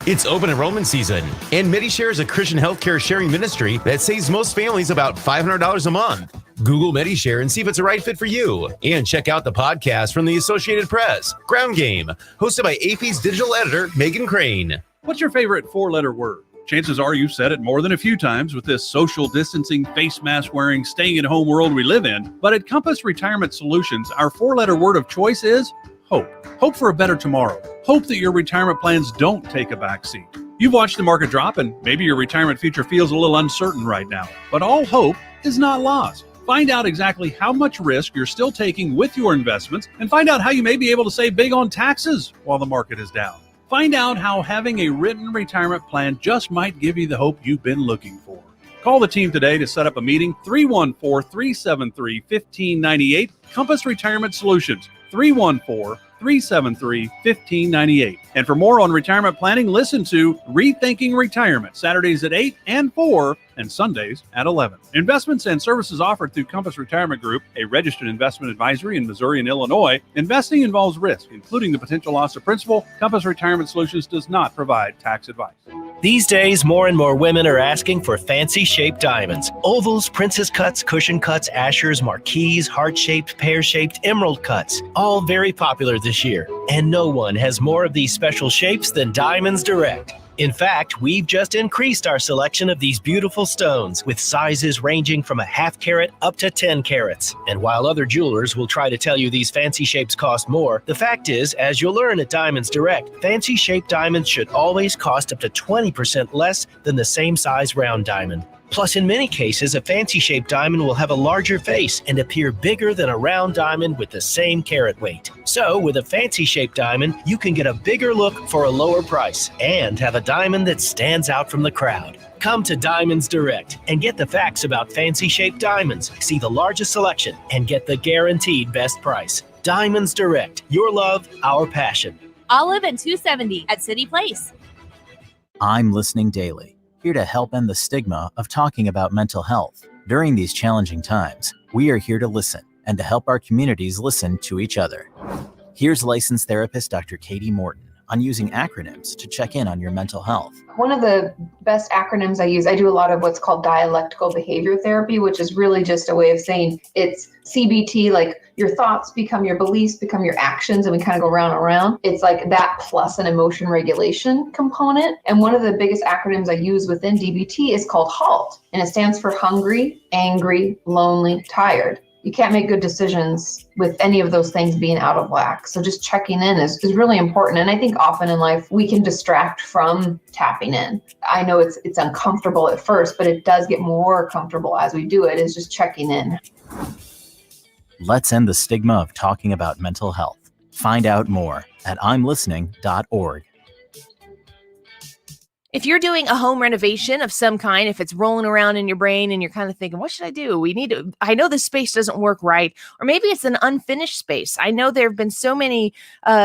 It's open enrollment season, and MediShare is a Christian healthcare sharing ministry that saves most families about $500 a month. Google MediShare and see if it's a right fit for you. And check out the podcast from the Associated Press, Ground Game, hosted by AP's digital editor, Megan Crane. What's your favorite four-letter word? Chances are you've said it more than a few times with this social distancing, face mask wearing, staying at home world we live in. But at Compass Retirement Solutions, our four-letter word of choice is hope. Hope for a better tomorrow. Hope that your retirement plans don't take a backseat. You've watched the market drop and maybe your retirement future feels a little uncertain right now. But all hope is not lost. Find out exactly how much risk you're still taking with your investments and find out how you may be able to save big on taxes while the market is down. Find out how having a written retirement plan just might give you the hope you've been looking for. Call the team today to set up a meeting. 314-373-1598. Compass Retirement Solutions. 314-373-1598. And for more on retirement planning, listen to Rethinking Retirement, Saturdays at 8 and 4 and Sundays at 11. Investments and services offered through Compass Retirement Group, a registered investment advisory in Missouri and Illinois. Investing involves risk, including the potential loss of principal. Compass Retirement Solutions does not provide tax advice. These days, more and more women are asking for fancy-shaped diamonds. Ovals, princess cuts, cushion cuts, ashers, marquise, heart-shaped, pear-shaped, emerald cuts. All very popular this year. And no one has more of these special shapes than Diamonds Direct. In fact, we've just increased our selection of these beautiful stones with sizes ranging from a half carat up to 10 carats. And while other jewelers will try to tell you these fancy shapes cost more, the fact is, as you'll learn at Diamonds Direct, fancy shaped diamonds should always cost up to 20% less than the same size round diamond. Plus, in many cases, a fancy-shaped diamond will have a larger face and appear bigger than a round diamond with the same carat weight. So, with a fancy-shaped diamond, you can get a bigger look for a lower price and have a diamond that stands out from the crowd. Come to Diamonds Direct and get the facts about fancy-shaped diamonds, see the largest selection, and get the guaranteed best price. Diamonds Direct, your love, our passion. Olive and 270 at City Place. I'm listening daily, here to help end the stigma of talking about mental health. During these challenging times, we are here to listen and to help our communities listen to each other. Here's licensed therapist Dr. Katie Morton on using acronyms to check in on your mental health. One of the best acronyms I use, I do a lot of what's called dialectical behavior therapy, which is really just a way of saying it's CBT, like your thoughts become your beliefs, become your actions, and we kind of go round and around. It's like that plus an emotion regulation component. And one of the biggest acronyms I use within DBT is called HALT, and it stands for hungry, angry, lonely, tired. You can't make good decisions with any of those things being out of whack. So just checking in is really important. And I think often in life, we can distract from tapping in. I know it's uncomfortable at first, but it does get more comfortable as we do it, is just checking in. Let's end the stigma of talking about mental health. Find out more at imlistening.org. If you're doing a home renovation of some kind, if it's rolling around in your brain and you're kind of thinking, what should I do? I know this space doesn't work right. Or maybe it's an unfinished space. I know there have been so many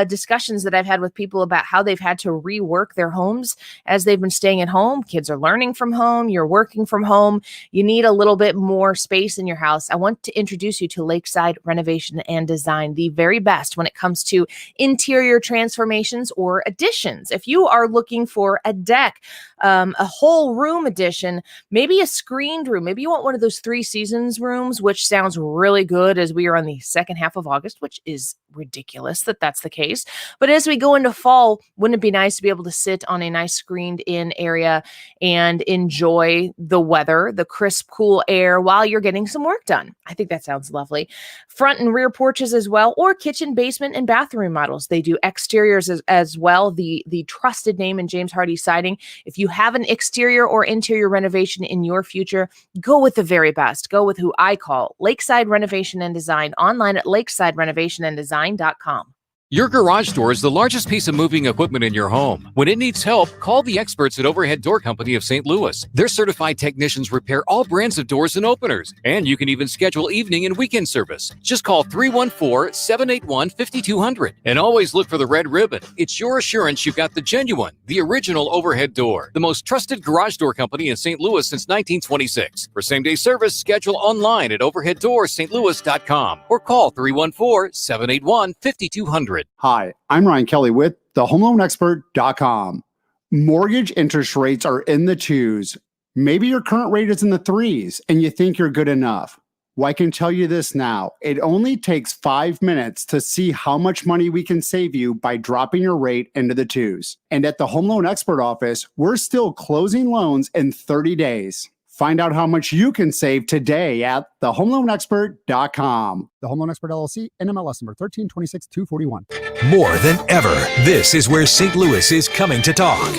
discussions that I've had with people about how they've had to rework their homes as they've been staying at home. Kids are learning from home. You're working from home. You need a little bit more space in your house. I want to introduce you to Lakeside Renovation and Design, the very best when it comes to interior transformations or additions. If you are looking for a deck, a whole room addition, maybe a screened room. Maybe you want one of those 3 seasons rooms, which sounds really good as we are on the second half of August, which is ridiculous that that's the case. But as we go into fall, wouldn't it be nice to be able to sit on a nice screened in area and enjoy the weather, the crisp, cool air while you're getting some work done? I think that sounds lovely. Front and rear porches as well, or kitchen, basement, and bathroom remodels. They do exteriors as well. The trusted name in James Hardie Siding. If you have an exterior or interior renovation in your future, go with the very best. Go with who I call Lakeside Renovation and Design, online at lakesidерenovationanddesign.com. Your garage door is the largest piece of moving equipment in your home. When it needs help, call the experts at Overhead Door Company of St. Louis. Their certified technicians repair all brands of doors and openers, and you can even schedule evening and weekend service. Just call 314-781-5200 and always look for the red ribbon. It's your assurance you've got the genuine, the original Overhead Door, the most trusted garage door company in St. Louis since 1926. For same-day service, schedule online at overheaddoorsstlouis.com or call 314-781-5200. Hi, I'm Ryan Kelly with thehomeloanexpert.com. Mortgage interest rates are in the twos. Maybe your current rate is in the threes and you think you're good enough. Well, I can tell you this now. It only takes 5 minutes to see how much money we can save you by dropping your rate into the twos. And at the Home Loan Expert office, we're still closing loans in 30 days. Find out how much you can save today at thehomeloanexpert.com. The Home Loan Expert LLC, NMLS number 1326241. More than ever, this is where St. Louis is coming to talk.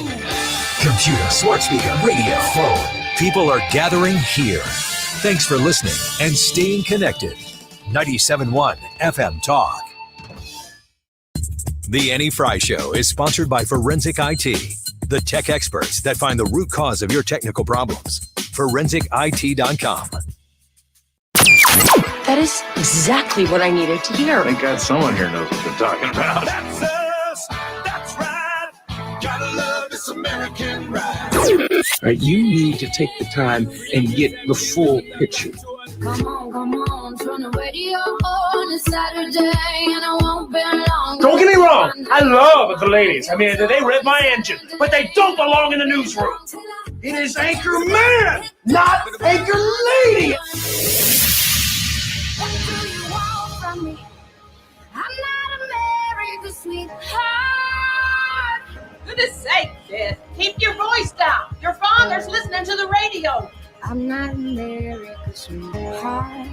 Computer, smart speaker, radio, phone. People are gathering here. Thanks for listening and staying connected. 97.1 FM Talk. The Annie Frey Show is sponsored by Forensic IT, the tech experts that find the root cause of your technical problems. ForensicIT.com. That is exactly what I needed to hear. Thank God someone here knows what they're talking about. That's us. That's right. Gotta love this American ride. All right, you need to take the time and get the full picture. Come on, turn the radio on. It's Saturday and I won't be long. Don't get me wrong, I love the ladies. I mean, they rev my engine, but they don't belong in the newsroom. It is Anchor Man, not Anchor Lady. What do you want from me? I'm not America's sweetheart. Goodness sake, kid. Keep your voice down. Your father's listening to the radio. I'm not America's sweetheart.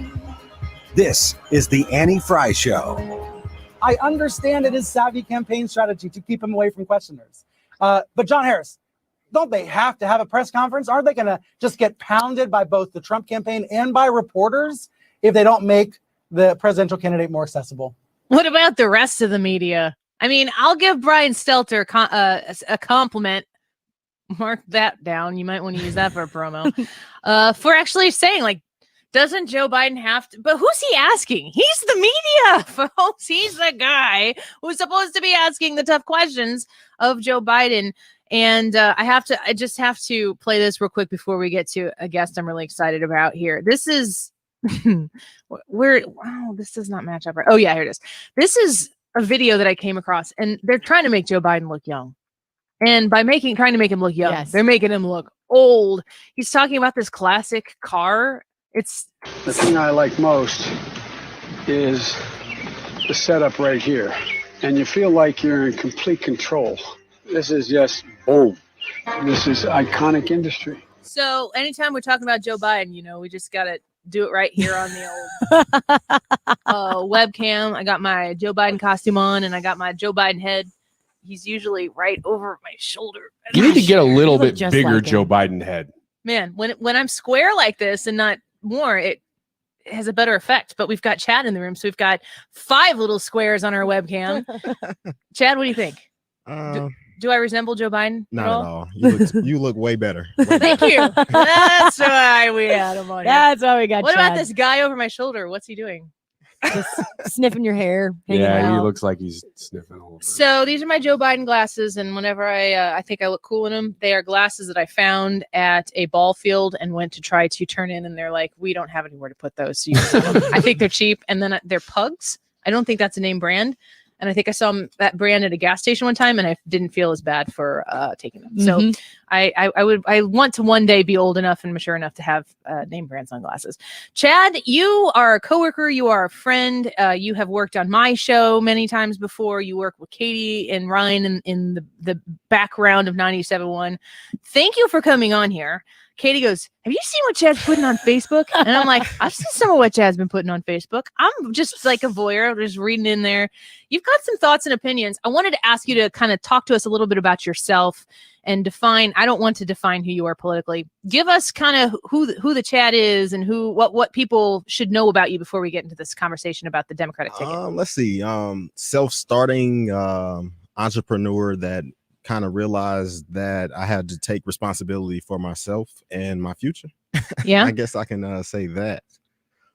This is the Annie Frey Show. I understand it is savvy campaign strategy to keep him away from questioners. But John Harris, don't they have to have a press conference? Aren't they going to just get pounded by both the Trump campaign and by reporters if they don't make the presidential candidate more accessible? What about the rest of the media? I mean, I'll give Brian Stelter a compliment. Mark that down. You might want to use that for a promo. For actually saying, like, doesn't Joe Biden have to? But who's he asking? He's the media, folks. He's the guy who's supposed to be asking the tough questions of Joe Biden. And I just have to play this real quick before we get to a guest I'm really excited about here. This is this does not match up right. Oh yeah, here it is. This is a video that I came across, and they're trying to make Joe Biden look young. And by trying to make him look young, yes, they're making him look old. He's talking about this classic car. It's the thing I like most is the setup right here. And you feel like you're in complete control. This is just boom. This is iconic industry. So anytime we're talking about Joe Biden, we just got to do it right here on the old webcam. I got my Joe Biden costume on, and I got my Joe Biden head. He's usually right over my shoulder. You need to get a little bit bigger like Joe Biden head. Man, when I'm square like this and not more, it has a better effect. But we've got Chad in the room, so we've got 5 little squares on our webcam. Chad, what do you think? Do I resemble Joe Biden? Not at all. You look way better. Thank you. That's why we had him on. That's why we got. What Chad. about this guy over my shoulder? What's he doing? Just sniffing your hair. Yeah, out. He looks like he's sniffing a little bit. So these are my Joe Biden glasses, and whenever I think I look cool in them, they are glasses that I found at a ball field and went to try to turn in, and they're like, we don't have anywhere to put those. So you can them. I think they're cheap, and then they're Pugs. I don't think that's a name brand. And I think I saw that brand at a gas station one time, and I didn't feel as bad for taking them. Mm-hmm. So I want to one day be old enough and mature enough to have name brand sunglasses. Chad, you are a coworker. You are a friend. You have worked on my show many times before. You work with Katie and Ryan in the background of 97.1. Thank you for coming on here. Katie goes, have you seen what Chad's putting on Facebook? And I'm like, I've seen some of what Chad's been putting on Facebook. I'm just like a voyeur, just reading in there. You've got some thoughts and opinions. I wanted to ask you to kind of talk to us a little bit about yourself and define. I don't want to define who you are politically. Give us kind of who the Chad is and what people should know about you before we get into this conversation about the Democratic ticket. Let's see. Self-starting entrepreneur that kind of realized that I had to take responsibility for myself and my future. Yeah, I guess I can say that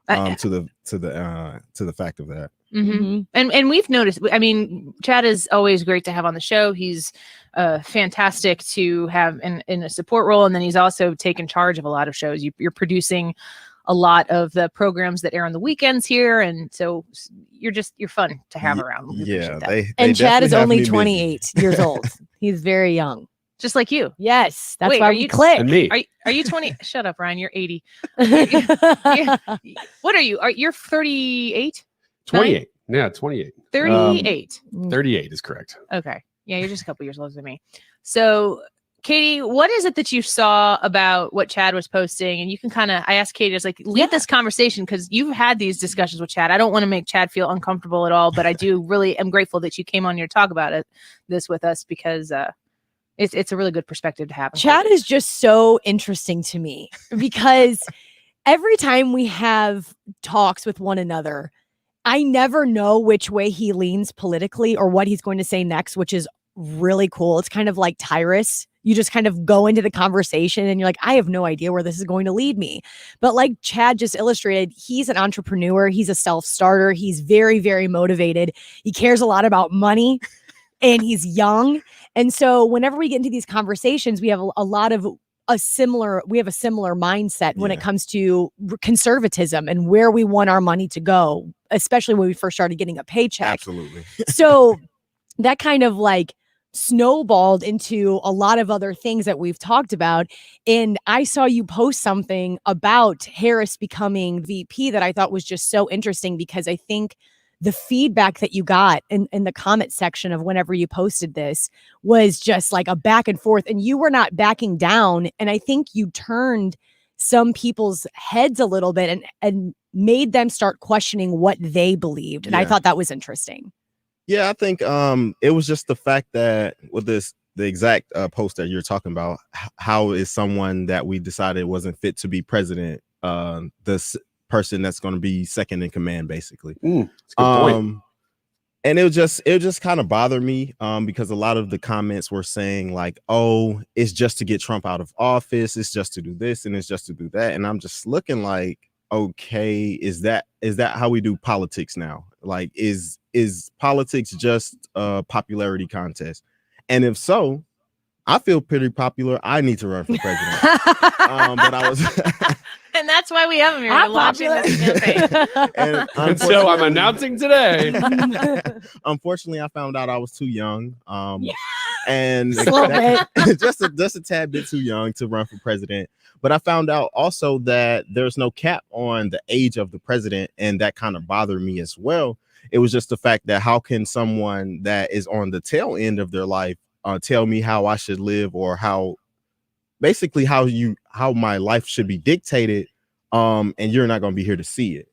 to the fact of that. Mm-hmm. And we've noticed. I mean, Chad is always great to have on the show. He's fantastic to have in a support role, and then he's also taken charge of a lot of shows. You're producing a lot of the programs that air on the weekends here, and so you're fun to have around. We Yeah, and Chad is only 28 busy. years old. He's very young, just like you. Yes, that's Wait, why are we you click. And me. Are you 20? Shut up, Ryan. You're 80. What are you? You're 38? 28. Yeah, 28. 38. 38 is correct. Okay. Yeah, you're just a couple years older than me. So, Katie, what is it that you saw about what Chad was posting? And you can I asked Katie, I was like, lead this conversation because you've had these discussions with Chad. I don't want to make Chad feel uncomfortable at all, but I do really am grateful that you came on here to talk about this with us because it's a really good perspective to have. Chad is just so interesting to me because every time we have talks with one another, I never know which way he leans politically or what he's going to say next, which is really cool. It's kind of like Tyrus. You just kind of go into the conversation and you're like, I have no idea where this is going to lead me. But like Chad just illustrated, he's an entrepreneur. He's a self-starter. He's very, very motivated. He cares a lot about money and he's young. And so whenever we get into these conversations, we have a similar mindset when it comes to conservatism and where we want our money to go, especially when we first started getting a paycheck. Absolutely. So that kind of like snowballed into a lot of other things that we've talked about. And I saw you post something about Harris becoming VP that I thought was just so interesting because I think the feedback that you got in the comment section of whenever you posted this was just like a back and forth, and you were not backing down. And I think you turned some people's heads a little bit and made them start questioning what they believed. And I thought that was interesting. Yeah, I think it was just the fact that with the exact post that you're talking about, how is someone that we decided wasn't fit to be president, this person that's going to be second in command, basically. That's a good point. And it just kind of bothered me because a lot of the comments were saying like, oh, it's just to get Trump out of office, it's just to do this and it's just to do that. And I'm just looking like, okay, is that how we do politics now? Like, is politics just a popularity contest? And if so, I feel pretty popular. I need to run for president. But I was and that's why we have him here. I'm launching this campaign. And so I'm announcing today. Unfortunately, I found out I was too young. And just a tad bit too young to run for president. But I found out also that there's no cap on the age of the president, and that kind of bothered me as well. It was just the fact that how can someone that is on the tail end of their life tell me how I should live, or how my life should be dictated, and you're not going to be here to see it.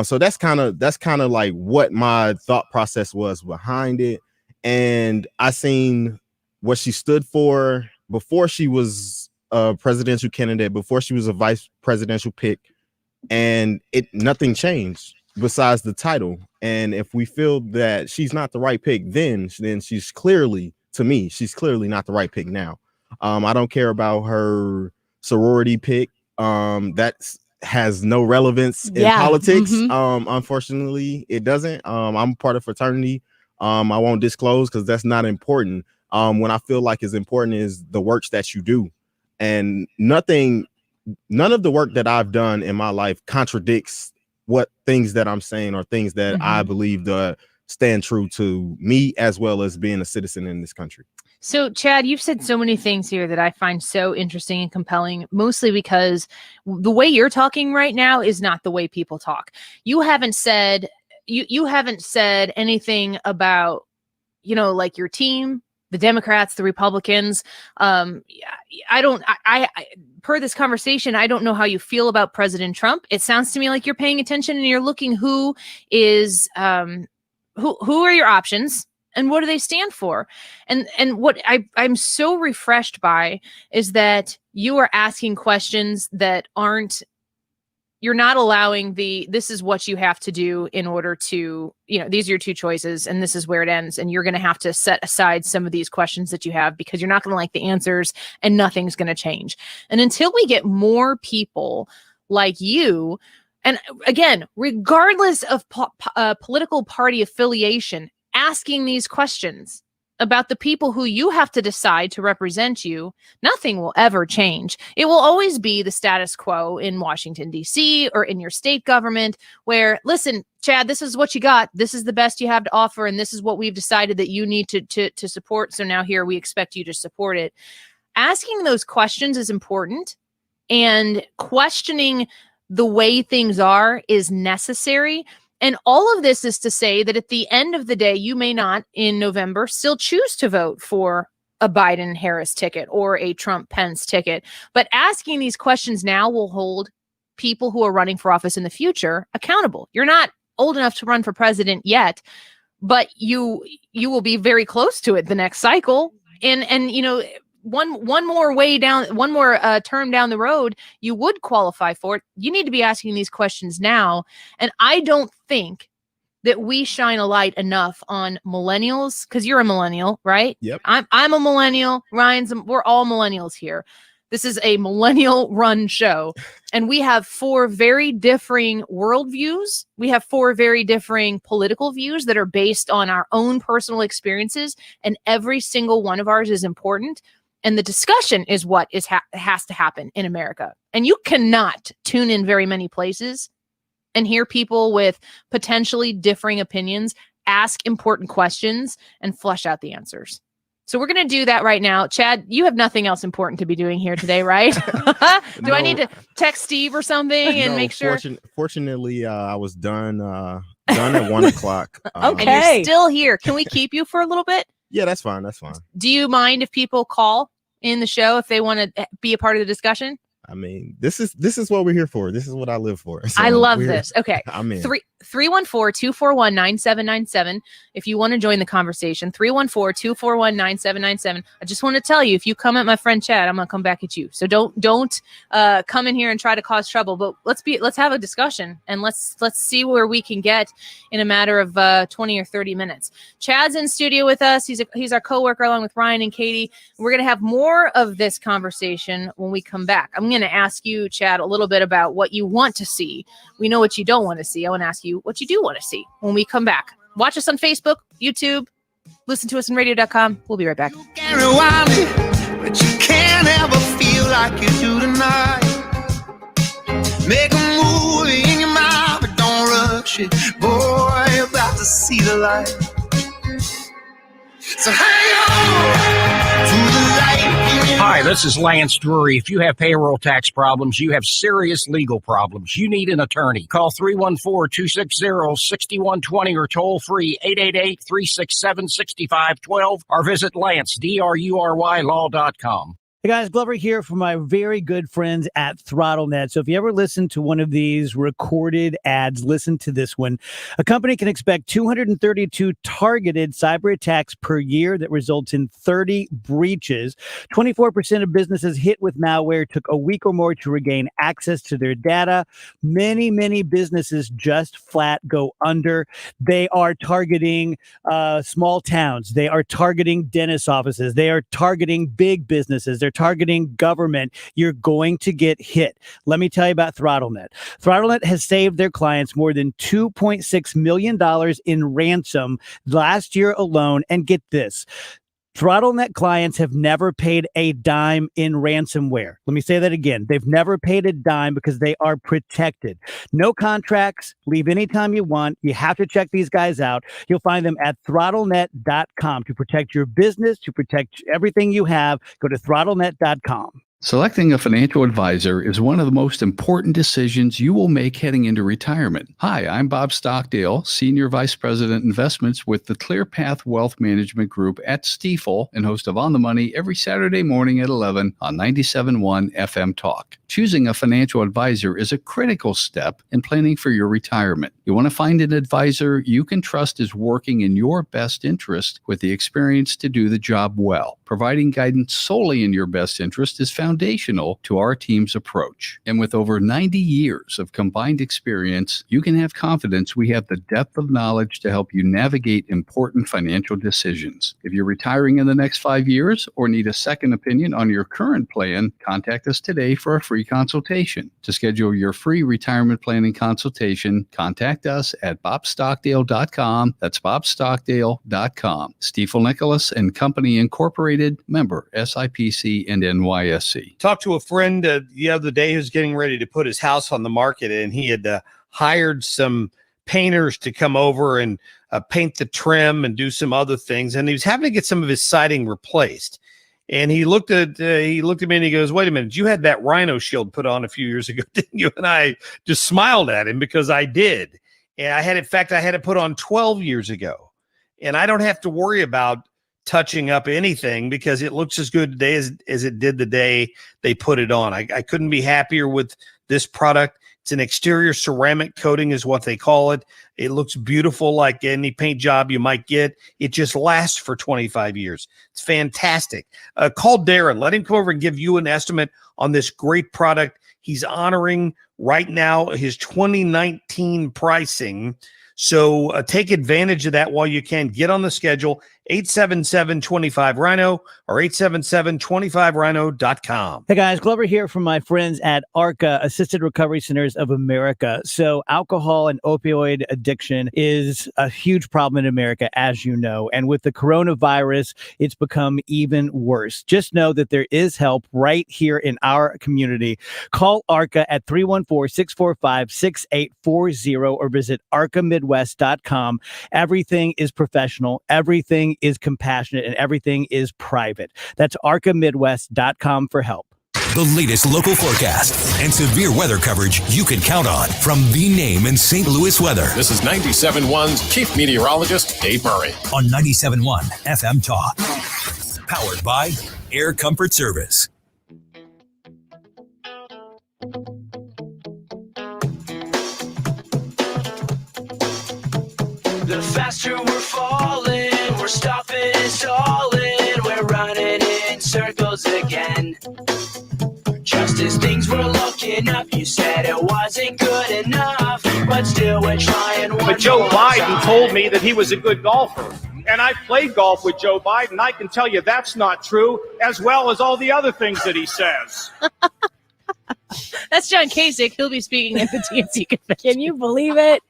So that's kind of like what my thought process was behind it. And I seen what she stood for before she was a presidential candidate, before she was a vice presidential pick, and nothing changed besides the title. And if we feel that she's not the right pick, then she's clearly, to me, she's clearly not the right pick now. I don't care about her sorority pick. That has no relevance in politics. Unfortunately, it doesn't. I'm part of fraternity. I won't disclose because that's not important. When I feel like it's important is the works that you do. And none of the work that I've done in my life contradicts what things that I'm saying or things that I believe stand true to me, as well as being a citizen in this country. So, Chad, you've said so many things here that I find so interesting and compelling, mostly because the way you're talking right now is not the way people talk. You haven't said anything about, like your team. the Democrats, the Republicans. I per this conversation, I don't know how you feel about President Trump. It sounds to me like you're paying attention and you're looking who are your options and what do they stand for? And what I'm so refreshed by is that you are asking questions that you're not allowing this is what you have to do in order to, these are your two choices and this is where it ends. And you're going to have to set aside some of these questions that you have because you're not going to like the answers and nothing's going to change. And until we get more people like you, and again, regardless of political party affiliation, asking these questions about the people who you have to decide to represent you, nothing will ever change. It will always be the status quo in Washington, D.C. or in your state government where, listen, Chad, this is what you got. This is the best you have to offer. And this is what we've decided that you need to support. So now here we expect you to support it. Asking those questions is important, and questioning the way things are is necessary. And all of this is to say that at the end of the day, you may not in November still choose to vote for a Biden-Harris ticket or a Trump-Pence ticket. But asking these questions now will hold people who are running for office in the future accountable. You're not old enough to run for president yet, but you will be very close to it the next cycle. And one more term down the road, you would qualify for it. You need to be asking these questions now. And I don't think that we shine a light enough on millennials, because you're a millennial, right? Yep. I'm a millennial. We're all millennials here. This is a millennial run show. And we have 4 very differing worldviews. We have 4 very differing political views that are based on our own personal experiences. And every single one of ours is important. And the discussion is what has to happen in America. And you cannot tune in very many places and hear people with potentially differing opinions ask important questions and flesh out the answers. So we're going to do that right now. Chad, you have nothing else important to be doing here today, right? Do I need to text Steve or something and make sure? Fortunately, I was done at 1 o'clock. Okay. And you're still here. Can we keep you for a little bit? Yeah, that's fine. That's fine. Do you mind if people call in the show if they want to be a part of the discussion? I mean, this is what we're here for. This is what I live for. So I love this. Okay. I'm in. 314-241-9797. If you want to join the conversation, 314-241-9797. I just want to tell you, if you come at my friend Chad, I'm going to come back at you. So don't come in here and try to cause trouble, but let's have a discussion and let's see where we can get in a matter of 20 or 30 minutes. Chad's in studio with us. He's our coworker along with Ryan and Katie. We're going to have more of this conversation when we come back. I'm going to ask you, Chad, a little bit about what you want to see. We know what you don't want to see. I want to ask you what you do want to see when we come back. Watch us on Facebook, YouTube, listen to us on radio.com. We'll be right back. You can rewind it, but you can't ever feel like you do tonight. Make a movie in your mind, but don't rush it. Boy, you're about to see the light. So hang on to the light. Hi, this is Lance Drury. If you have payroll tax problems, you have serious legal problems, you need an attorney. Call 314-260-6120 or toll free 888-367-6512 or visit LanceDruryLaw.com. Hey guys, Glover here from my very good friends at ThrottleNet. So if you ever listen to one of these recorded ads, listen to this one. A company can expect 232 targeted cyber attacks per year that results in 30 breaches. 24% of businesses hit with malware took a week or more to regain access to their data. Many businesses just flat go under. They are targeting small towns. They are targeting dentist offices. They are targeting big businesses. They're targeting government. You're going to get hit. Let me tell you about ThrottleNet. ThrottleNet has saved their clients more than $2.6 million in ransom last year alone. And get this. ThrottleNet clients have never paid a dime in ransomware. Let me say that again. They've never paid a dime because they are protected. No contracts. Leave anytime you want. You have to check these guys out. You'll find them at throttlenet.com to protect your business, to protect everything you have. Go to throttlenet.com. Selecting a financial advisor is one of the most important decisions you will make heading into retirement. Hi, I'm Bob Stockdale, Senior Vice President Investments with the ClearPath Wealth Management Group at Stifel and host of On the Money every Saturday morning at 11 on 97.1 FM Talk. Choosing a financial advisor is a critical step in planning for your retirement. You want to find an advisor you can trust is working in your best interest with the experience to do the job well. Providing guidance solely in your best interest is foundational to our team's approach. And with over 90 years of combined experience, you can have confidence we have the depth of knowledge to help you navigate important financial decisions. If you're retiring in the next 5 years or need a second opinion on your current plan, contact us today for a free consultation. To schedule your free retirement planning consultation, contact us at bobstockdale.com. That's bobstockdale.com. Stifel Nicholas and Company Incorporated, member SIPC and NYSE. Talked to a friend the other day who's getting ready to put his house on the market, and he had hired some painters to come over and paint the trim and do some other things, and he was having to get some of his siding replaced. And he looked at me and he goes, "Wait a minute, you had that rhino shield put on a few years ago, didn't you?" And I just smiled at him because I did. And I had it put on 12 years ago. And I don't have to worry about touching up anything because it looks as good today as it did the day they put it on. I couldn't be happier with this product. It's an exterior ceramic coating is what they call it. It looks beautiful like any paint job you might get. It just lasts for 25 years. It's fantastic. Call Darren. Let him come over and give you an estimate on this great product. He's honoring right now his 2019 pricing. So take advantage of that while you can. Get on the schedule, 877-25-RHINO or 877-25rhino.com. Hey guys, Glover here from my friends at ARCA, Assisted Recovery Centers of America. So alcohol and opioid addiction is a huge problem in America, as you know. And with the coronavirus, it's become even worse. Just know that there is help right here in our community. Call ARCA at 314-645-6840 or visit ARCAMidwest.com. Everything is professional, everything is compassionate, and everything is private. That's ARCAMidwest.com for help. The latest local forecast and severe weather coverage you can count on from the name in St. Louis weather. This is 97.1's Chief Meteorologist Dave Murray. On 97.1 FM Talk. Powered by Air Comfort Service. The faster we're falling, we're stopping and stalling, we're running in circles again. Just as things were looking up, you said it wasn't good enough, but still we're trying one But Joe more Biden time. told me that he was a good golfer. And I played golf with Joe Biden. I can tell you that's not true, as well as all the other things that he says. That's John Kasich. He'll be speaking at the TNC convention. Can you believe it?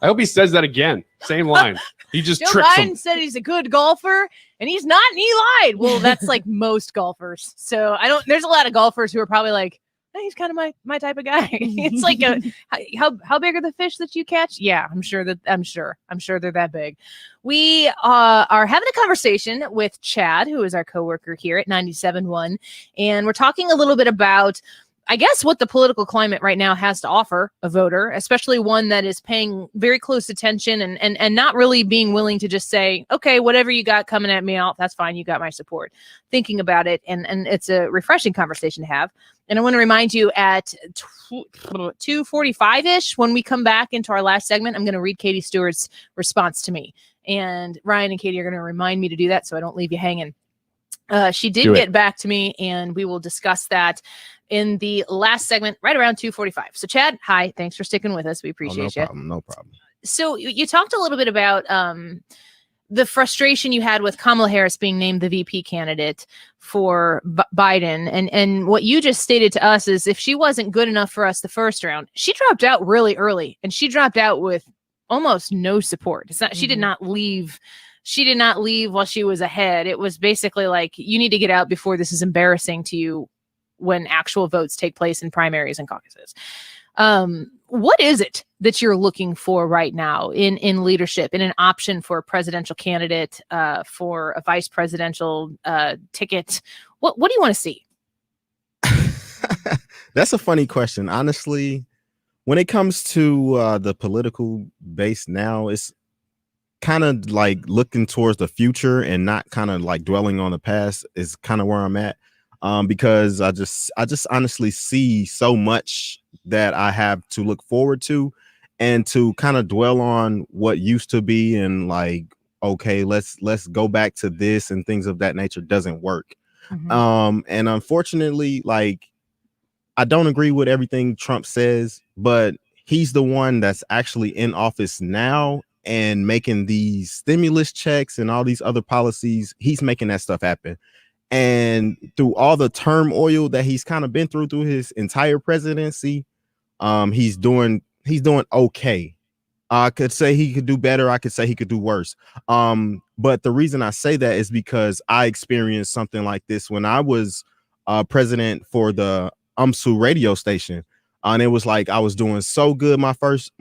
I hope he says that again. Same line. He just Joe tricks Biden him. said he's a good golfer, and he's not, and he lied. Well, that's like most golfers. So there's a lot of golfers who are probably like, hey, he's kind of my type of guy. It's like how big are the fish that you catch? Yeah, I'm sure they're that big. We are having a conversation with Chad, who is our coworker here at 97.1, and we're talking a little bit about, I guess, what the political climate right now has to offer a voter, especially one that is paying very close attention and not really being willing to just say, okay, whatever you got coming at me out, that's fine. You got my support. Thinking about it. And it's a refreshing conversation to have. And I want to remind you at 2:45-ish, when we come back into our last segment, I'm going to read Katie Stewart's response to me. And Ryan and Katie are going to remind me to do that so I don't leave you hanging. She did get back to me, and we will discuss that in the last segment right around 2:45. So Chad, hi, thanks for sticking with us. We appreciate you. No problem. So you talked a little bit about the frustration you had with Kamala Harris being named the VP candidate for Biden. And what you just stated to us is if she wasn't good enough for us the first round, she dropped out really early, and she dropped out with almost no support. It's not, she did not leave. She did not leave while she was ahead. It was basically like, you need to get out before this is embarrassing to you when actual votes take place in primaries and caucuses. What is it that you're looking for right now in leadership, in an option for a presidential candidate, for a vice presidential ticket? What do you want to see? That's a funny question. Honestly, when it comes to the political base now, it's kind of like looking towards the future and not kind of like dwelling on the past is kind of where I'm at. Because I just honestly see so much that I have to look forward to, and to kind of dwell on what used to be and like, okay, let's go back to this and things of that nature doesn't work. And unfortunately, like, I don't agree with everything Trump says, but he's the one that's actually in office now and making these stimulus checks and all these other policies. He's making that stuff happen. And through all the turmoil that he's kind of been through his entire presidency, he's doing okay. I could say he could do better. I could say he could do worse. But the reason I say that is because I experienced something like this when I was president for the UMSU radio station. And it was like I was doing so good my first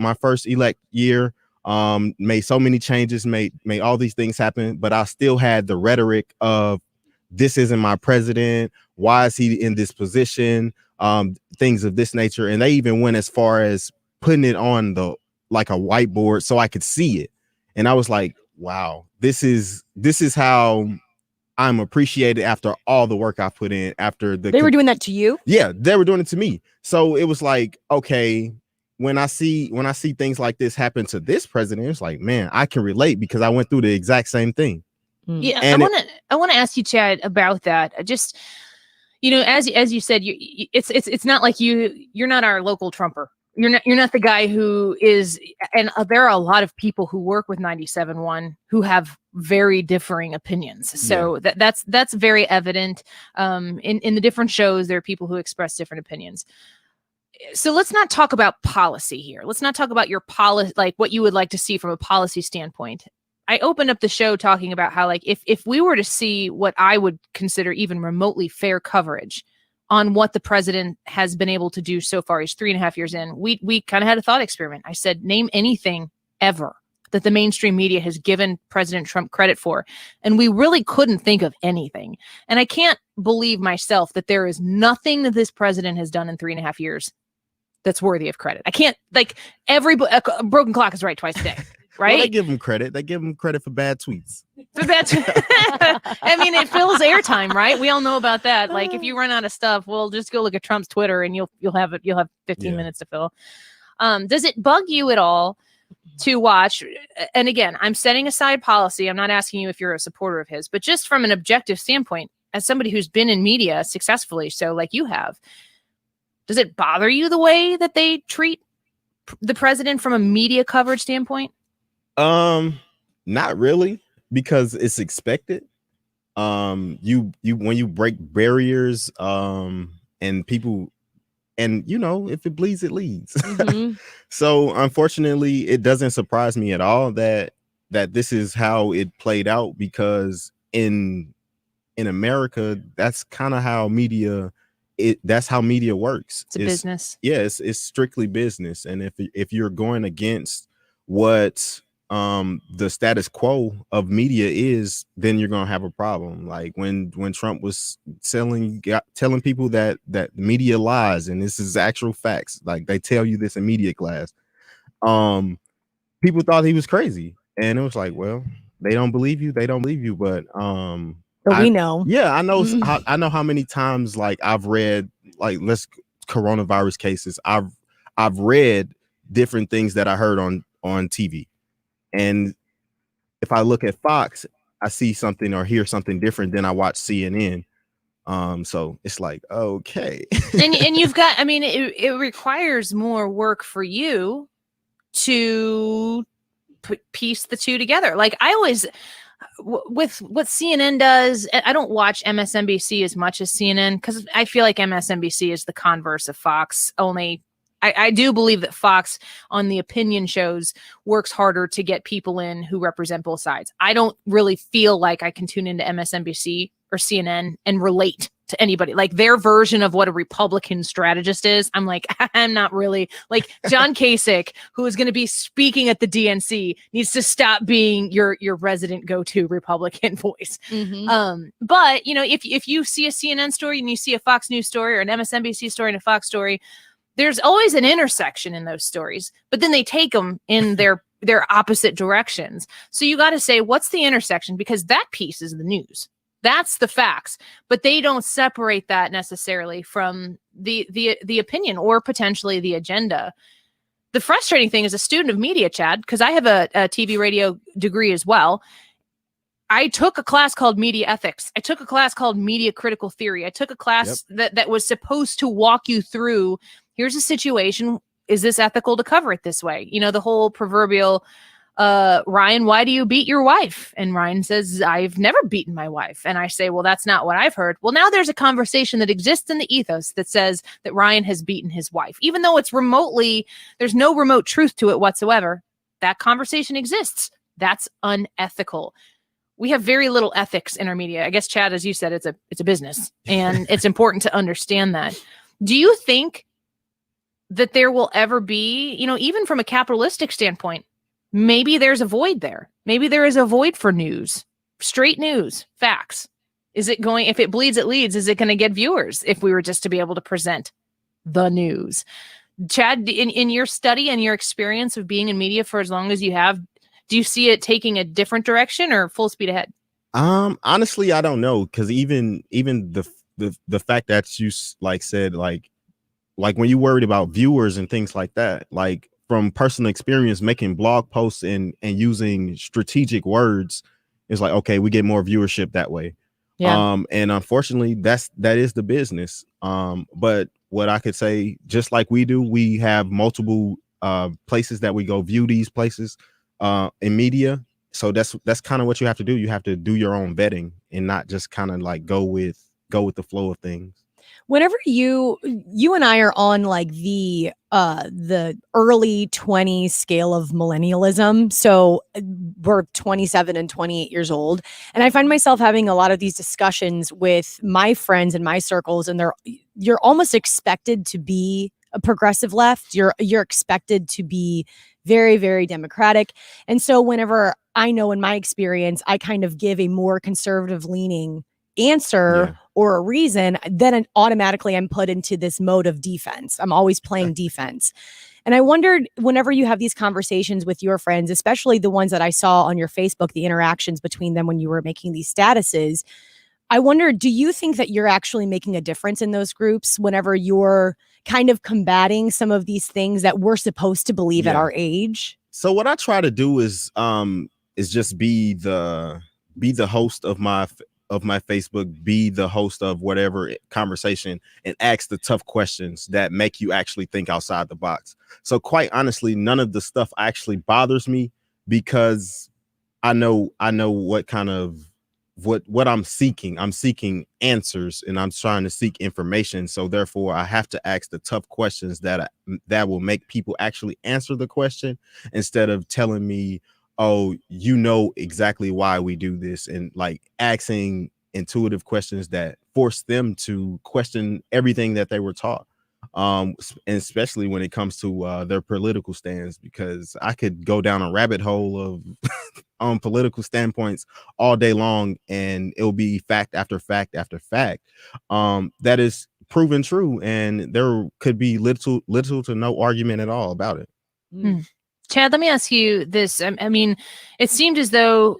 elect year. Made so many changes, made all these things happen, but I still had the rhetoric of, this isn't my president. Why is he in this position? Things of this nature. And they even went as far as putting it on like a whiteboard so I could see it. And I was like, wow, this is how I'm appreciated after all the work I put in. After they were doing that to you? Yeah, they were doing it to me. So it was like, okay, when I see things like this happen to this president, it's like, man, I can relate because I went through the exact same thing. Yeah, and I want to ask you, Chad, about that. Just, as you said, it's not like you're not our local Trumper. You're not the guy who is, and there are a lot of people who work with 97.1 who have very differing opinions. So that's very evident. In the different shows, there are people who express different opinions. So let's not talk about policy here. Let's not talk about your policy, like what you would like to see from a policy standpoint. I opened up the show talking about how, like, if we were to see what I would consider even remotely fair coverage on what the president has been able to do so far, he's 3.5 years in, we kind of had a thought experiment. I said, name anything ever that the mainstream media has given President Trump credit for. And we really couldn't think of anything. And I can't believe myself that there is nothing that this president has done in 3.5 years that's worthy of credit. I can't, like, a broken clock is right twice a day. Right? Well, they give him credit. They give him credit for bad tweets. I mean, it fills airtime, right? We all know about that. Like, if you run out of stuff, well, just go look at Trump's Twitter, and you'll have 15 minutes to fill. Does it bug you at all to watch? And again, I'm setting aside policy. I'm not asking you if you're a supporter of his, but just from an objective standpoint, as somebody who's been in media successfully, so like you have, does it bother you the way that they treat the president from a media coverage standpoint? Not really, because it's expected. You when you break barriers, and people, and if it bleeds, it leads. So unfortunately, it doesn't surprise me at all that this is how it played out, because in America, that's kind of how media works. It's a business. Yeah, it's strictly business. And if you're going against what the status quo of media is, then you're gonna have a problem. Like when Trump was telling people that media lies, and this is actual facts, like they tell you this in media class, people thought he was crazy, and it was like, well, they don't believe you, but we know. Yeah, I know. I know how many times, like, I've read, like, coronavirus cases, I've read different things that I heard on TV. And if I look at Fox, I see something or hear something different than I watch CNN. So it's like, okay. and you've got, I mean, it requires more work for you to piece the two together. Like, I always, with what CNN does, I don't watch MSNBC as much as CNN, because I feel like MSNBC is the converse of Fox. Only I do believe that Fox on the opinion shows works harder to get people in who represent both sides. I don't really feel like I can tune into MSNBC or CNN and relate to anybody. Like their version of what a Republican strategist is. I'm like, I'm not really like John Kasich, who is going to be speaking at the DNC, needs to stop being your resident go-to Republican voice. But you know, if you see a CNN story and you see a Fox News story or an MSNBC story and a Fox story, there's always an intersection in those stories, but then they take them in their opposite directions. So you got to say, what's the intersection? Because that piece is the news. That's the facts, but they don't separate that necessarily from the opinion or potentially the agenda. The frustrating thing is a student of media, Chad, because I have a TV radio degree as well. I took a class called media ethics. I took a class called media critical theory. I took a class that was supposed to walk you through, here's a situation. Is this ethical to cover it this way? You know, the whole proverbial, Ryan, why do you beat your wife? And Ryan says, I've never beaten my wife. And I say, well, that's not what I've heard. Well, now there's a conversation that exists in the ethos that says that Ryan has beaten his wife, even though it's remotely, there's no remote truth to it whatsoever. That conversation exists. That's unethical. We have very little ethics in our media. I guess, Chad, as you said, it's a business, and it's important to understand that. Do you think that there will ever be, you know, even from a capitalistic standpoint, maybe there's a void there. Maybe there is a void for news, straight news, facts. Is it going, if it bleeds, it leads, is it going to get viewers if we were just to be able to present the news? Chad, in your study and your experience of being in media for as long as you have, do you see it taking a different direction or full speed ahead? Honestly, I don't know. Cause even the fact that you said, like when you worried about viewers and things like that, like from personal experience, making blog posts and using strategic words is like, okay, we get more viewership that way. Yeah. And unfortunately that is the business. But what I could say, just like we do, we have multiple places that we go view these places in media. So that's kind of what you have to do. You have to do your own vetting and not just kind of like go with the flow of things. Whenever you and I are on like the early 20s scale of millennialism, so we're 27 and 28 years old, and I find myself having a lot of these discussions with my friends in my circles, and you're almost expected to be a progressive left. You're expected to be very, very democratic. And so whenever I know in my experience, I kind of give a more conservative leaning answer or a reason, then automatically I'm put into this mode of defense. I'm always playing defense. And I wondered, whenever you have these conversations with your friends, especially the ones that I saw on your Facebook, the interactions between them when you were making these statuses, I wonder, do you think that you're actually making a difference in those groups whenever you're kind of combating some of these things that we're supposed to believe at our age? So what I try to do is just be the host of my Facebook, be the host of whatever conversation, and ask the tough questions that make you actually think outside the box. So quite honestly, none of the stuff actually bothers me because I know what kind of what I'm seeking. I'm seeking answers and I'm trying to seek information. So therefore I have to ask the tough questions that will make people actually answer the question instead of telling me, oh, you know exactly why we do this, and like asking intuitive questions that force them to question everything that they were taught. And especially when it comes to their political stands, because I could go down a rabbit hole of on political standpoints all day long, and it'll be fact after fact after fact that is proven true, and there could be little to no argument at all about it. Chad, let me ask you this. I mean, it seemed as though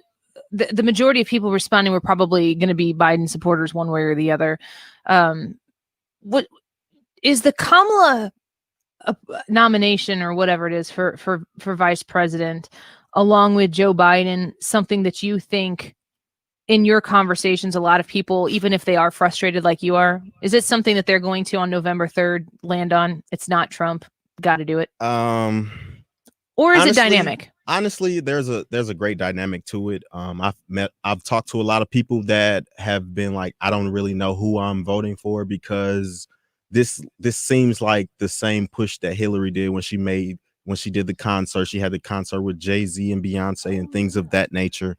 the majority of people responding were probably going to be Biden supporters one way or the other. What is the Kamala nomination or whatever it is for vice president, along with Joe Biden, something that you think in your conversations, a lot of people, even if they are frustrated like you are, is it something that they're going to on November 3rd land on? It's not Trump. Got to do it. Or is it dynamic? Honestly, there's a great dynamic to it. I've talked to a lot of people that have been like, I don't really know who I'm voting for because this seems like the same push that Hillary did when she made when she did the concert. She had the concert with Jay-Z and Beyonce and things of that nature.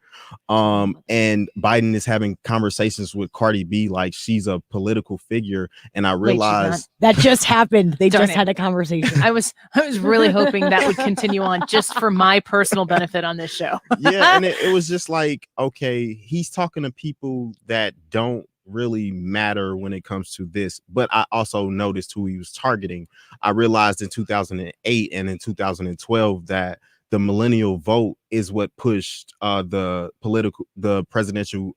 And Biden is having conversations with Cardi B like she's a political figure. And I Wait, she's not. realized That just happened. They Darn just it. had a conversation. I was really hoping that would continue on just for my personal benefit on this show. yeah, and it was just like, okay, he's talking to people that don't really matter when it comes to this. But I also noticed who he was targeting. I realized in 2008 and in 2012 that the millennial vote is what pushed the presidential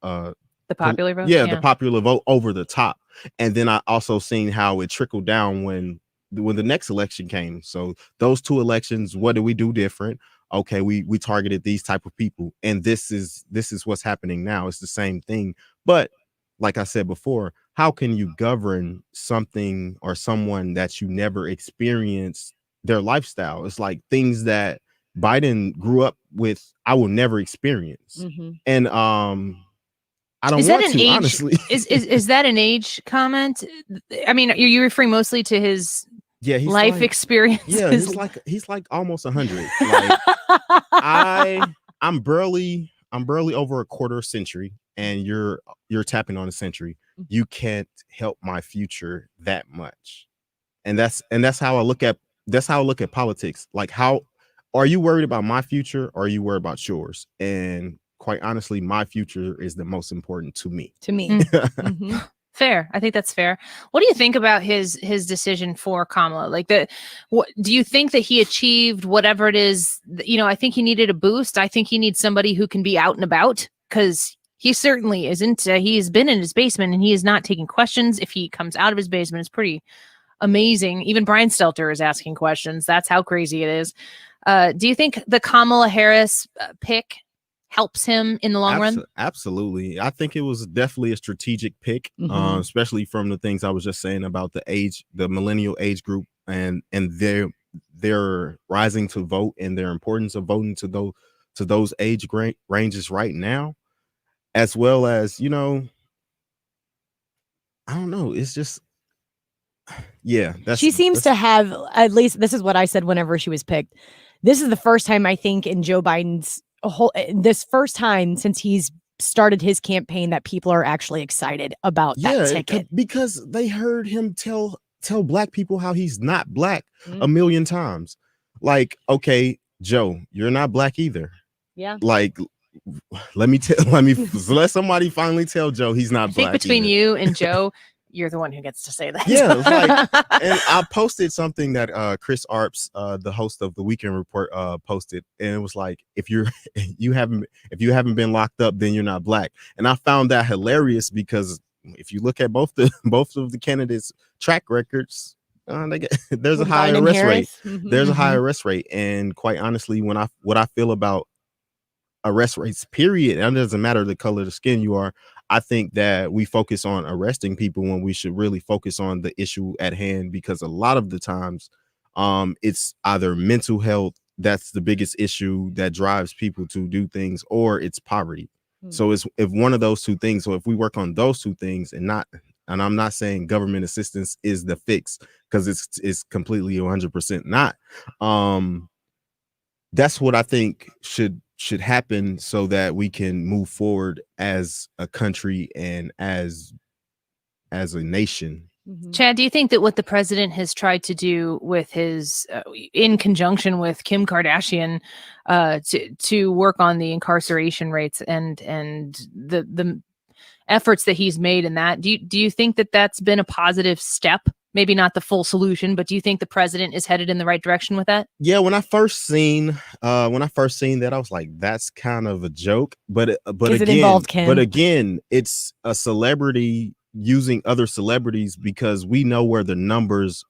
The popular vote? the popular vote over the top. And then I also seen how it trickled down when the next election came. So those two elections, what did we do different? Okay, we targeted these type of people, and this is what's happening now. It's the same thing. But like I said before, how can you govern something or someone that you never experienced their lifestyle? It's like things that Biden grew up with, I will never experience. And I don't want to, honestly. Is that an age comment? I mean, are you referring mostly to his he's life experience? Yeah, he's like almost 100. Like I'm barely over a quarter century, and you're tapping on a century. You can't help my future that much. And that's how I look at politics. Like, how are you worried about my future, or are you worried about yours? And quite honestly, my future is the most important to me. Fair. I think that's fair. What do you think about his decision for Kamala? Like, do you think that he achieved whatever it is? I think he needed a boost. I think he needs somebody who can be out and about, because he certainly isn't. He's been in his basement and he is not taking questions. If he comes out of his basement, it's pretty amazing. Even Brian Stelter is asking questions. That's how crazy it is. Do you think the Kamala Harris pick helps him in the long run? Absolutely. I think it was definitely a strategic pick, especially from the things I was just saying about the millennial age group, and their rising to vote and their importance of voting to those age ranges right now, as well as, I don't know. It's just, she seems to have, at least this is what I said whenever she was picked. This is the first time, I think, in Joe Biden's this first time since he's started his campaign that people are actually excited about that ticket, because they heard him tell black people how he's not black a million times. Like, okay, Joe, you're not black either. Yeah. Like, let somebody finally tell Joe he's not black. I think between either. you and Joe, you're the one who gets to say that. Yeah, and I posted something that Chris Arps, the host of the Weekend Report, posted, and it was like, if you haven't been locked up, then you're not black. And I found that hilarious, because if you look at both of the candidates' track records, there's a high arrest rate. There's a high arrest rate, and quite honestly, what I feel about arrest rates, period, and it doesn't matter the color of the skin you are. I think that we focus on arresting people when we should really focus on the issue at hand, because a lot of the times it's either mental health that's the biggest issue that drives people to do things, or it's poverty. So if one of those two things, so if we work on those two things, and I'm not saying government assistance is the fix, because it's completely 100% not. That's what I think should happen, so that we can move forward as a country and as a nation. Chad, do you think that what the president has tried to do with his, in conjunction with Kim Kardashian, to work on the incarceration rates and the efforts that he's made in that, do you think that that's been a positive step? Maybe not the full solution, but do you think the president is headed in the right direction with that? Yeah, when I first seen that, I was like, that's kind of a joke. But it involved Kim? But again, it's a celebrity using other celebrities, because we know where the numbers,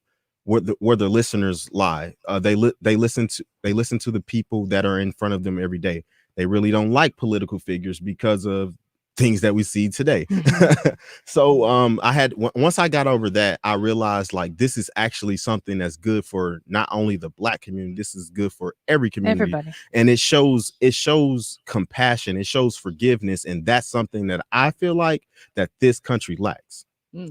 where the listeners lie. They listen to the people that are in front of them every day. They really don't like political figures because of things that we see today. So once I got over that, I realized, like, this is actually something that's good for not only the black community, this is good for every community. Everybody. And it shows compassion, it shows forgiveness, and that's something that I feel like that this country lacks.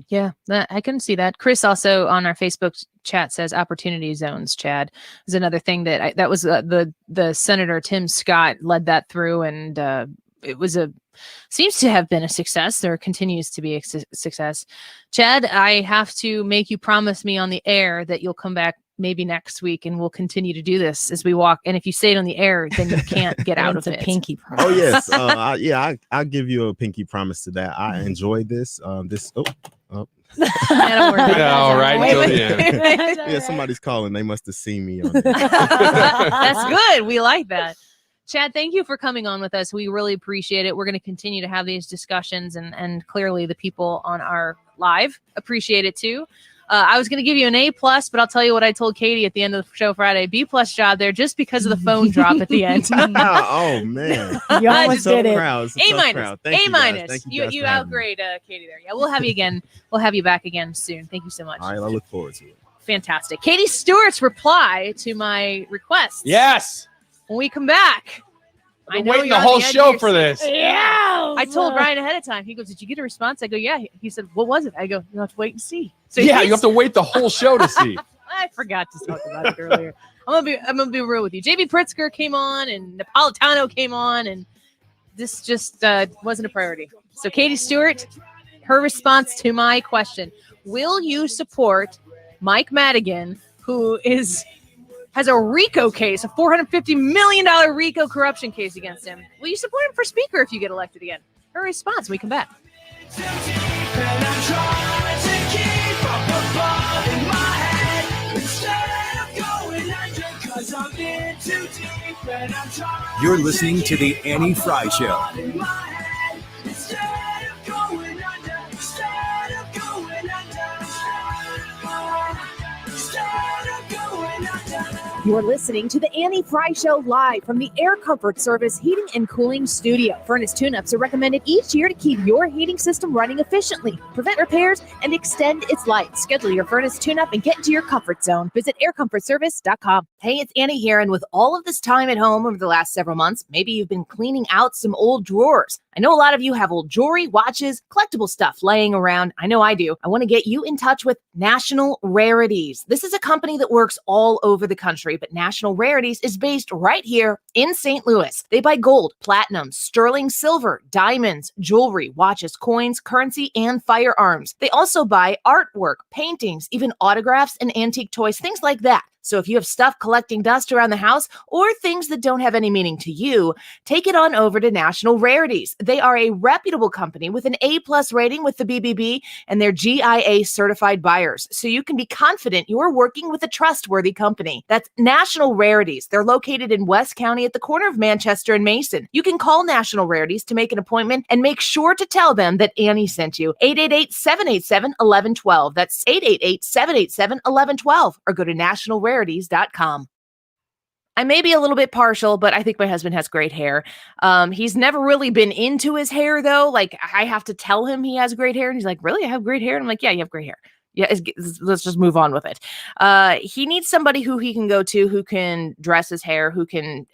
Yeah, I can see that. Chris also on our Facebook chat says opportunity zones. Chad is another thing that was the Senator Tim Scott led that through, and it was seems to have been a success. There continues to be a success. Chad, I have to make you promise me on the air that you'll come back maybe next week, and we'll continue to do this as we walk. And if you say it on the air, then you can't get out of it. It's a pinky promise. Oh yes, I'll give you a pinky promise to that. I enjoyed this. Yeah, somebody's calling. They must have seen me on there. That's good. We like that. Chad, thank you for coming on with us. We really appreciate it. We're going to continue to have these discussions, and clearly the people on our live appreciate it too. I was going to give you an A+, but I'll tell you what I told Katie at the end of the show Friday. B+ job there just because of the phone drop at the end. Oh, man. You almost did it. A-. You outgrade Katie there. Yeah, we'll have you again. We'll have you back again soon. Thank you so much. All right, I look forward to it. Fantastic. Katie Stewart's reply to my request. Yes. When we come back. I've been waiting the whole show for this. Yeah. I told Ryan ahead of time. He goes, "Did you get a response?" I go, "Yeah." He said, "What was it?" I go, "You'll have to wait and see." So you have to wait the whole show to see. I forgot to talk about it earlier. I'm gonna be real with you. JB Pritzker came on and Napolitano came on, and this just wasn't a priority. So Katie Stewart, her response to my question: will you support Mike Madigan, who has a RICO case, a $450 million RICO corruption case against him? Will you support him for speaker if you get elected again? Her response when we come back. You're listening to The Annie Frey Show. You're listening to the Annie Frey Show live from the Air Comfort Service Heating and Cooling Studio. Furnace tune-ups are recommended each year to keep your heating system running efficiently, prevent repairs, and extend its life. Schedule your furnace tune-up and get into your comfort zone. Visit aircomfortservice.com. Hey, it's Annie here, and with all of this time at home over the last several months, maybe you've been cleaning out some old drawers. I know a lot of you have old jewelry, watches, collectible stuff laying around. I know I do. I want to get you in touch with National Rarities. This is a company that works all over the country, but National Rarities is based right here in St. Louis. They buy gold, platinum, sterling silver, diamonds, jewelry, watches, coins, currency, and firearms. They also buy artwork, paintings, even autographs and antique toys, things like that. So if you have stuff collecting dust around the house or things that don't have any meaning to you, take it on over to National Rarities. They are a reputable company with an A+ rating with the BBB, and they're GIA certified buyers. So you can be confident you're working with a trustworthy company. That's National Rarities. They're located in West County at the corner of Manchester and Mason. You can call National Rarities to make an appointment and make sure to tell them that Annie sent you. 888-787-1112. That's 888-787-1112. Or go to nationalrarities.com. I may be a little bit partial, but I think my husband has great hair. He's never really been into his hair, though. Like, I have to tell him he has great hair, and he's like, "Really? I have great hair?" And I'm like, "Yeah, you have great hair. Yeah, let's just move on with it." He needs somebody who he can go to, who can dress his hair, who can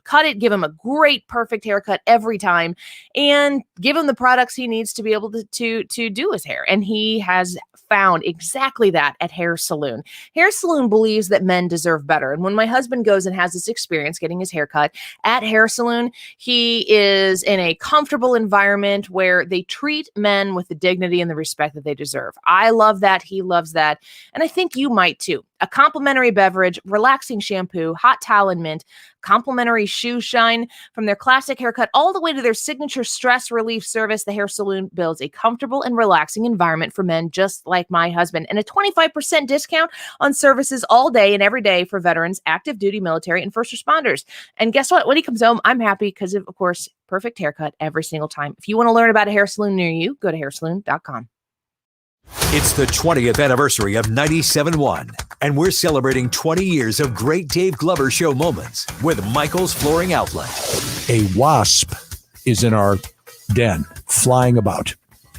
cut it, give him a great, perfect haircut every time, and give him the products he needs to be able to do his hair. And he has found exactly that at Hair Saloon. Hair Saloon believes that men deserve better. And when my husband goes and has this experience getting his hair cut at Hair Saloon, he is in a comfortable environment where they treat men with the dignity and the respect that they deserve. I love that. He loves that. And I think you might too. A complimentary beverage, relaxing shampoo, hot towel and mint, complimentary shoe shine. From their classic haircut all the way to their signature stress relief service, the Hair Saloon builds a comfortable and relaxing environment for men just like my husband, and a 25% discount on services all day and every day for veterans, active duty military, and first responders. And guess what? When he comes home, I'm happy because of course, perfect haircut every single time. If you want to learn about a hair salon near you, go to hairsaloon.com. It's the 20th anniversary of 97.1, and we're celebrating 20 years of great Dave Glover Show moments with Michael's Flooring Outlet. A wasp is in our den, flying about.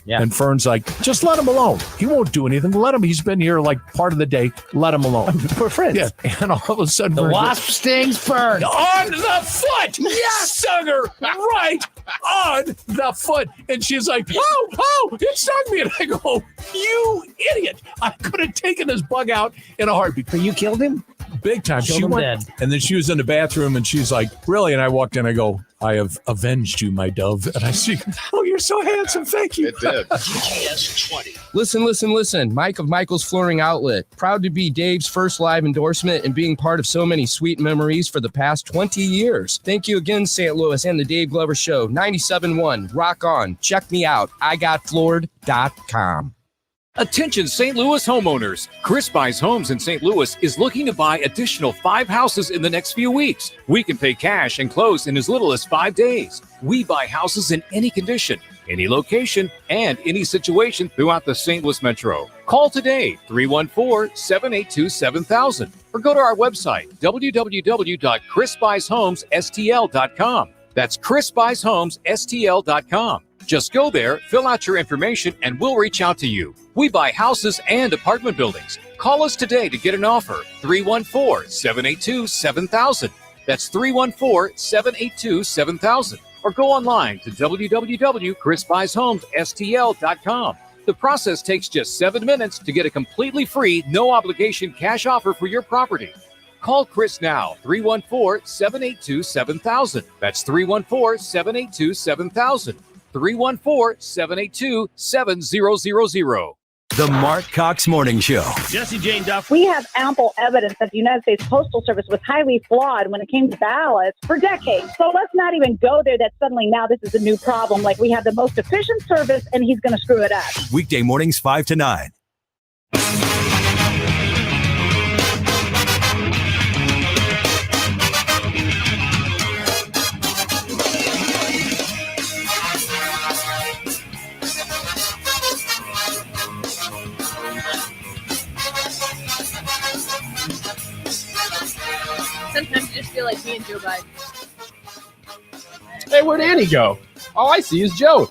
Yeah. And Fern's like, just let him alone. He won't do anything. Let him. He's been here like part of the day. Let him alone. We're friends. Yeah. And all of a sudden, the wasp stings Fern. On the foot. Yes, sugar. Right on the foot. And she's like, oh, it stung me. And I go, you idiot. I could have taken this bug out in a heartbeat. But you killed him? Big time. Killed him dead. And then she was in the bathroom and she's like, really? And I walked in, I go, I have avenged you, my dove. And I see, oh, you're so handsome. Thank you. It did. GS 20. Listen. Mike of Michael's Flooring Outlet. Proud to be Dave's first live endorsement and being part of so many sweet memories for the past 20 years. Thank you again, St. Louis and the Dave Glover Show. 97.1. Rock on. Check me out. IGotFloored.com. Attention St. Louis homeowners. Chris Buys Homes in St. Louis is looking to buy additional 5 houses in the next few weeks. We can pay cash and close in as little as 5 days. We buy houses in any condition, any location, and any situation throughout the St. Louis Metro. Call today, 314-782-7000, or go to our website, www.chrisbuysHomesSTL.com. That's chrisbuysHomesSTL.com. Just go there, fill out your information, and we'll reach out to you. We buy houses and apartment buildings. Call us today to get an offer. 314-782-7000. That's 314-782-7000. Or go online to www.chrisbuysHomesSTL.com. The process takes just 7 minutes to get a completely free, no-obligation cash offer for your property. Call Chris now, 314-782-7000. That's 314-782-7000. 314-782-7000. The Mark Cox Morning Show. Jesse Jane Duff. We have ample evidence that the United States Postal Service was highly flawed when it came to ballots for decades. So let's not even go there that suddenly now this is a new problem. Like we have the most efficient service and he's going to screw it up. Weekday mornings 5 to 9. Sometimes you just feel like me and Joe Biden. Hey, where'd Annie go? All I see is Joe.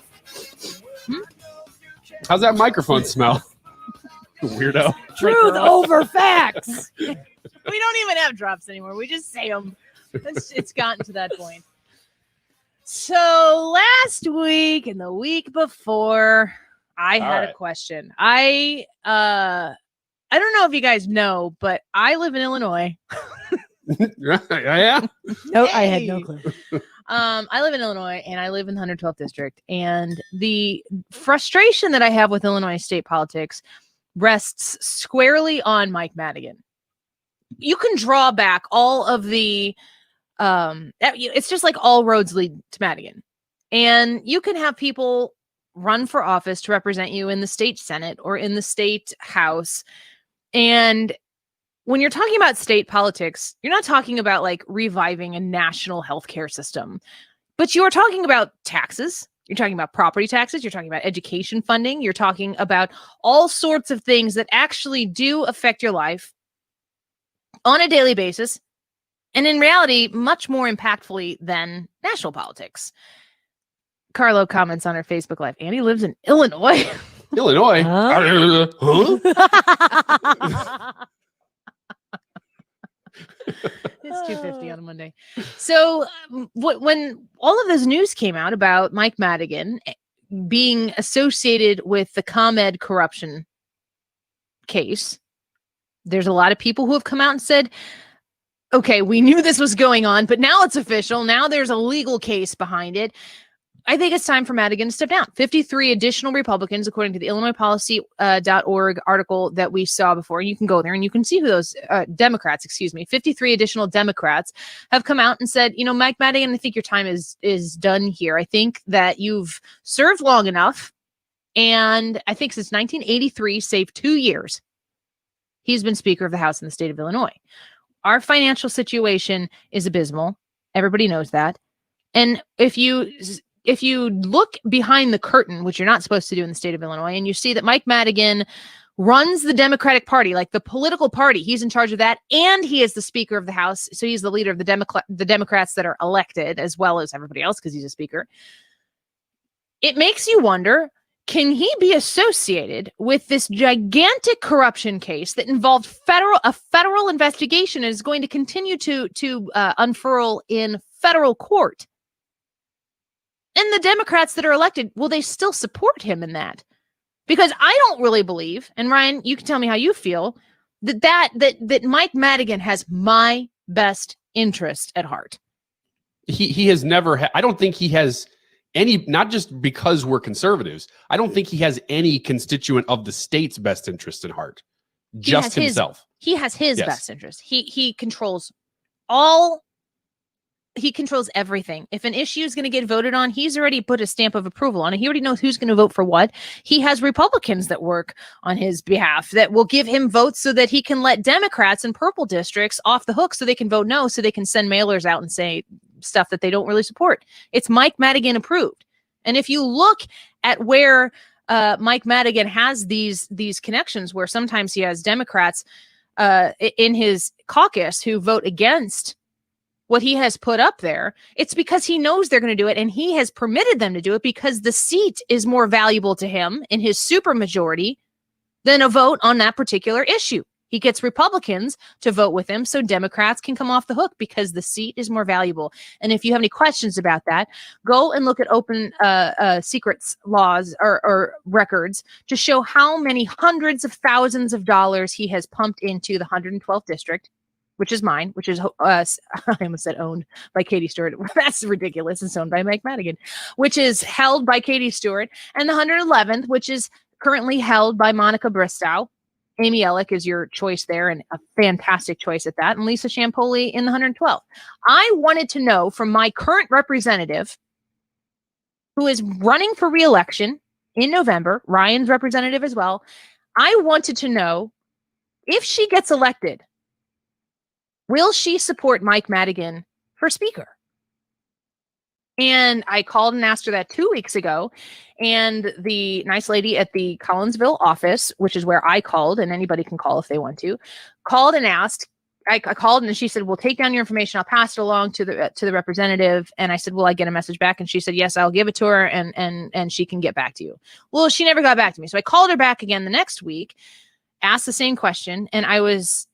How's that microphone smell? Weirdo. Truth over facts. We don't even have drops anymore. We just say them. It's gotten to that point. So last week and the week before, I had a question. I don't know if you guys know, but I live in Illinois. Yeah. No, I had no clue. I live in Illinois and I live in the 112th district. And the frustration that I have with Illinois state politics rests squarely on Mike Madigan. You can draw back all of the, it's just like all roads lead to Madigan. And you can have people run for office to represent you in the state Senate or in the state House. And when you're talking about state politics, you're not talking about like reviving a national healthcare system, but you are talking about taxes. You're talking about property taxes. You're talking about education funding. You're talking about all sorts of things that actually do affect your life on a daily basis. And in reality, much more impactfully than national politics. Carlo comments on her Facebook Live. Annie lives in Illinois. Illinois? Huh? It's 2:50 on a Monday. So when all of this news came out about Mike Madigan being associated with the ComEd corruption case, there's a lot of people who have come out and said, okay, we knew this was going on, but now it's official. Now there's a legal case behind it. I think it's time for Madigan to step down. 53 additional Republicans, according to the IllinoisPolicy.org article that we saw before. You can go there and you can see who those Democrats, 53 additional Democrats have come out and said, you know, Mike Madigan, I think your time is done here. I think that you've served long enough. And I think since 1983, save 2 years, he's been Speaker of the House in the state of Illinois. Our financial situation is abysmal. Everybody knows that. And if you look behind the curtain, which you're not supposed to do in the state of Illinois, and you see that Mike Madigan runs the Democratic Party, like the political party, he's in charge of that, and he is the Speaker of the House, so he's the leader of the Democrats that are elected, as well as everybody else, because he's a speaker. It makes you wonder, can he be associated with this gigantic corruption case that involved a federal investigation and is going to continue to unfurl in federal court? And the Democrats that are elected, will they still support him in that? Because I don't really believe, and Ryan, you can tell me how you feel, that Mike Madigan has my best interest at heart. He has never I don't think he has any, not just because we're conservatives, I don't think he has any constituent of the state's best interest at heart. Just himself. He has his Yes. best interest. He controls everything. If an issue is going to get voted on, he's already put a stamp of approval on it. He already knows who's going to vote for what. He has Republicans that work on his behalf that will give him votes so that he can let Democrats in purple districts off the hook so they can vote no, so they can send mailers out and say stuff that they don't really support. It's Mike Madigan approved. And if you look at where Mike Madigan has these connections, where sometimes he has Democrats in his caucus who vote against what he has put up there, it's because he knows they're going to do it, and he has permitted them to do it because the seat is more valuable to him in his supermajority than a vote on that particular issue. He gets Republicans to vote with him so Democrats can come off the hook because the seat is more valuable. And if you have any questions about that, go and look at open secrets laws or records to show how many hundreds of thousands of dollars he has pumped into the 112th district, which is mine, which is I almost said owned by Katie Stewart. That's ridiculous. It's owned by Mike Madigan, which is held by Katie Stewart, and the 111th, which is currently held by Monica Bristow. Amy Ellick is your choice there, and a fantastic choice at that. And Lisa Champoli in the 112th. I wanted to know from my current representative, who is running for re-election in November, Ryan's representative as well. I wanted to know if she gets elected, will she support Mike Madigan for speaker? And I called and asked her that 2 weeks ago. And the nice lady at the Collinsville office, which is where I called, and anybody can call if they want to, called and asked. I called and she said, "We'll take down your information. I'll pass it along to the representative." And I said, "Will I get a message back?" And she said, "Yes, I'll give it to her, and she can get back to you." Well, she never got back to me. So I called her back again the next week, asked the same question, and I was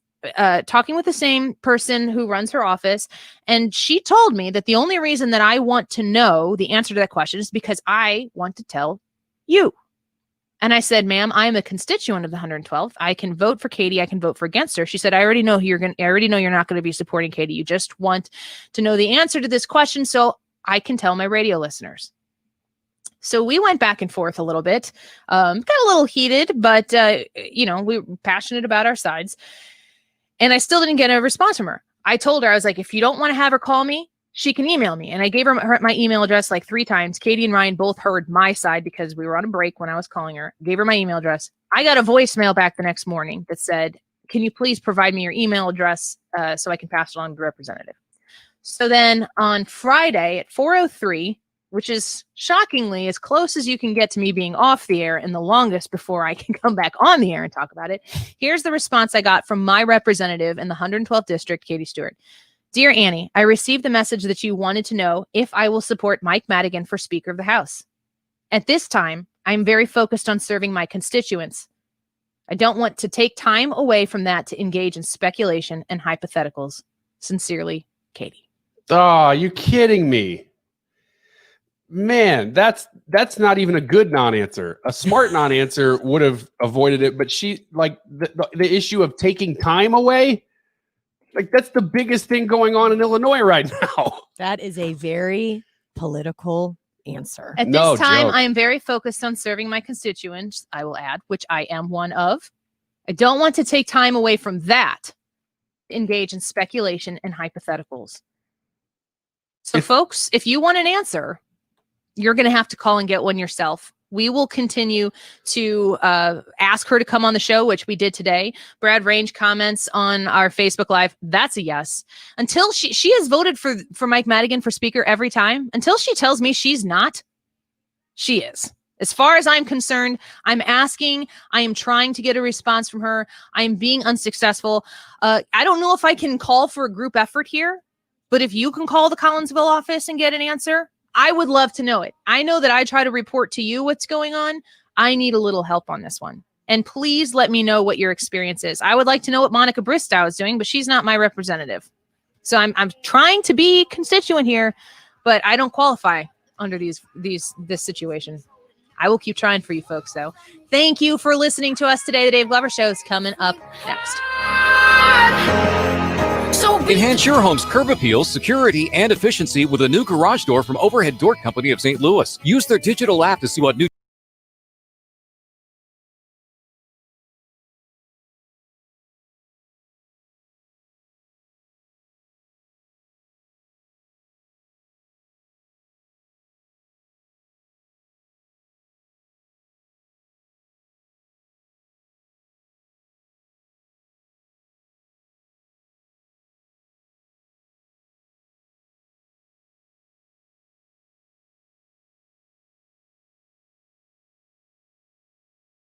talking with the same person who runs her office, and she told me that the only reason that I want to know the answer to that question is because I want to tell you. And I said, "Ma'am, I'm a constituent of the 112th. I can vote for Katie. I can vote for against her." She said, I already know you're not going to be supporting Katie. You just want to know the answer to this question so I can tell my radio listeners." So we went back and forth a little bit, got a little heated, but we were passionate about our sides. And I still didn't get a response from her. I told her, I was like, if you don't want to have her call me, she can email me. And I gave her my email address like 3 times. Katie and Ryan both heard my side because we were on a break when I was calling her. Gave her my email address. I got a voicemail back the next morning that said, "Can you please provide me your email address so I can pass it on to the representative?" So then on Friday at 4:03, which is shockingly as close as you can get to me being off the air and the longest before I can come back on the air and talk about it. Here's the response I got from my representative in the 112th district, Katie Stewart. "Dear Annie, I received the message that you wanted to know if I will support Mike Madigan for Speaker of the House. At this time, I'm very focused on serving my constituents. I don't want to take time away from that to engage in speculation and hypotheticals. Sincerely, Katie." Oh, you kidding me? Man, that's not even a good non-answer. A smart non-answer would have avoided it, but she like the issue of taking time away, like that's the biggest thing going on in Illinois right now. That is a very political answer. At this time, I am very focused on serving my constituents, I will add, which I am one of. I don't want to take time away from that to engage in speculation and hypotheticals. So folks, if you want an answer, you're going to have to call and get one yourself. We will continue to ask her to come on the show, which we did today. Brad Range comments on our Facebook Live. That's a yes. Until she has voted for Mike Madigan for speaker every time. Until she tells me she's not, she is. As far as I'm concerned, I'm asking. I am trying to get a response from her. I am being unsuccessful. I don't know if I can call for a group effort here, but if you can call the Collinsville office and get an answer, I would love to know it. I know that I try to report to you what's going on. I need a little help on this one. And please let me know what your experience is. I would like to know what Monica Bristow is doing, but she's not my representative. So I'm trying to be constituent here, but I don't qualify under this situation. I will keep trying for you folks, though. Thank you for listening to us today. The Dave Glover Show is coming up next. Enhance your home's curb appeal, security, and efficiency with a new garage door from Overhead Door Company of St. Louis. Use their digital app to see what new